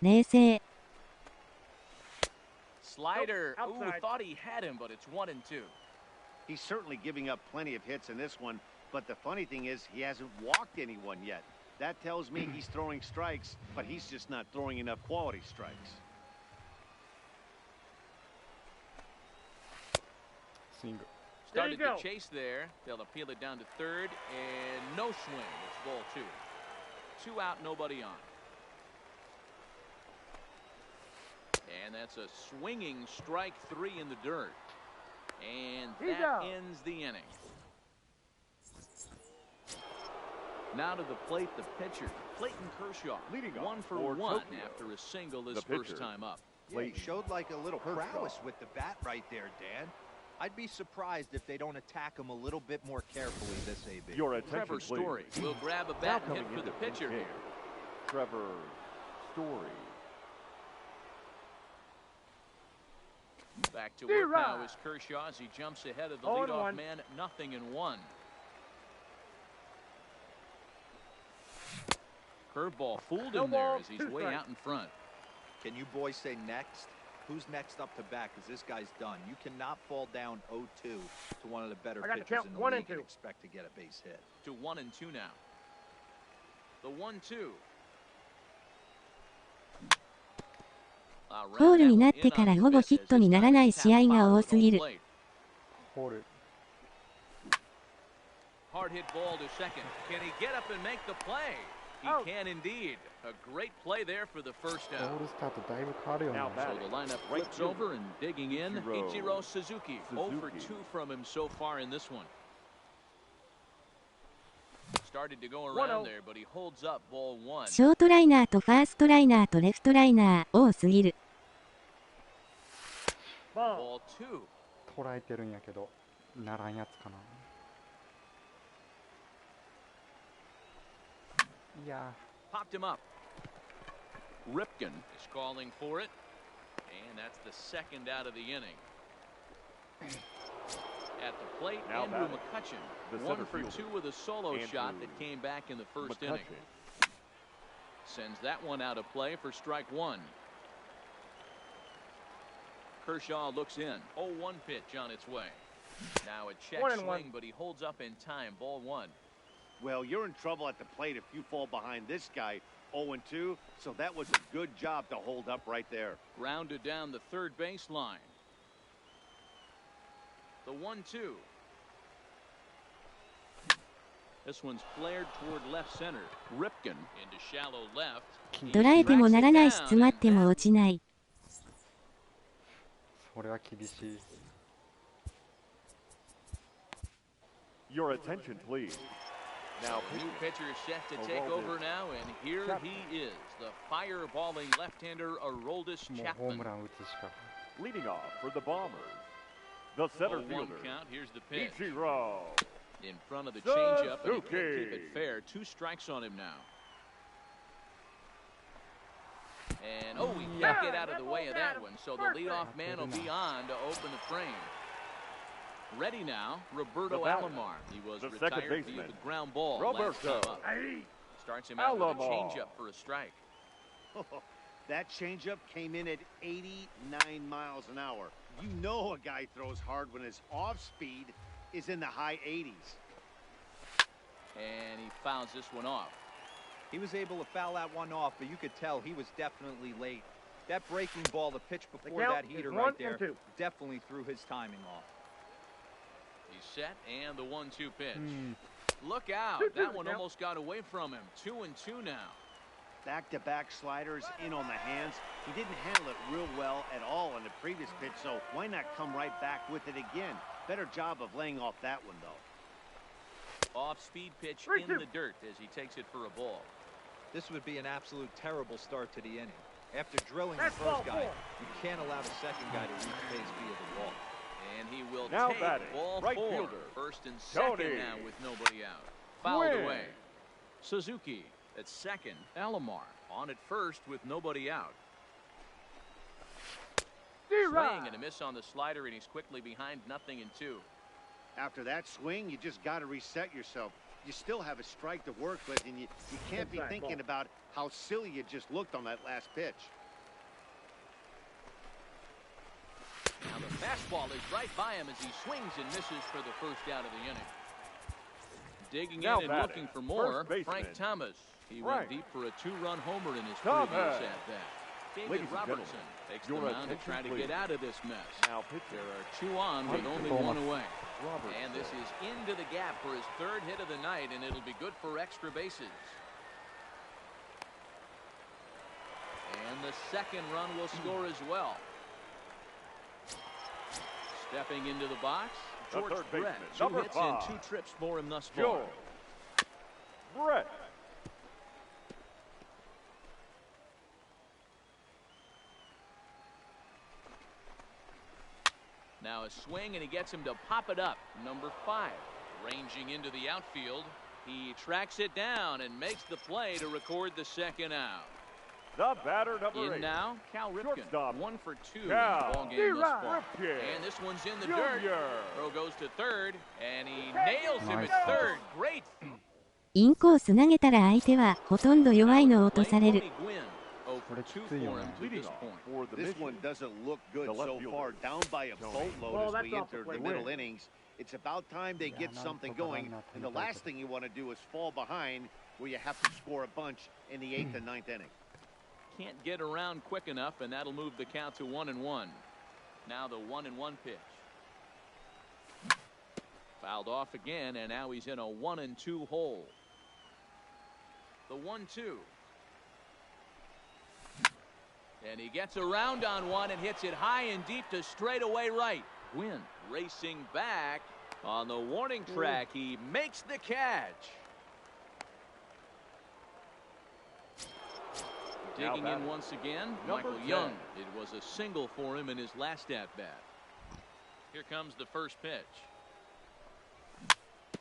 [SPEAKER 1] 冷静
[SPEAKER 3] Slider. Ooh, thought he had him, but it's 1-2.
[SPEAKER 6] He's certainly giving up plenty of hits in this one, but the funny thing is he hasn't walked anyone yet. That tells me he's throwing strikes, but he's just not throwing enough quality strikes.
[SPEAKER 2] Single.
[SPEAKER 3] Started to chase there. They'll appeal it down to third, and no swing. It's ball 2. 2 out, nobody on. And that's a swinging strike 3 in the dirt. And that ends the inning. Now to the plate, the pitcher, Clayton Kershaw.
[SPEAKER 4] Leading
[SPEAKER 3] 1 for 1 after a single his first time up.
[SPEAKER 7] Yeah, he showed like a little prowess with the bat right there, Dan. I'd be surprised if they don't attack him a little bit more carefully this AB.
[SPEAKER 4] Your attention,
[SPEAKER 3] Trevor Story will grab a bat and hit for the pitcher here.
[SPEAKER 4] Trevor Story.
[SPEAKER 3] Back to work now is Kershaw as he jumps ahead of the leadoff man. 0-1. Curveball fooled him there as he's way out in front.
[SPEAKER 7] Can you boys say next? Who's next up to bat? Because this guy's done. You cannot fall down 0-2 to one of the better pitchers in the league and expect to get a base hit.
[SPEAKER 3] To 1-2 now. The 1-2.
[SPEAKER 1] ホールになってからほぼヒットにならない試合が多すぎる。
[SPEAKER 2] ホール。
[SPEAKER 3] Hard hit ball to second. Can he get up and make the play? He can indeed. A great play there for the first out.
[SPEAKER 2] オールスタートだいぶ変わるよね。
[SPEAKER 3] So the lineup flips over and digging in. Ichiro Suzuki. 0 for 2 from him so far in this one. Started to go around there, but he holds up ball 1.
[SPEAKER 1] ショートライナーとファーストライナーとレフトライナー多すぎる。
[SPEAKER 3] Ball 2.
[SPEAKER 2] 捉えてるんやけど、ならんやつかな。いや。
[SPEAKER 3] Popped him up. Ripken is calling for it, and that's the second out of the inning. At the plate,
[SPEAKER 4] now
[SPEAKER 3] Andrew McCutchen, 1 for 2 with a solo shot that came back in the first inning. Sends that one out of play for strike 1. Kershaw looks in. 0-1 pitch on its way. Now a check swing, but he holds up in time. Ball 1.
[SPEAKER 6] Well, you're in trouble at the plate if you fall behind this guy 0-2, so that was a good job to hold up right there.
[SPEAKER 3] Grounded down the third baseline. The 1-2. This one's flared toward left center. Ripken into shallow left.
[SPEAKER 1] 捉えてもならないし詰まっても落ちない。
[SPEAKER 2] それは厳しい。
[SPEAKER 4] Your attention, please.
[SPEAKER 3] Now, new pitcher set to take over now, and here he is, the fireballing left-hander Aroldis Chapman.
[SPEAKER 4] Leading off for the Bombers, The center
[SPEAKER 3] 0-1
[SPEAKER 4] fielder.
[SPEAKER 3] count. Here's the pitch.
[SPEAKER 4] Ichiro.
[SPEAKER 3] In front of the changeup, and he can't
[SPEAKER 4] Suzuki.
[SPEAKER 3] keep it fair. 2 strikes on him now. And he can't get out of the way of that one. So the leadoff man will be on to open the frame. Ready now, Roberto Alomar. He was
[SPEAKER 4] the
[SPEAKER 3] retired
[SPEAKER 4] second
[SPEAKER 3] via
[SPEAKER 4] baseman,
[SPEAKER 3] the ground ball last
[SPEAKER 4] Roberto
[SPEAKER 3] time up. Starts him out with a
[SPEAKER 4] Alomar.
[SPEAKER 3] changeup for a strike.
[SPEAKER 6] That changeup came in at 89 miles an hour. You know a guy throws hard when his off speed is in the high 80s.
[SPEAKER 3] And he fouls this one off.
[SPEAKER 7] He was able to foul that one off, but you could tell he was definitely late. That breaking ball, the pitch before that heater right there, definitely threw his timing off.
[SPEAKER 3] He's set, and the 1-2 pitch. Look out. That one almost got away from him. 2-2 now.
[SPEAKER 6] Back-to-back sliders in on the hands. He didn't handle it real well at all on the previous pitch, so why not come right back with it again? Better job of laying off that one, though.
[SPEAKER 3] Off-speed pitch in the dirt as he takes it for a ball.
[SPEAKER 7] This would be an absolute terrible start to the inning. After drilling the first guy, you can't allow the second guy to reach base via the wall.
[SPEAKER 3] And he will
[SPEAKER 4] Now
[SPEAKER 3] take
[SPEAKER 4] batting,
[SPEAKER 3] ball
[SPEAKER 4] right
[SPEAKER 3] 4.
[SPEAKER 4] fielder,
[SPEAKER 3] First and second
[SPEAKER 4] Tony.
[SPEAKER 3] now with nobody out. Fouled away. Suzuki at second. Alomar on at first with nobody out. Swing and a miss on the slider, and he's quickly behind 0-2.
[SPEAKER 6] After that swing, you just got to reset yourself. You still have a strike to work with, and you can't be thinking about how silly you just looked on that last pitch.
[SPEAKER 3] Now the fastball is right by him as he swings and misses for the first out of the inning. Digging
[SPEAKER 4] Now
[SPEAKER 3] in and
[SPEAKER 4] batting,
[SPEAKER 3] looking for more,
[SPEAKER 4] first baseman,
[SPEAKER 3] Frank Thomas. He
[SPEAKER 4] Frank
[SPEAKER 3] went deep for a 2-run homer in his
[SPEAKER 4] Thomas.
[SPEAKER 3] previous at-bat. David
[SPEAKER 4] Ladies and
[SPEAKER 3] Robertson
[SPEAKER 4] gentlemen,
[SPEAKER 3] takes the
[SPEAKER 4] your
[SPEAKER 3] mound to
[SPEAKER 4] attention,
[SPEAKER 3] try to
[SPEAKER 4] please.
[SPEAKER 3] get out of this mess.
[SPEAKER 4] Now pitching.
[SPEAKER 3] There are 2 on with only
[SPEAKER 2] Thomas.
[SPEAKER 3] 1 away.
[SPEAKER 4] Robertson.
[SPEAKER 3] And this is into the gap for his 3rd hit of the night, and it'll be good for extra bases. And the 2nd run will score as well. Stepping into the box,
[SPEAKER 4] The
[SPEAKER 3] George
[SPEAKER 4] third
[SPEAKER 3] Brett.
[SPEAKER 4] baseman,
[SPEAKER 3] 2
[SPEAKER 4] number
[SPEAKER 3] hits
[SPEAKER 4] 5.
[SPEAKER 3] and 2 trips for him thus far.
[SPEAKER 4] George Brett.
[SPEAKER 3] Now a swing, and he gets him to pop it up. Number 5, ranging into the outfield. He tracks it down and makes the play to record the 2nd out.
[SPEAKER 4] The batter, number 8.
[SPEAKER 3] In now, Cal Ripken.
[SPEAKER 4] Shortstop,
[SPEAKER 3] 1 for 2 in the
[SPEAKER 4] Cal
[SPEAKER 3] ball game thus far.
[SPEAKER 4] Ripken.
[SPEAKER 3] And this one's in the
[SPEAKER 4] Junior.
[SPEAKER 3] dirt. Throw goes to 3rd, and he nails him
[SPEAKER 2] Nice.
[SPEAKER 3] at 3rd. Great.
[SPEAKER 1] インコース投げたら相手はほとんど弱いのを落とされる。
[SPEAKER 3] Tony Gwynn, 0 for 2 for him to
[SPEAKER 4] Leading
[SPEAKER 3] this
[SPEAKER 4] off
[SPEAKER 3] point.
[SPEAKER 4] for the
[SPEAKER 6] This
[SPEAKER 4] mission.
[SPEAKER 6] one doesn't look good
[SPEAKER 4] The left
[SPEAKER 6] so
[SPEAKER 4] fielder,
[SPEAKER 6] far. Down by a
[SPEAKER 4] Tony.
[SPEAKER 6] boatload
[SPEAKER 5] Well,
[SPEAKER 6] as we
[SPEAKER 5] that's off the
[SPEAKER 6] enter the
[SPEAKER 5] plate.
[SPEAKER 6] middle
[SPEAKER 4] Win.
[SPEAKER 6] innings. It's about time they get something going, and the last thing you want to do is fall behind where you have to score a bunch in the 8th and 9th inning.
[SPEAKER 3] Can't get around quick enough, and that'll move the count to 1-1. Now the 1-1 pitch. Fouled off again, and now he's in a 1-2 hole. The 1-2. And he gets around on one and hits it high and deep to straightaway right. Gwynn racing back on the warning track. He makes the catch. Digging in once again,
[SPEAKER 4] Number
[SPEAKER 3] Michael
[SPEAKER 4] 10.
[SPEAKER 3] Young. It was a single for him in his last at-bat. Here comes the first pitch.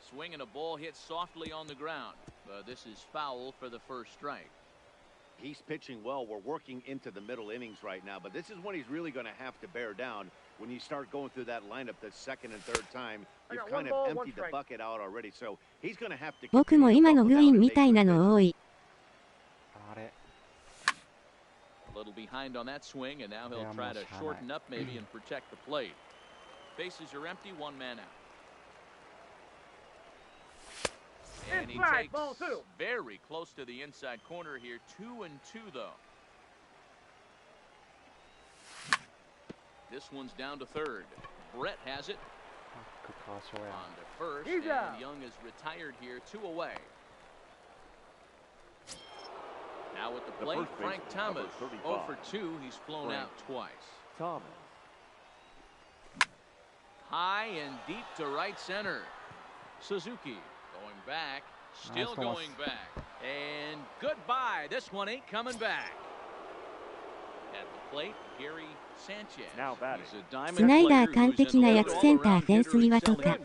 [SPEAKER 3] Swing and a ball hit softly on the ground. But this is foul for the first strike.
[SPEAKER 6] He's pitching well. We're working into the middle innings right now, but this is when he's really going to have to bear down. When you start going through that lineup the 2nd and 3rd time, you've kind of emptied the bucket out already, so he's going to have to
[SPEAKER 1] 僕も今のグインみたいなの多い。
[SPEAKER 2] あれ
[SPEAKER 3] A little behind on that swing, and now he'll
[SPEAKER 2] Yeah,
[SPEAKER 3] try to
[SPEAKER 2] almost
[SPEAKER 3] shorten up maybe and protect the plate. Bases are empty, 1 man out. And he
[SPEAKER 5] Inside,
[SPEAKER 3] takes
[SPEAKER 5] ball 2.
[SPEAKER 3] very close to the inside corner here. 2-2 though. This one's down to 3rd. Brett has it.
[SPEAKER 2] クカーショーや
[SPEAKER 3] On to first,
[SPEAKER 5] He's out.
[SPEAKER 3] and Young is retired here, 2 away. Now at the
[SPEAKER 4] The
[SPEAKER 3] plate,
[SPEAKER 4] first
[SPEAKER 3] Frank
[SPEAKER 4] baseman, number
[SPEAKER 3] Thomas.
[SPEAKER 4] 35.
[SPEAKER 3] 0 for 2. He's flown
[SPEAKER 4] Frank
[SPEAKER 3] out twice.
[SPEAKER 4] Thomas.
[SPEAKER 3] High and deep to right center. Suzuki going back, still
[SPEAKER 2] Nice, Thomas.
[SPEAKER 3] going back. And goodbye. This one ain't coming back.
[SPEAKER 1] スナイダー完璧なやつセンターフェンス際とか。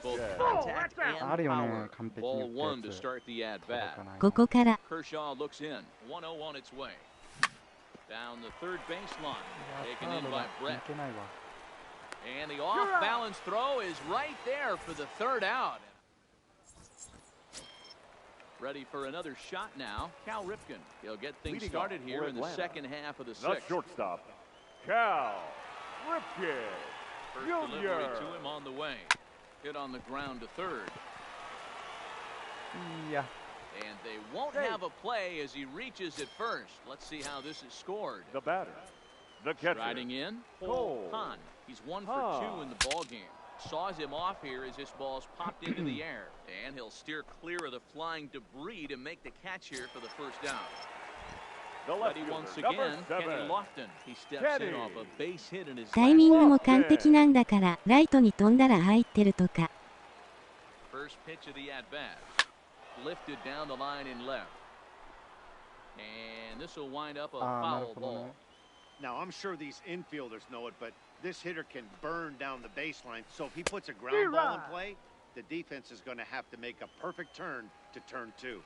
[SPEAKER 2] あるよね、完璧に打ったやつ。
[SPEAKER 1] ここから。
[SPEAKER 8] Down the third baseline, taken in by Brett. And the off-balance throw is right there for the third out. Ready for another shot now, Cal Ripken. He'll get things started here in the second half of the sixth.
[SPEAKER 4] The shortstop, Cal Ripken.
[SPEAKER 8] First delivery to him on the way. Hit on the ground to third.
[SPEAKER 2] Yeah.
[SPEAKER 8] And they won't have a play as he reaches at first. Let's see how this is scored.
[SPEAKER 4] The batter, the catcher.
[SPEAKER 8] Riding in, Cole Hahn. He's 1 for 2 in the ball game. Saws him off here as this ball's popped into the air. And he'll steer clear of the flying debris to make the catch here for the first down. Ready once again, Kenny Lofton. He steps in off a base hit in his
[SPEAKER 1] タイミングも完璧なんだから、ライトに飛んだら入ってるとか。
[SPEAKER 8] First pitch of the at-bat. Lifted down the line in left. And this will wind up a foul ball.
[SPEAKER 6] Now, I'm sure these infielders know it, but this hitter can burn down the baseline. So if he puts a ground ball in play, the defense is going to have to make a perfect turn to turn two.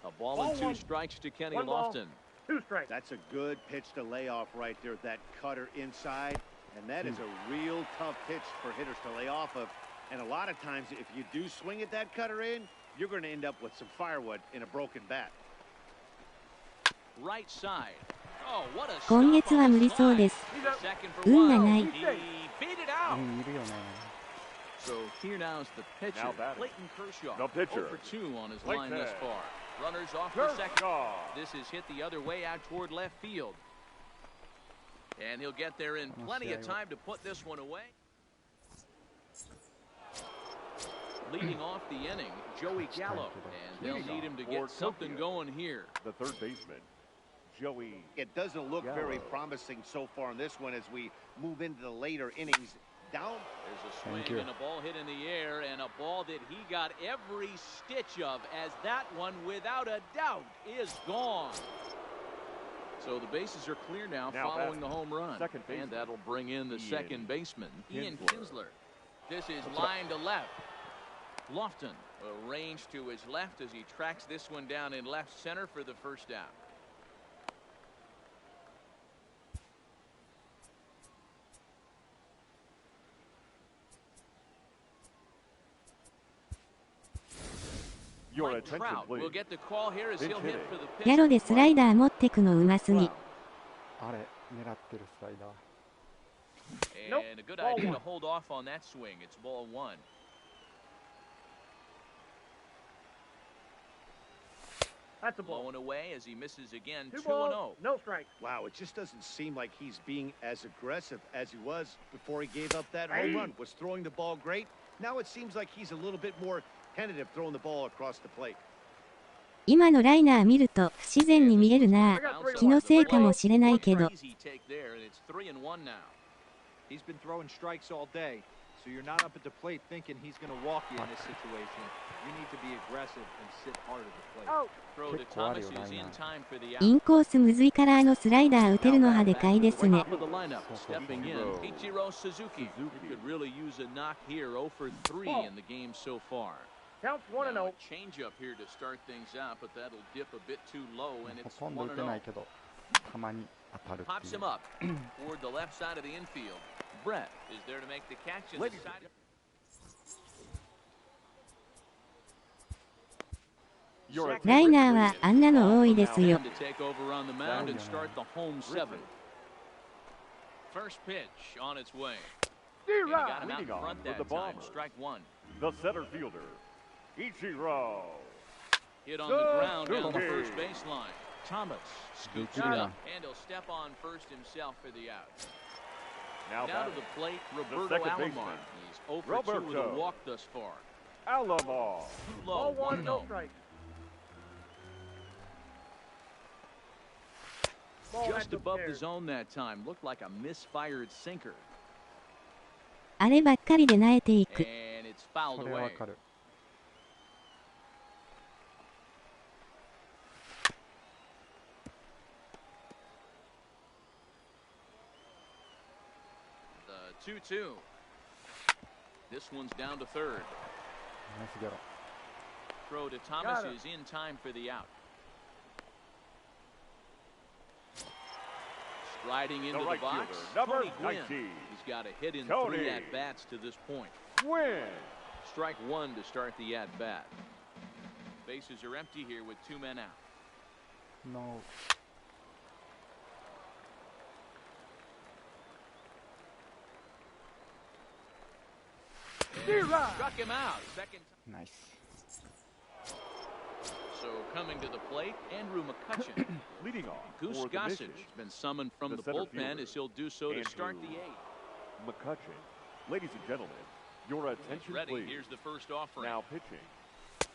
[SPEAKER 8] A ball and 2 strikes to Kenny Lofton.
[SPEAKER 5] 2 strikes.
[SPEAKER 6] That's a good pitch to lay off right there, that cutter inside. And that is a real tough pitch for hitters to lay off of. And a lot of times, if you do swing at that cutter in, you're going to end up with some firewood in a broken bat.
[SPEAKER 8] Right side. Oh, what a
[SPEAKER 1] 今月は無理そうです。運がない。
[SPEAKER 8] So here now is the pitcher, Clayton Kershaw.
[SPEAKER 4] The pitcher.
[SPEAKER 8] 0 for 2 on his line thus far. Runners off for second. This is hit the other way out toward left field. And he'll get there in plenty of time to put this one away. Leading off the inning, Joey Gallo, and they'll need him to get something going here.
[SPEAKER 4] The third baseman, Joey.
[SPEAKER 6] It doesn't look very promising so far in this one as we move into the later innings. Down.
[SPEAKER 8] There's a swing and a ball hit in the air, and a ball that he got every stitch of, as that one, without a doubt, is gone. So the bases are clear now following the home run. And that'll bring in the second baseman, Ian Kinsler. This is line to left. Lofton arranged to his left as he tracks this one down in left center for the first down.
[SPEAKER 4] Your attention, please.
[SPEAKER 8] We'll get the call here as he'll hit for the pitch.
[SPEAKER 1] ギャロでスライダー持ってくのうますぎ。
[SPEAKER 2] あれ、狙ってるスライダー。
[SPEAKER 8] And a good idea to hold off on that swing. It's ball 1.
[SPEAKER 5] That's a ball.
[SPEAKER 8] Blowing away as he misses again.
[SPEAKER 5] 2
[SPEAKER 8] 2-0.
[SPEAKER 5] balls, no strikes.
[SPEAKER 6] Wow, it just doesn't seem like he's being as aggressive as he was before he gave up that home run. Was throwing the ball great. Now it seems like he's a little bit more tentative throwing the ball across the plate.
[SPEAKER 1] 今のライナー見ると不自然に見えるな。気のせいかもしれないけど。
[SPEAKER 7] He's been throwing strikes all day, so you're not up at the plate thinking he's going to walk you in this situation. You need to be aggressive and sit hard at the plate.
[SPEAKER 8] Throw to Thomas is in time for the out.
[SPEAKER 1] インコースむずいからスライダー打てるのはでかいですね。
[SPEAKER 8] Top of the lineup, stepping in, Ichiro Suzuki. He could really use a knock here. 0 for 3 in the game so far.
[SPEAKER 5] Counts 1-0.
[SPEAKER 8] Now a change up here to start things out, but that'll dip a bit too low, and it's
[SPEAKER 2] ほとんど打てないけど、たまに当たるっていう。
[SPEAKER 8] Pops him up toward the left side of the infield. Brett is there to make the catch in the side.
[SPEAKER 1] ライナーはあんなの多いですよ。
[SPEAKER 8] To take over on the mound and start the home 7. First pitch on its way. And he got him out in front that time. Strike 1.
[SPEAKER 4] The center fielder, Ichiro.
[SPEAKER 8] Hit on the ground down the first baseline. Thomas scoops it up, and he'll step on first himself for the out. Now to the plate, Roberto Alomar. He's 0 for 2 with a walk thus far.
[SPEAKER 4] Alomar.
[SPEAKER 8] Low,
[SPEAKER 5] 1-0.
[SPEAKER 8] 1-0. Just above the zone that time. Looked like a misfired sinker.
[SPEAKER 1] あればっかりで萎えていく。
[SPEAKER 8] And it's fouled
[SPEAKER 2] それはわ
[SPEAKER 8] away.
[SPEAKER 2] かる。
[SPEAKER 3] 2-2. This one's down to third. Throw to Thomas is in time for the out. Striding into the box, Tony Gwynn. He's got a hit in 3 at-bats to this point. Strike 1 to start the at-bat. Bases are empty here with 2 men out.
[SPEAKER 2] No.
[SPEAKER 3] Struck him out. Second time.
[SPEAKER 2] Nice.
[SPEAKER 3] So coming to the plate, Andrew McCutchen.
[SPEAKER 4] Leading off.
[SPEAKER 3] Goose Gossage has been summoned from the bullpen as he'll do so to start the 8th.
[SPEAKER 4] McCutchen. Ladies and gentlemen, your attention
[SPEAKER 3] ready.
[SPEAKER 4] please.
[SPEAKER 3] Here's the first offering.
[SPEAKER 4] Now pitching.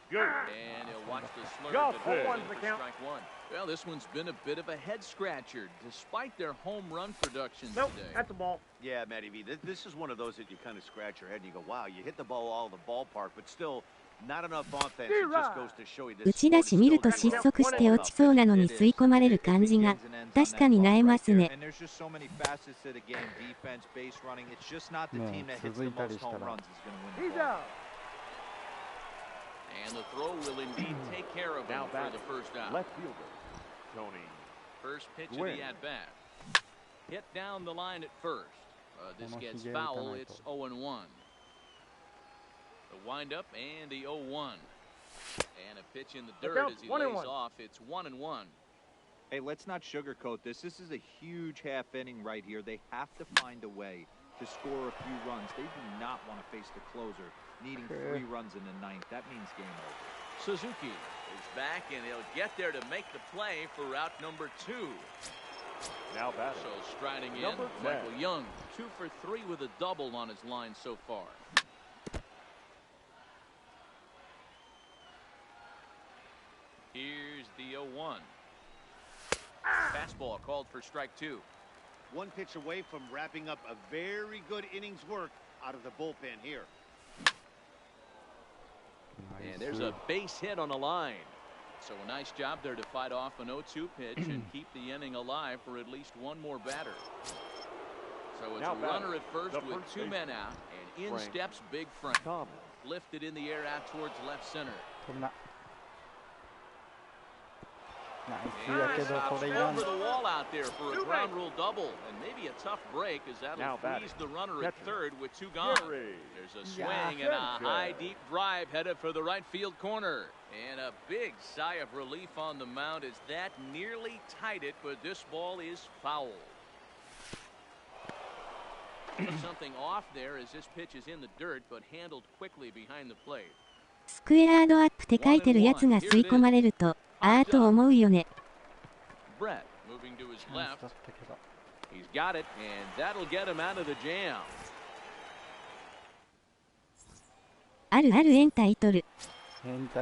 [SPEAKER 4] Good.
[SPEAKER 3] And he'll watch the slurve for strike 1. Well, this one's been a bit of a head scratcher despite their home run production
[SPEAKER 5] Nope,
[SPEAKER 3] today.
[SPEAKER 5] that's a ball.
[SPEAKER 6] Yeah, Matty V, this is one of those that you kind of scratch your head and you go, wow, you hit the ball all the ballpark, but still not enough offense. It just goes to show you this
[SPEAKER 1] 打ち出し見ると失速して落ちそうなのに吸い込まれる感じが確かに萎えますね。
[SPEAKER 7] And there's just so many facets to the game. Defense, base running. It's just not the team that hits the most home runs is going to win the ball.
[SPEAKER 3] And the throw will indeed take care of him for the first out.
[SPEAKER 4] Left fielder, Tony.
[SPEAKER 3] First pitch of the at-bat. Hit down the line at first. This gets foul. It's 0-1. The windup and the 0-1. And a pitch in the dirt as he lays off. It's 1-1.
[SPEAKER 7] Hey, let's not sugarcoat this. This is a huge half inning right here. They have to find a way to score a few runs. They do not want to face the closer, needing 3 runs in the 9th. That means game over.
[SPEAKER 3] Suzuki is back, and he'll get there to make the play for out number 2.
[SPEAKER 4] Now batting.
[SPEAKER 3] So striding in,
[SPEAKER 4] Number 10.
[SPEAKER 3] Michael Young, 2 for 3 with a double on his line so far. Here's the 0-1. Fastball called for strike 2.
[SPEAKER 6] One pitch away from wrapping up a very good innings work out of the bullpen here.
[SPEAKER 3] And there's a base hit on the line. So a nice job there to fight off an 0-2 pitch and keep the inning alive for at least one more batter. So it's a runner at first with 2 men out, and in steps Big Frank. Lifted in the air out towards left center. Over the wall out there for a ground rule double, and maybe a tough break as that'll freeze the runner at third with 2 gone. There's a swing and a high deep drive headed for the right field corner, and a big sigh of relief on the mound as that nearly tied it, but this ball is foul. Something off there as this pitch is in the dirt, but handled quickly behind the plate.
[SPEAKER 1] スクエアードアップって書いてるやつが吸い込まれるとあーと思うよね。
[SPEAKER 3] Brett moving to his left. He's got it, and that'll get him out of the jam.
[SPEAKER 1] あるあるエンタイトル。
[SPEAKER 3] Trying to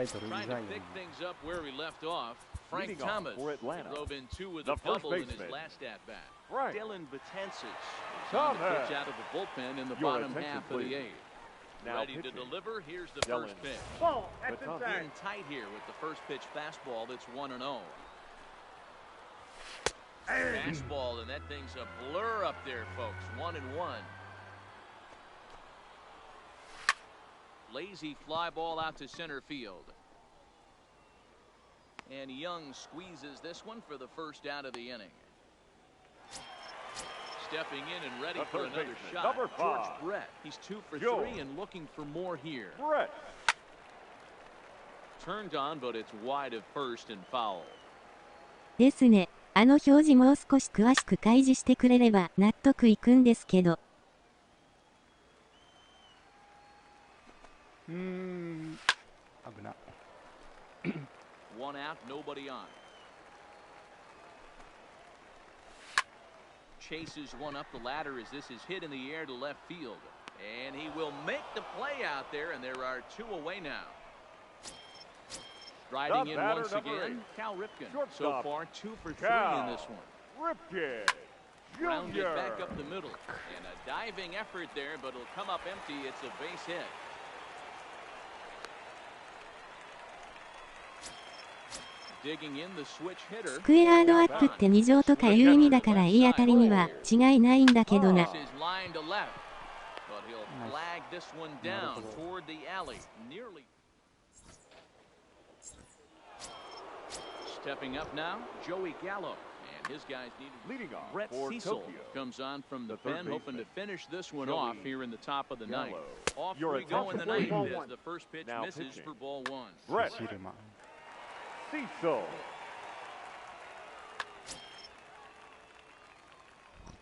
[SPEAKER 3] pick things up where we left off. Frank Thomas drove in 2 with a double in his last at-bat. Dylan Betances is on the pitch out of the bullpen in the bottom half of the 8th. Ready to deliver. Here's the first pitch.
[SPEAKER 5] Ball, that's inside.
[SPEAKER 3] In tight here with the first pitch fastball that's 1-0. Fastball, and that thing's a blur up there, folks. 1-1. Lazy fly ball out to center field. And Young squeezes this one for the first out of the inning. Stepping in and ready for another shot. George Brett. He's 2 for 3 and looking for more here.
[SPEAKER 4] Brett.
[SPEAKER 3] Turned on, but it's wide of first and foul.
[SPEAKER 1] ですね。あの表示もう少し詳しく開示してくれれば納得いくんですけど。
[SPEAKER 2] 危な。
[SPEAKER 3] One out, nobody on. Chases one up the ladder as this is hit in the air to left field. And he will make the play out there, and there are 2 away now. Striding in once again, Cal Ripken. So far, 2 for 3 in this one.
[SPEAKER 4] Ripken.
[SPEAKER 3] Rounded back up the middle. And a diving effort there, but it'll come up empty. It's a base hit. Digging in the switch hitter.
[SPEAKER 1] スクエアードアップって2乗とかいう意味だからいい当たりには違いないんだけどな。
[SPEAKER 3] flag this one down toward the alley. Nearly. Stepping up now, Joey Gallo. And his guys need
[SPEAKER 4] Leading off
[SPEAKER 3] Brett
[SPEAKER 4] for
[SPEAKER 3] Cecil
[SPEAKER 4] Tokyo.
[SPEAKER 3] comes on from the
[SPEAKER 4] third
[SPEAKER 3] pen, hoping to
[SPEAKER 4] baseman,
[SPEAKER 3] finish this one
[SPEAKER 4] Joey
[SPEAKER 3] off here in the top of the ninth.
[SPEAKER 4] Gallo.
[SPEAKER 3] Off
[SPEAKER 4] Your
[SPEAKER 3] we go in the
[SPEAKER 4] attention,
[SPEAKER 3] ninth
[SPEAKER 4] please.
[SPEAKER 3] as the first pitch
[SPEAKER 4] Now
[SPEAKER 3] misses
[SPEAKER 4] pitching.
[SPEAKER 3] for ball one.
[SPEAKER 4] Brett
[SPEAKER 2] シルマン
[SPEAKER 4] Cecil.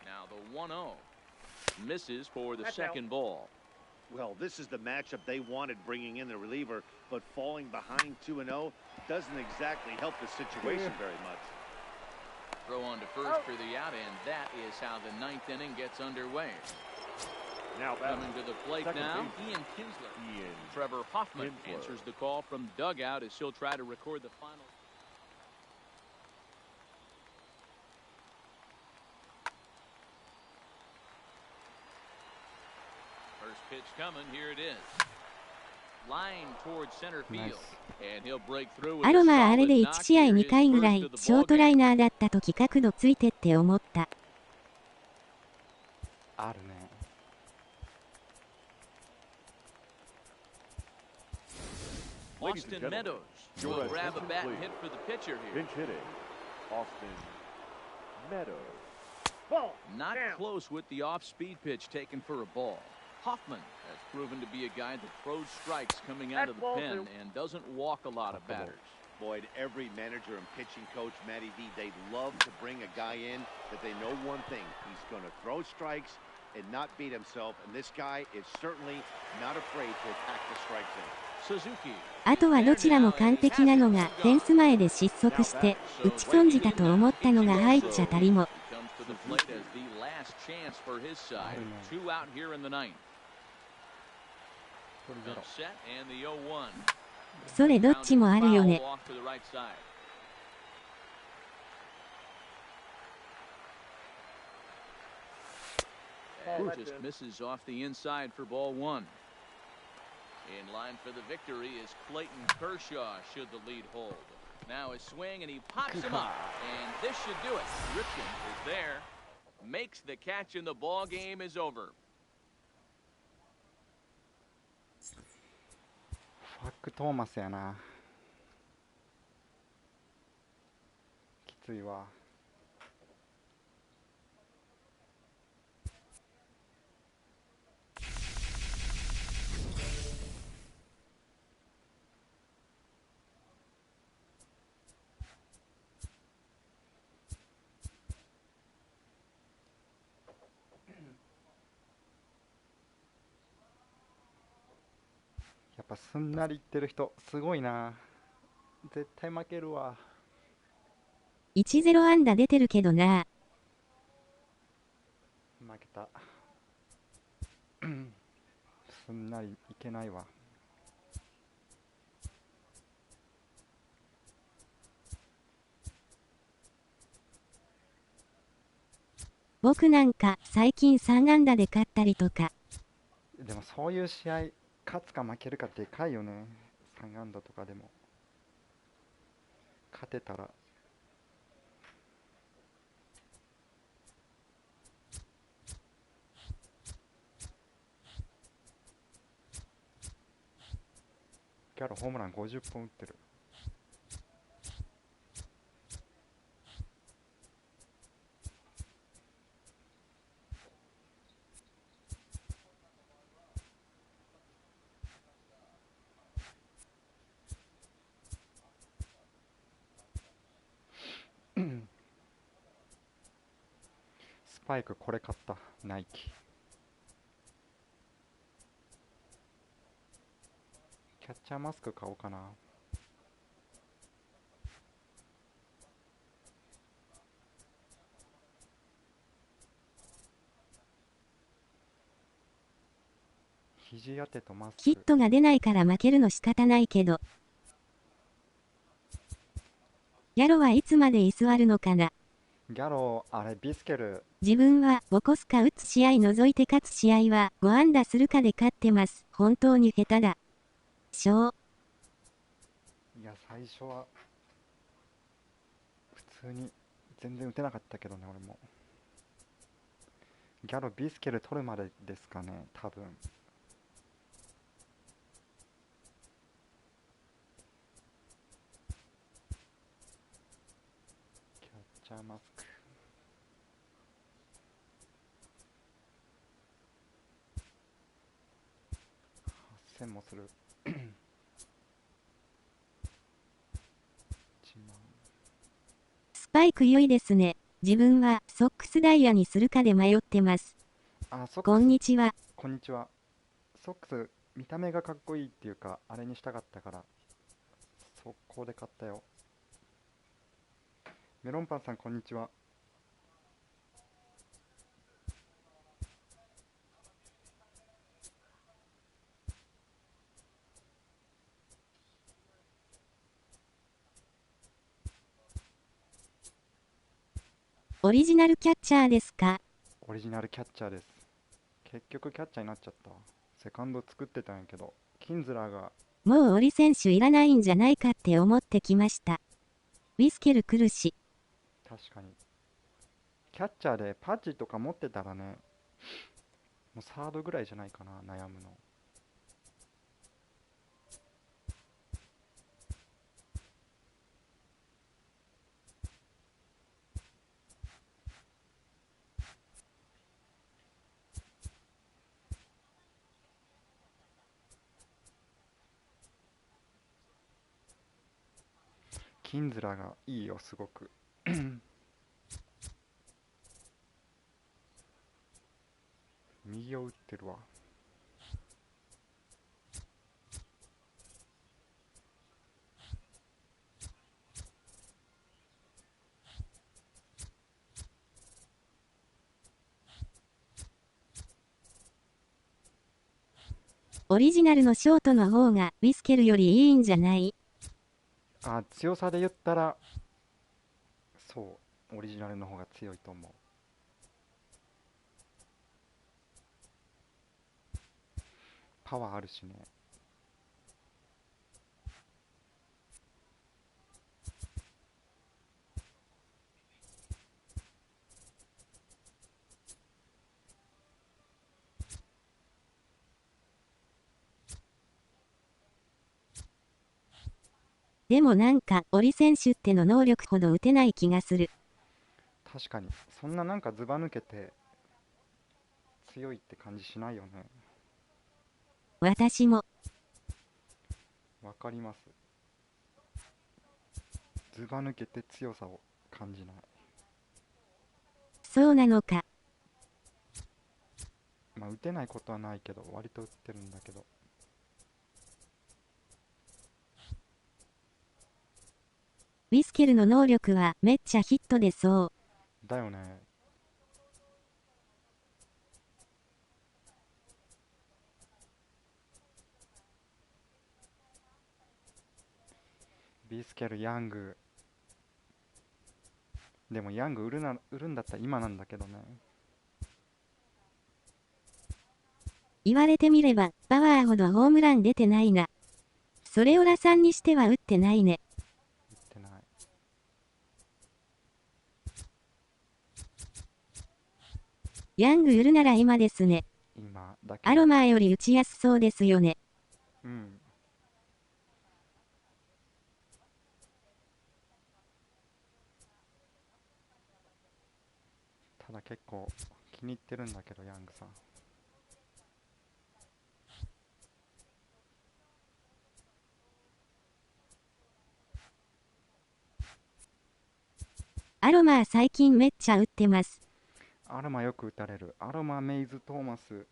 [SPEAKER 3] Now the 1-0 misses for the
[SPEAKER 5] That's
[SPEAKER 3] second
[SPEAKER 5] out.
[SPEAKER 3] ball.
[SPEAKER 6] Well, this is the matchup they wanted, bringing in the reliever, but falling behind 2-0 doesn't exactly help the situation very much.
[SPEAKER 3] Throw on to first for the out, and that is how the ninth inning gets underway.
[SPEAKER 4] Now
[SPEAKER 3] Coming to the plate
[SPEAKER 4] second
[SPEAKER 3] now,
[SPEAKER 4] baseman,
[SPEAKER 3] Ian Kinsler.
[SPEAKER 4] Ian
[SPEAKER 3] Trevor Hoffman
[SPEAKER 4] Kinsler.
[SPEAKER 3] answers the call from dugout as he'll try to record the final. First pitch coming, here it is. Line towards center field. And he'll break through with
[SPEAKER 1] ア
[SPEAKER 3] a
[SPEAKER 1] ロマあれ
[SPEAKER 3] solid
[SPEAKER 1] で
[SPEAKER 3] knock
[SPEAKER 1] 1試合
[SPEAKER 3] here,
[SPEAKER 1] 2
[SPEAKER 3] his
[SPEAKER 1] 回ぐ
[SPEAKER 3] first
[SPEAKER 1] ら
[SPEAKER 3] of
[SPEAKER 1] い
[SPEAKER 3] the
[SPEAKER 1] ショート
[SPEAKER 3] ballgame.
[SPEAKER 1] ライナーだった時角度ついてって思った。
[SPEAKER 2] あるね
[SPEAKER 4] Ladies and
[SPEAKER 3] Austin
[SPEAKER 4] gentlemen,
[SPEAKER 3] Meadows
[SPEAKER 4] your
[SPEAKER 3] will grab a
[SPEAKER 4] attention,
[SPEAKER 3] bat and
[SPEAKER 4] please.
[SPEAKER 3] hit for the pitcher here.
[SPEAKER 4] Pinch hitting, Austin Meadows.
[SPEAKER 5] Ball.
[SPEAKER 3] Not
[SPEAKER 5] Down.
[SPEAKER 3] close with the off-speed pitch taken for a ball. Hoffman has proven to be a guy that throws strikes coming out
[SPEAKER 5] That's
[SPEAKER 3] of the
[SPEAKER 5] ball
[SPEAKER 3] pen
[SPEAKER 5] two.
[SPEAKER 3] and doesn't walk a lot of batters.
[SPEAKER 6] Boyd, every manager and pitching coach, Matty D, they'd love to bring a guy in that they know one thing. He's going to throw strikes and not beat himself, and this guy is certainly not afraid to attack the strike zone.
[SPEAKER 3] Suzuki.
[SPEAKER 1] あとはどちらも完璧なのがフェンス前で失速して打ち損じたと思ったのが入っちゃたりも。
[SPEAKER 3] Comes to the plate as the last chance for his side. 2 out here in the ninth.
[SPEAKER 2] 1人ゼロ
[SPEAKER 3] Set and the 0-1.
[SPEAKER 1] それどっちもあるよね。
[SPEAKER 3] Foul off to the right side.
[SPEAKER 5] Oh,
[SPEAKER 3] And
[SPEAKER 5] that's
[SPEAKER 3] just
[SPEAKER 5] in.
[SPEAKER 3] misses off the inside for ball one. In line for the victory is Clayton Kershaw should the lead hold. Now his swing and he pops him up. And this should do it. Ripken is there. Makes the catch and the ball game is over.
[SPEAKER 2] ファック・トーマスやなきついわやっぱすんなりいってる人すごいな絶対負けるわ
[SPEAKER 1] 1-0安打出てるけどな。
[SPEAKER 2] 負けたすんなりいけないわ
[SPEAKER 1] 僕なんか最近3安打で勝ったりとか。
[SPEAKER 2] でもそういう試合勝つか負けるかでかいよね3安打とかでも勝てたらギャロホームラン50本打ってるスパイクこれ買ったナイキキャッチャーマスク買おうかな肘当てとマスク
[SPEAKER 1] ヒットが出ないから負けるの仕方ないけど。ギャロはいつまで居座るのかな。
[SPEAKER 2] ギャロあれビスケル
[SPEAKER 1] 自分は起こすか打つ試合除いて勝つ試合は5安打するかで勝ってます。本当に下手だ。小
[SPEAKER 2] いや最初は普通に全然打てなかったけどね俺もギャロビスケル取るまでですかね多分チャーマスク。8000もする。1万。
[SPEAKER 1] スパイク良いですね。自分はソックスダイヤにするかで迷ってます。
[SPEAKER 2] あ、ソックス。
[SPEAKER 1] こんにちは。
[SPEAKER 2] こんにちは。ソックス、見た目がかっこいいっていうか、あれにしたかったから、速攻で買ったよ。メロンパンさん、こんにちは。
[SPEAKER 1] オリジナルキャッチャーですか？
[SPEAKER 2] オリジナルキャッチャーです。結局キャッチャーになっちゃった。セカンド作ってたんやけど、キンズラーが。
[SPEAKER 1] もうオリ選手いらないんじゃないかって思ってきました。ウィスケル来るし。
[SPEAKER 2] 確かに。キャッチャーでパッチとか持ってたらね、もうサードぐらいじゃないかな、悩むの。キンズラがいいよ、すごく。右を打ってるわ。
[SPEAKER 1] オリジナルのショートの方がウィスケルよりいいんじゃない？
[SPEAKER 2] あ、強さで言ったら、そう、オリジナルの方が強いと思う。パワーあるしね。
[SPEAKER 1] でもなんか、オリ選手っての能力ほど打てない気がする。
[SPEAKER 2] 確かに、そんななんかずば抜けて強いって感じしないよね。
[SPEAKER 1] 私も。
[SPEAKER 2] わかります。ずば抜けて強さを感じない。
[SPEAKER 1] そうなのか。
[SPEAKER 2] まあ打てないことはないけど、割と打ってるんだけど。
[SPEAKER 1] ウィスケルの能力はめっちゃヒットでそう。
[SPEAKER 2] だよね。ビスケル、ヤング。でもヤング売るんだったら今なんだけどね。
[SPEAKER 1] 言われてみれば、パワーほどホームラン出てないが。それをラさんにしては打ってないね。
[SPEAKER 2] 打ってない。
[SPEAKER 1] ヤング売るなら今ですね。
[SPEAKER 2] 今だけ。
[SPEAKER 1] アロマーより打ちやすそうですよね。
[SPEAKER 2] うん。ただ結構気に入ってるんだけど、ヤングさん。
[SPEAKER 1] アロマー最近めっちゃ打ってます。
[SPEAKER 2] アロマよく打たれる。アロマ、メイズ、トーマス。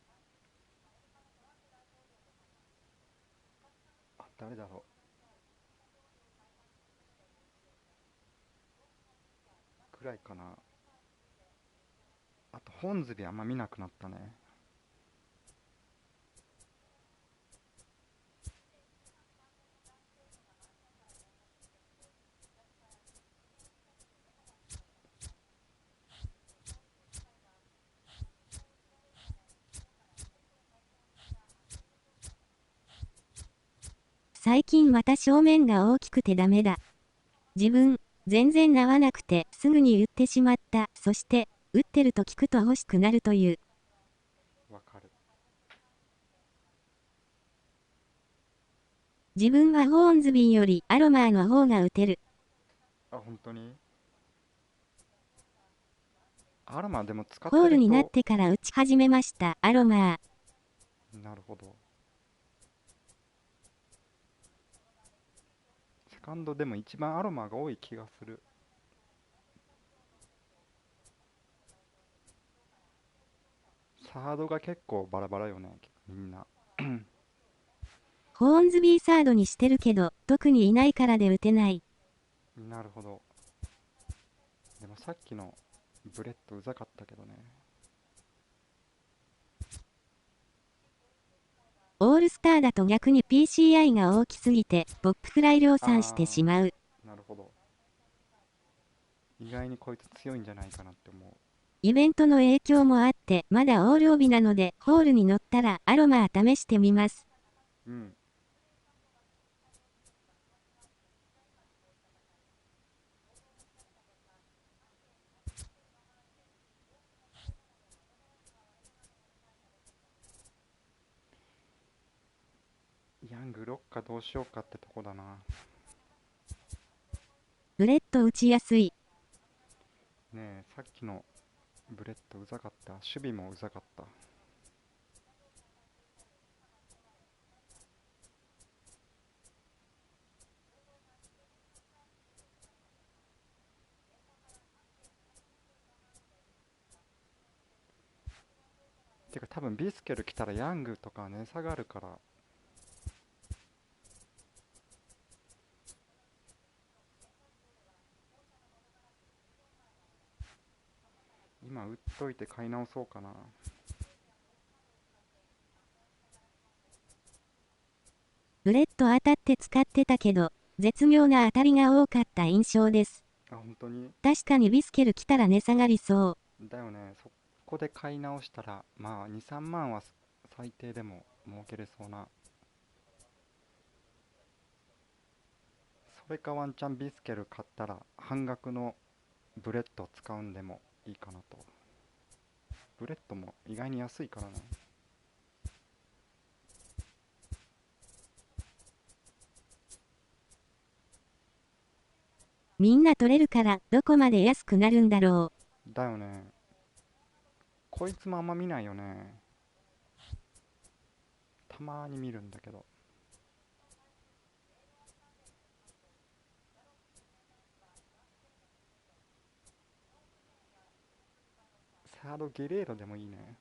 [SPEAKER 2] あ、誰だろう。くらいかな。あと、ホンズビあんま見なくなったね。
[SPEAKER 1] 最近また正面が大きくてダメだ。自分、全然合わなくてすぐに打ってしまった。そして、打ってると聞くと欲しくなるという。
[SPEAKER 2] わかる。
[SPEAKER 1] 自分はホーンズビーよりアロマーの方が打てる。
[SPEAKER 2] あ、本当に？アロマでも使ってる人。
[SPEAKER 1] ホールになってから打ち始めました、アロマ
[SPEAKER 2] ー。なるほど。セカンドでも一番アロマが多い気がする。サードが結構バラバラよね、みんな。
[SPEAKER 1] ホーンズビーサードにしてるけど、特にいないからで打てない。
[SPEAKER 2] なるほど。でもさっきのブレッドうざかったけどね。
[SPEAKER 1] オールスターだと逆に PCI が大きすぎて、ポップフライ量産してしまう。
[SPEAKER 2] なるほど。意外にこいつ強いんじゃないかなって思う。
[SPEAKER 1] イベントの影響もあって、まだオール帯なので、ホールに乗ったらアロマー試してみます。
[SPEAKER 2] うん。ヤングロッカどうしようかってとこだな。
[SPEAKER 1] ブレッド打ちやすい。
[SPEAKER 2] ねえ、さっきのブレッドうざかった。守備もうざかった。てか多分ビスケル来たらヤングとか値下がるから。今打っといて買い直そうかな。
[SPEAKER 1] ブレッド当たって使ってたけど、絶妙な当たりが多かった印象です。
[SPEAKER 2] あ、本当に。
[SPEAKER 1] 確かにビスケル来たら値下がりそう。
[SPEAKER 2] だよね。そこで買い直したら、まあ2、3万は最低でも儲けれそうな。それかワンチャンビスケル買ったら半額のブレッド使うんでもいいかなと。ブレッドも意外に安いからね。
[SPEAKER 1] みんな取れるからどこまで安くなるんだろ
[SPEAKER 2] う。だよね。こいつもあんま見ないよね。たまーに見るんだけど。サードゲレーロでもいいね。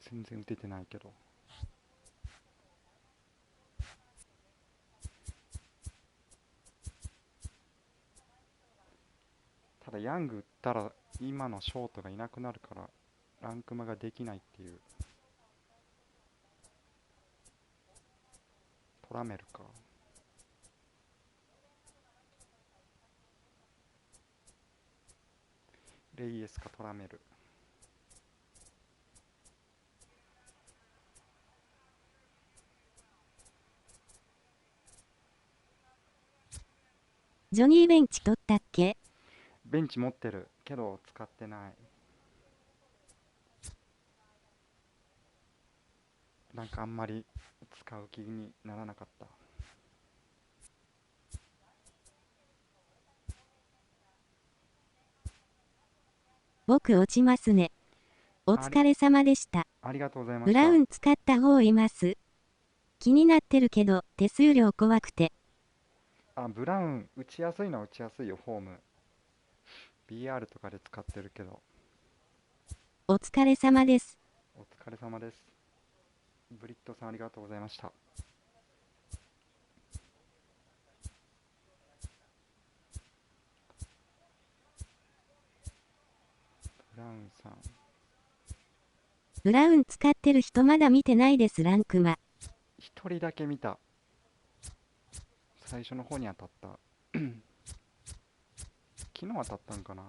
[SPEAKER 2] 全然打ててないけど。ただヤング打ったら今のショートがいなくなるからランクマができないっていう。トラメルか。レイエスかトラメル。
[SPEAKER 1] ジョニーベンチ取ったっけ？
[SPEAKER 2] ベンチ持ってるけど使ってない。なんかあんまり使う気にならなかった。
[SPEAKER 1] 僕落ちますね。お疲れ様でした。
[SPEAKER 2] ありがとうございました。
[SPEAKER 1] ブラウン使った方います。気になってるけど手数料怖くて。
[SPEAKER 2] あ、ブラウン打ちやすいのは打ちやすいよ、フォーム。BR とかで使ってるけど。
[SPEAKER 1] お疲れ様です。
[SPEAKER 2] お疲れ様です。ブリットさんありがとうございました。ブラウンさん。
[SPEAKER 1] ブラウン使ってる人まだ見てないです、ランクマ。
[SPEAKER 2] 一人だけ見た。最初の方に当たった。昨日当たったんかな。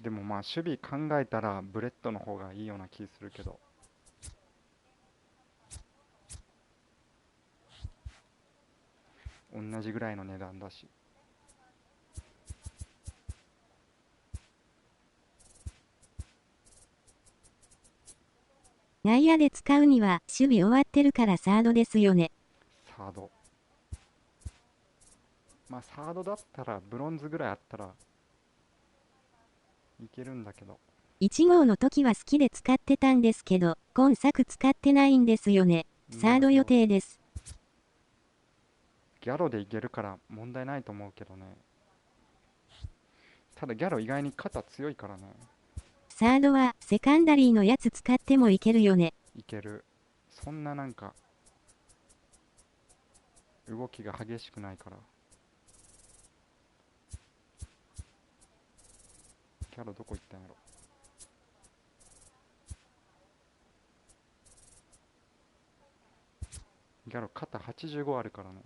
[SPEAKER 2] でもまあ守備考えたらブレッドの方がいいような気するけど。同じぐらいの値段だし。
[SPEAKER 1] 内野で使うには守備終わってるからサードですよね。
[SPEAKER 2] サード。まあサードだったらブロンズぐらいあったらいけるんだけど。
[SPEAKER 1] 1号の時は好きで使ってたんですけど、今作使ってないんですよね。サード予定です。
[SPEAKER 2] ギャロでいけるから問題ないと思うけどね。ただギャロ意外に肩強いからね。
[SPEAKER 1] サードはセカンダリーのやつ使ってもいけるよね。
[SPEAKER 2] いける。そんななんか動きが激しくないから。ギャロどこ行ったんやろ。ギャロ肩85あるからね。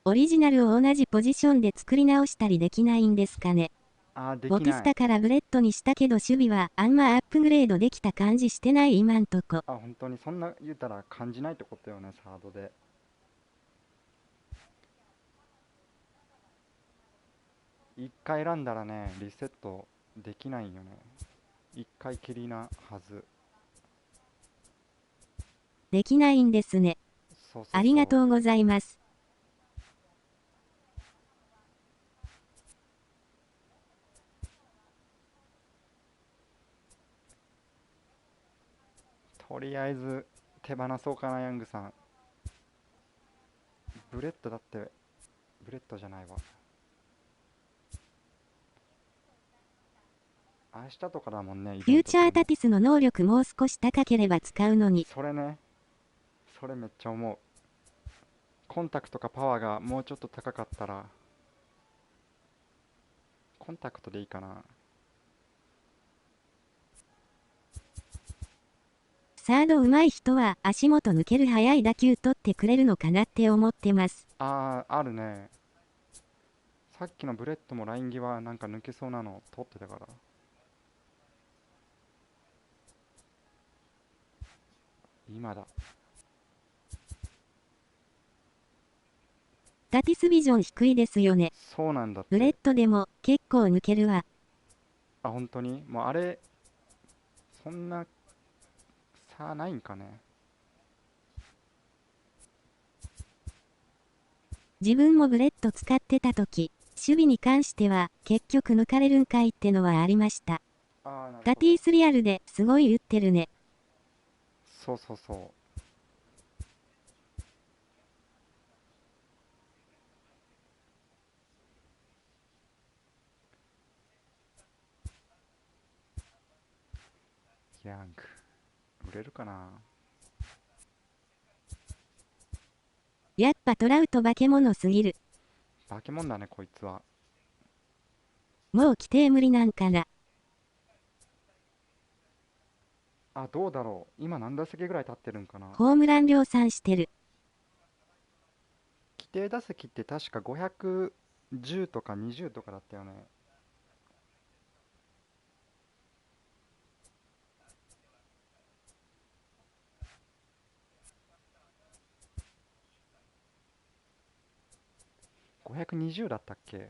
[SPEAKER 1] オリジナルを同じポジションで作り直したりできないんですかね。
[SPEAKER 2] できない。
[SPEAKER 1] ボティスタからブレッドにしたけど守備はあんまアップグレードできた感じしてない今んとこ。
[SPEAKER 2] 本当にそんな言うたら感じないってことよね、サードで。一回選んだらね、リセットできないんよね。一回きりなはず。
[SPEAKER 1] できないんですね。
[SPEAKER 2] そう。
[SPEAKER 1] ありがとうございます。
[SPEAKER 2] とりあえず手放そうかな、ヤングさん。ブレッドだって、ブレッドじゃないわ。明日とかだもんね。
[SPEAKER 1] フューチャータティスの能力もう少し高ければ使うのに。
[SPEAKER 2] それね。それめっちゃ思う。コンタクトかパワーがもうちょっと高かったら。コンタクトでいいかな。
[SPEAKER 1] サード上手い人は足元抜ける速い打球取ってくれるのかなって思ってます。
[SPEAKER 2] あるね。さっきのブレッドもライン際なんか抜けそうなの取ってたから。今だ。
[SPEAKER 1] タティスビジョン低いですよね。
[SPEAKER 2] そうなんだって。
[SPEAKER 1] ブレッドでも結構抜けるわ。
[SPEAKER 2] 本当にもうあれ、そんな差ないんかね。
[SPEAKER 1] 自分もブレッド使ってた時、守備に関しては結局抜かれるんかいってのはありました。タティスリアルですごい打ってるね。
[SPEAKER 2] そうそうそう。ヤング売れるかな。
[SPEAKER 1] やっぱトラウト化け物すぎる。
[SPEAKER 2] 化け物だねこいつは。
[SPEAKER 1] もう規定無理なんかな。
[SPEAKER 2] どうだろう。今何打席ぐらい経ってるんかな。
[SPEAKER 1] ホームラン量産してる。
[SPEAKER 2] 規定打席って確か510とか20とかだったよね。520だったっけ。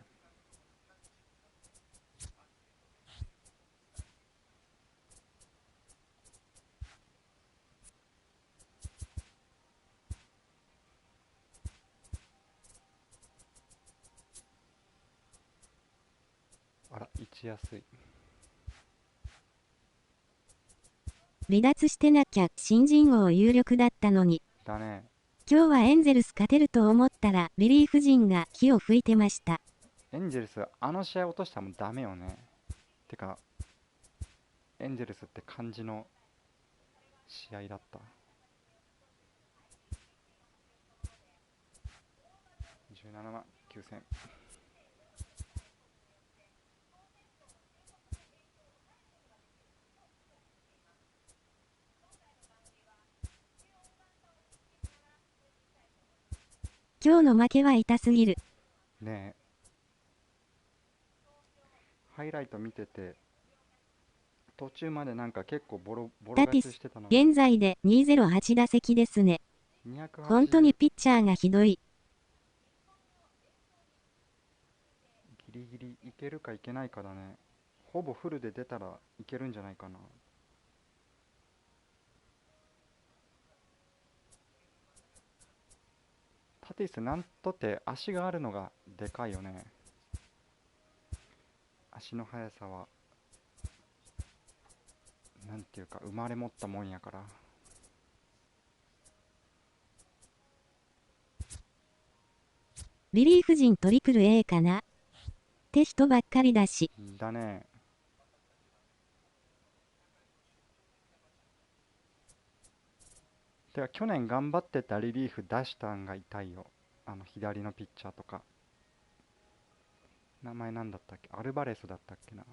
[SPEAKER 2] 打ちやすい。
[SPEAKER 1] 離脱してなきゃ新人王有力だったのに。
[SPEAKER 2] だね。
[SPEAKER 1] 今日はエンゼルス勝てると思ったらリリーフ陣が火を吹いてました。
[SPEAKER 2] エンゼルス試合落としたらもうダメよね。てかエンゼルスって感じの試合だった。17万9000。
[SPEAKER 1] 今日の負けは痛すぎる。
[SPEAKER 2] ねえ。ハイライト見てて途中までなんか結構ボロ
[SPEAKER 1] タティス、
[SPEAKER 2] してたのに。
[SPEAKER 1] 現在で208打席ですね。本当にピッチャーがひどい。
[SPEAKER 2] ギリギリいけるかいけないかだね。ほぼフルで出たらいけるんじゃないかな。タティスなんとって足があるのがでかいよね。足の速さはなんていうか生まれ持ったもんやから。
[SPEAKER 1] リリーフ陣トリプル A かなって人ばっかりだし。
[SPEAKER 2] だね。てか去年頑張ってたリリーフ出したんが痛いよ。左のピッチャーとか。名前なんだったっけ、アルバレスだったっけな。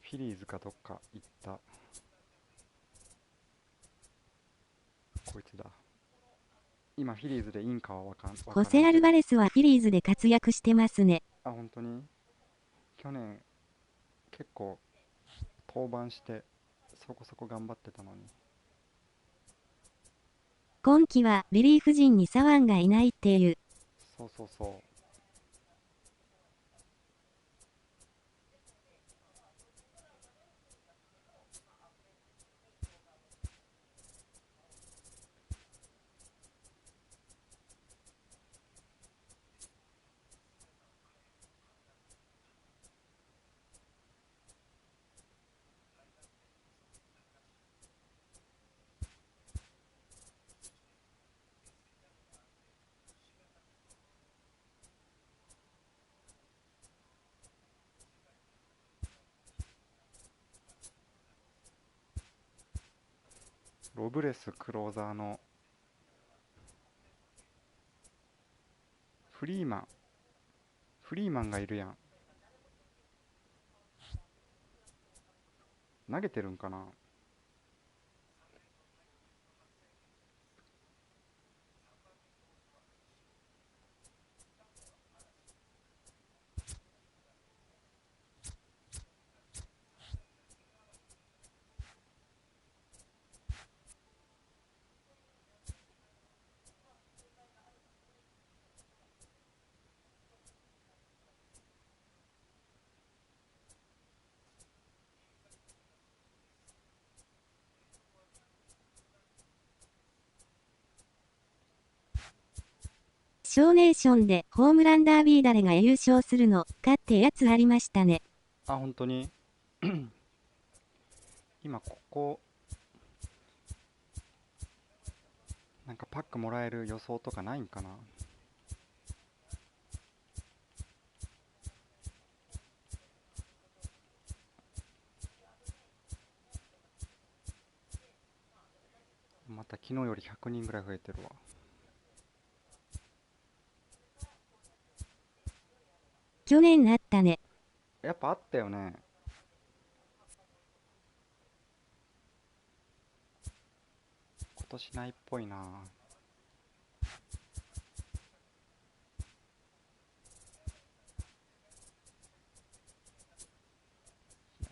[SPEAKER 2] フィリーズかどっか行った。こいつだ。今フィリーズでいいんかはわからんけど。
[SPEAKER 1] ホセ・アルバレスはフィリーズで活躍してますね。
[SPEAKER 2] あ、本当に去年結構登板してそこそこ頑張ってたのに。
[SPEAKER 1] 今季はリリーフ陣に左腕がいないっていう。
[SPEAKER 2] そうそうそう。ロブレスクローザーのフリーマンがいるやん。投げてるんかな。
[SPEAKER 1] ショーネーションでホームランダービー誰が優勝するのかってやつありましたね。
[SPEAKER 2] あ、本当に今ここなんかパックもらえる予想とかないんかな。また昨日より100人ぐらい増えてるわ。
[SPEAKER 1] 去年あったね。
[SPEAKER 2] やっぱあったよね。今年ないっぽいな。ヤ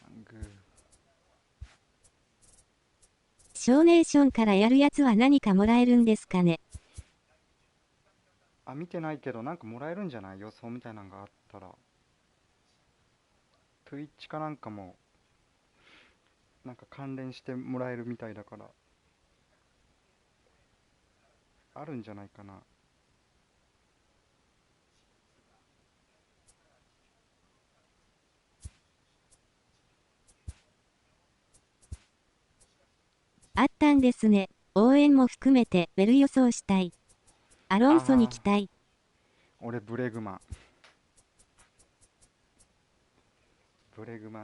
[SPEAKER 2] ング
[SPEAKER 1] ショーネーションからやるやつは何かもらえるんですかね。
[SPEAKER 2] あ、見てないけどなんかもらえるんじゃない、予想みたいなのがあったら。Twitch かなんかもなんか関連してもらえるみたいだからあるんじゃないかな。
[SPEAKER 1] あったんですね。応援も含めてウェル予想したい。アロンソに期待。
[SPEAKER 2] 俺ブレグマ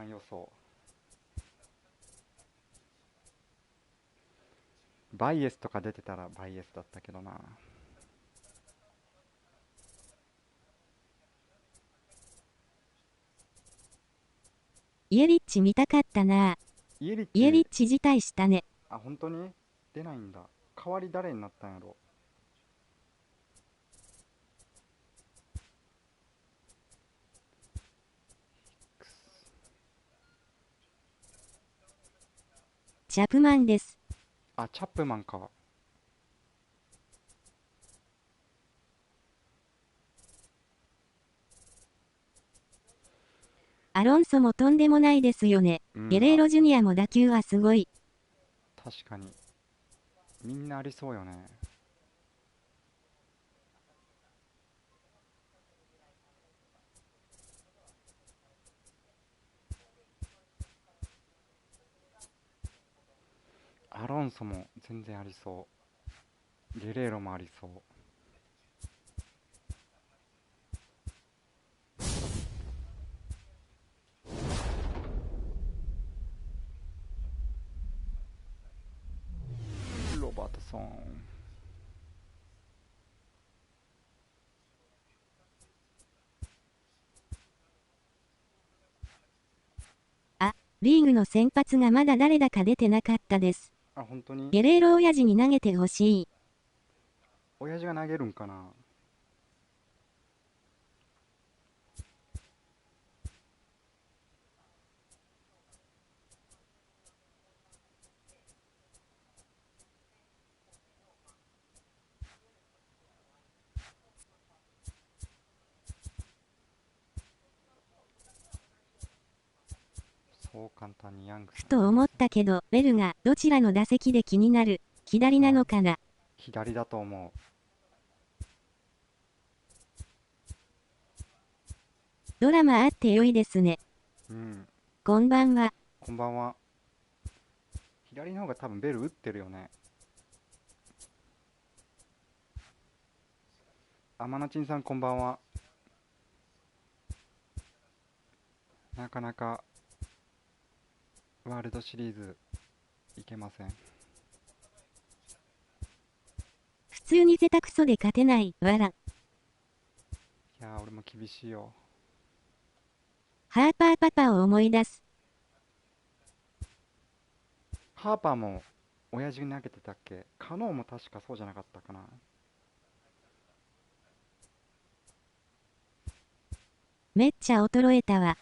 [SPEAKER 2] ン予想。バイエスとか出てたらバイエスだったけどな。
[SPEAKER 1] イエリッチ見たかったな。イエリッチ辞退したね。
[SPEAKER 2] あ、本当に出ないんだ。代わり誰になったんやろ。
[SPEAKER 1] チャプマンです。
[SPEAKER 2] あ、チャップマンか。
[SPEAKER 1] アロンソもとんでもないですよね。ゲレーロジュニアも打球はすごい。
[SPEAKER 2] 確かに。みんなありそうよね。アロンソも全然ありそう。ゲレーロもありそう。ロバートソン。
[SPEAKER 1] あ、リーグの先発がまだ誰だか出てなかったです。
[SPEAKER 2] あ、本当に？
[SPEAKER 1] ゲレーロ親父に投げてほしい。
[SPEAKER 2] 親父が投げるんかな。そう簡単にヤングさん。
[SPEAKER 1] ふと思ったけど、ベルがどちらの打席で気になる。左なのかな。
[SPEAKER 2] 左だと思う。
[SPEAKER 1] ドラマあって良いですね。
[SPEAKER 2] うん。
[SPEAKER 1] こんばんは。
[SPEAKER 2] こんばんは。左の方が多分ベル打ってるよね。あ、マナチンさんこんばんは。なかなかワールドシリーズいけません。
[SPEAKER 1] 普通に下手くそで勝てない、わら。
[SPEAKER 2] いやー、俺も厳しいよ。
[SPEAKER 1] ハーパーパパを思い出す。
[SPEAKER 2] ハーパーも親父に投げてたっけ？カノーも確かそうじゃなかったかな。
[SPEAKER 1] めっちゃ衰えたわ。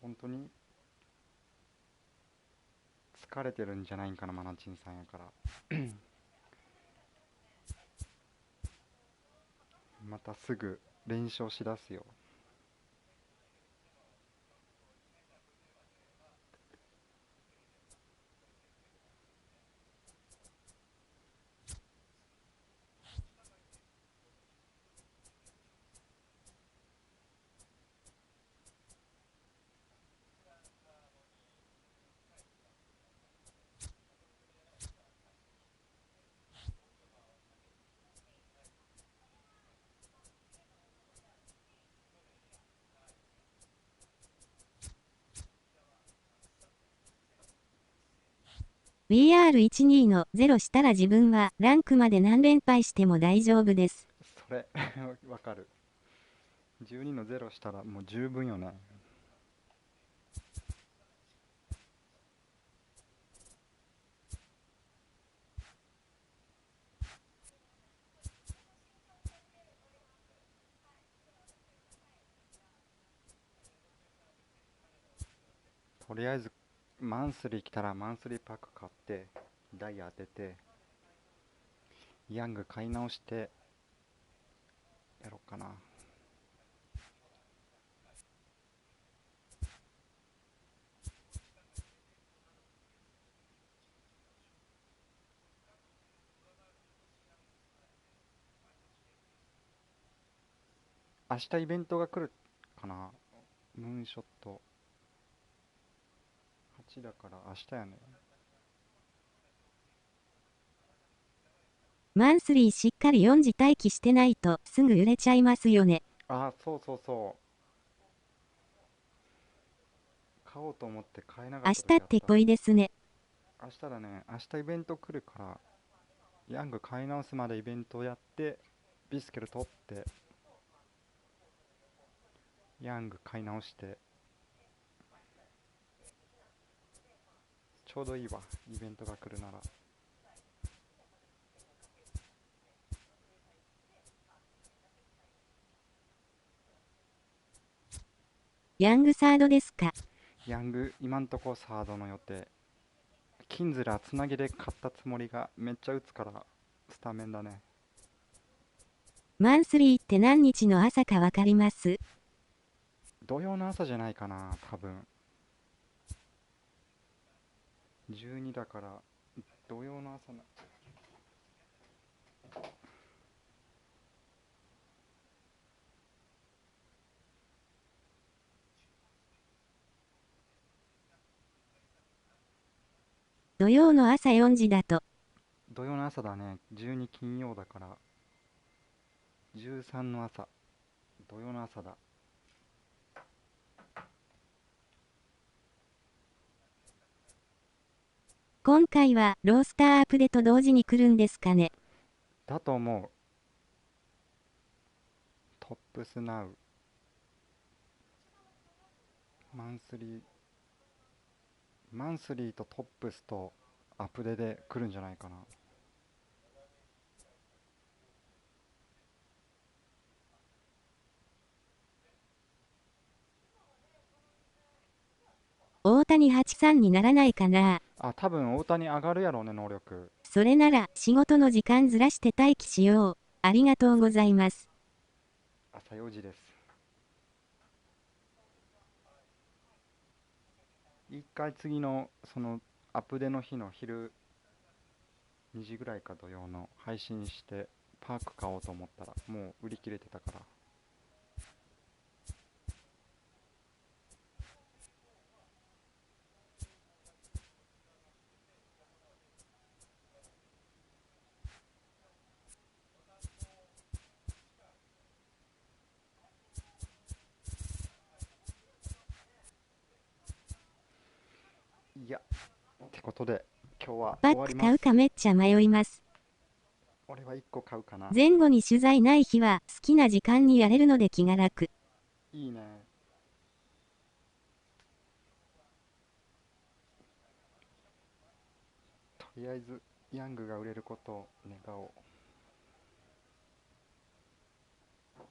[SPEAKER 2] 本当に疲れてるんじゃないんかな、マナチンさんやからまたすぐ連勝しだすよ。
[SPEAKER 1] VR12 の0したら自分はランクまで何連敗しても大丈夫です。
[SPEAKER 2] それわかる。12の0したらもう十分よね。とりあえずマンスリー来たらマンスリーパック買ってダイヤ当ててヤング買い直してやろうかな。明日イベントが来るかな。ムーンショット8だから明日やね。
[SPEAKER 1] マンスリーしっかり4時待機してないとすぐ売れちゃいますよね。
[SPEAKER 2] あ、そうそうそう。買おうと思って買えなか
[SPEAKER 1] 明
[SPEAKER 2] った時あった。
[SPEAKER 1] 日ってぽいですね。
[SPEAKER 2] 明日だね。明日イベント来るからヤング買い直すまでイベントやってビスケル取ってヤング買い直してちょうどいいわ、イベントが来るなら。
[SPEAKER 1] ヤングサードですか？
[SPEAKER 2] ヤング、今んとこサードの予定。キンズラつなぎで勝ったつもりがめっちゃ打つからスタメンだね。
[SPEAKER 1] マンスリーって何日の朝かわかります？
[SPEAKER 2] 土曜の朝じゃないかな、多分。12だから土曜の朝な。
[SPEAKER 1] 土曜の朝4時だと。
[SPEAKER 2] 土曜の朝だね。12金曜だから13の朝。土曜の朝だ。
[SPEAKER 1] 今回はロースターアップデと同時に来るんですかね？
[SPEAKER 2] だと思う。トップスナウマンスリーとトップスとアップデで来るんじゃないかな。
[SPEAKER 1] 大谷83にならないかな。
[SPEAKER 2] あ、多分大谷上がるやろうね、能力。
[SPEAKER 1] それなら仕事の時間ずらして待機しよう。ありがとうございます。
[SPEAKER 2] 朝4時です。一回次のそのアップデの日の昼2時ぐらいか土曜の配信してパーク買おうと思ったらもう売り切れてたから。いや、ってことで今日は
[SPEAKER 1] バ
[SPEAKER 2] 終わります。
[SPEAKER 1] ッグ買うかめっちゃ迷います。
[SPEAKER 2] 俺は1個買うかな。
[SPEAKER 1] 前後に取材ない日は好きな時間にやれるので気が楽。
[SPEAKER 2] いいね。とりあえずヤングが売れることを願おう。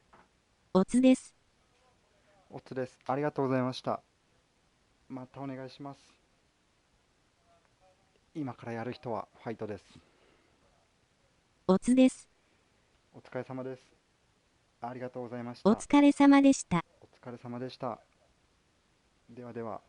[SPEAKER 1] おつです。
[SPEAKER 2] おつです。ありがとうございました。またお願いします。今からやる人はファイトです。
[SPEAKER 1] おつです。
[SPEAKER 2] お疲れ様です。ありがとうございました。
[SPEAKER 1] お疲れ様でした。
[SPEAKER 2] お疲れ様でした。ではでは。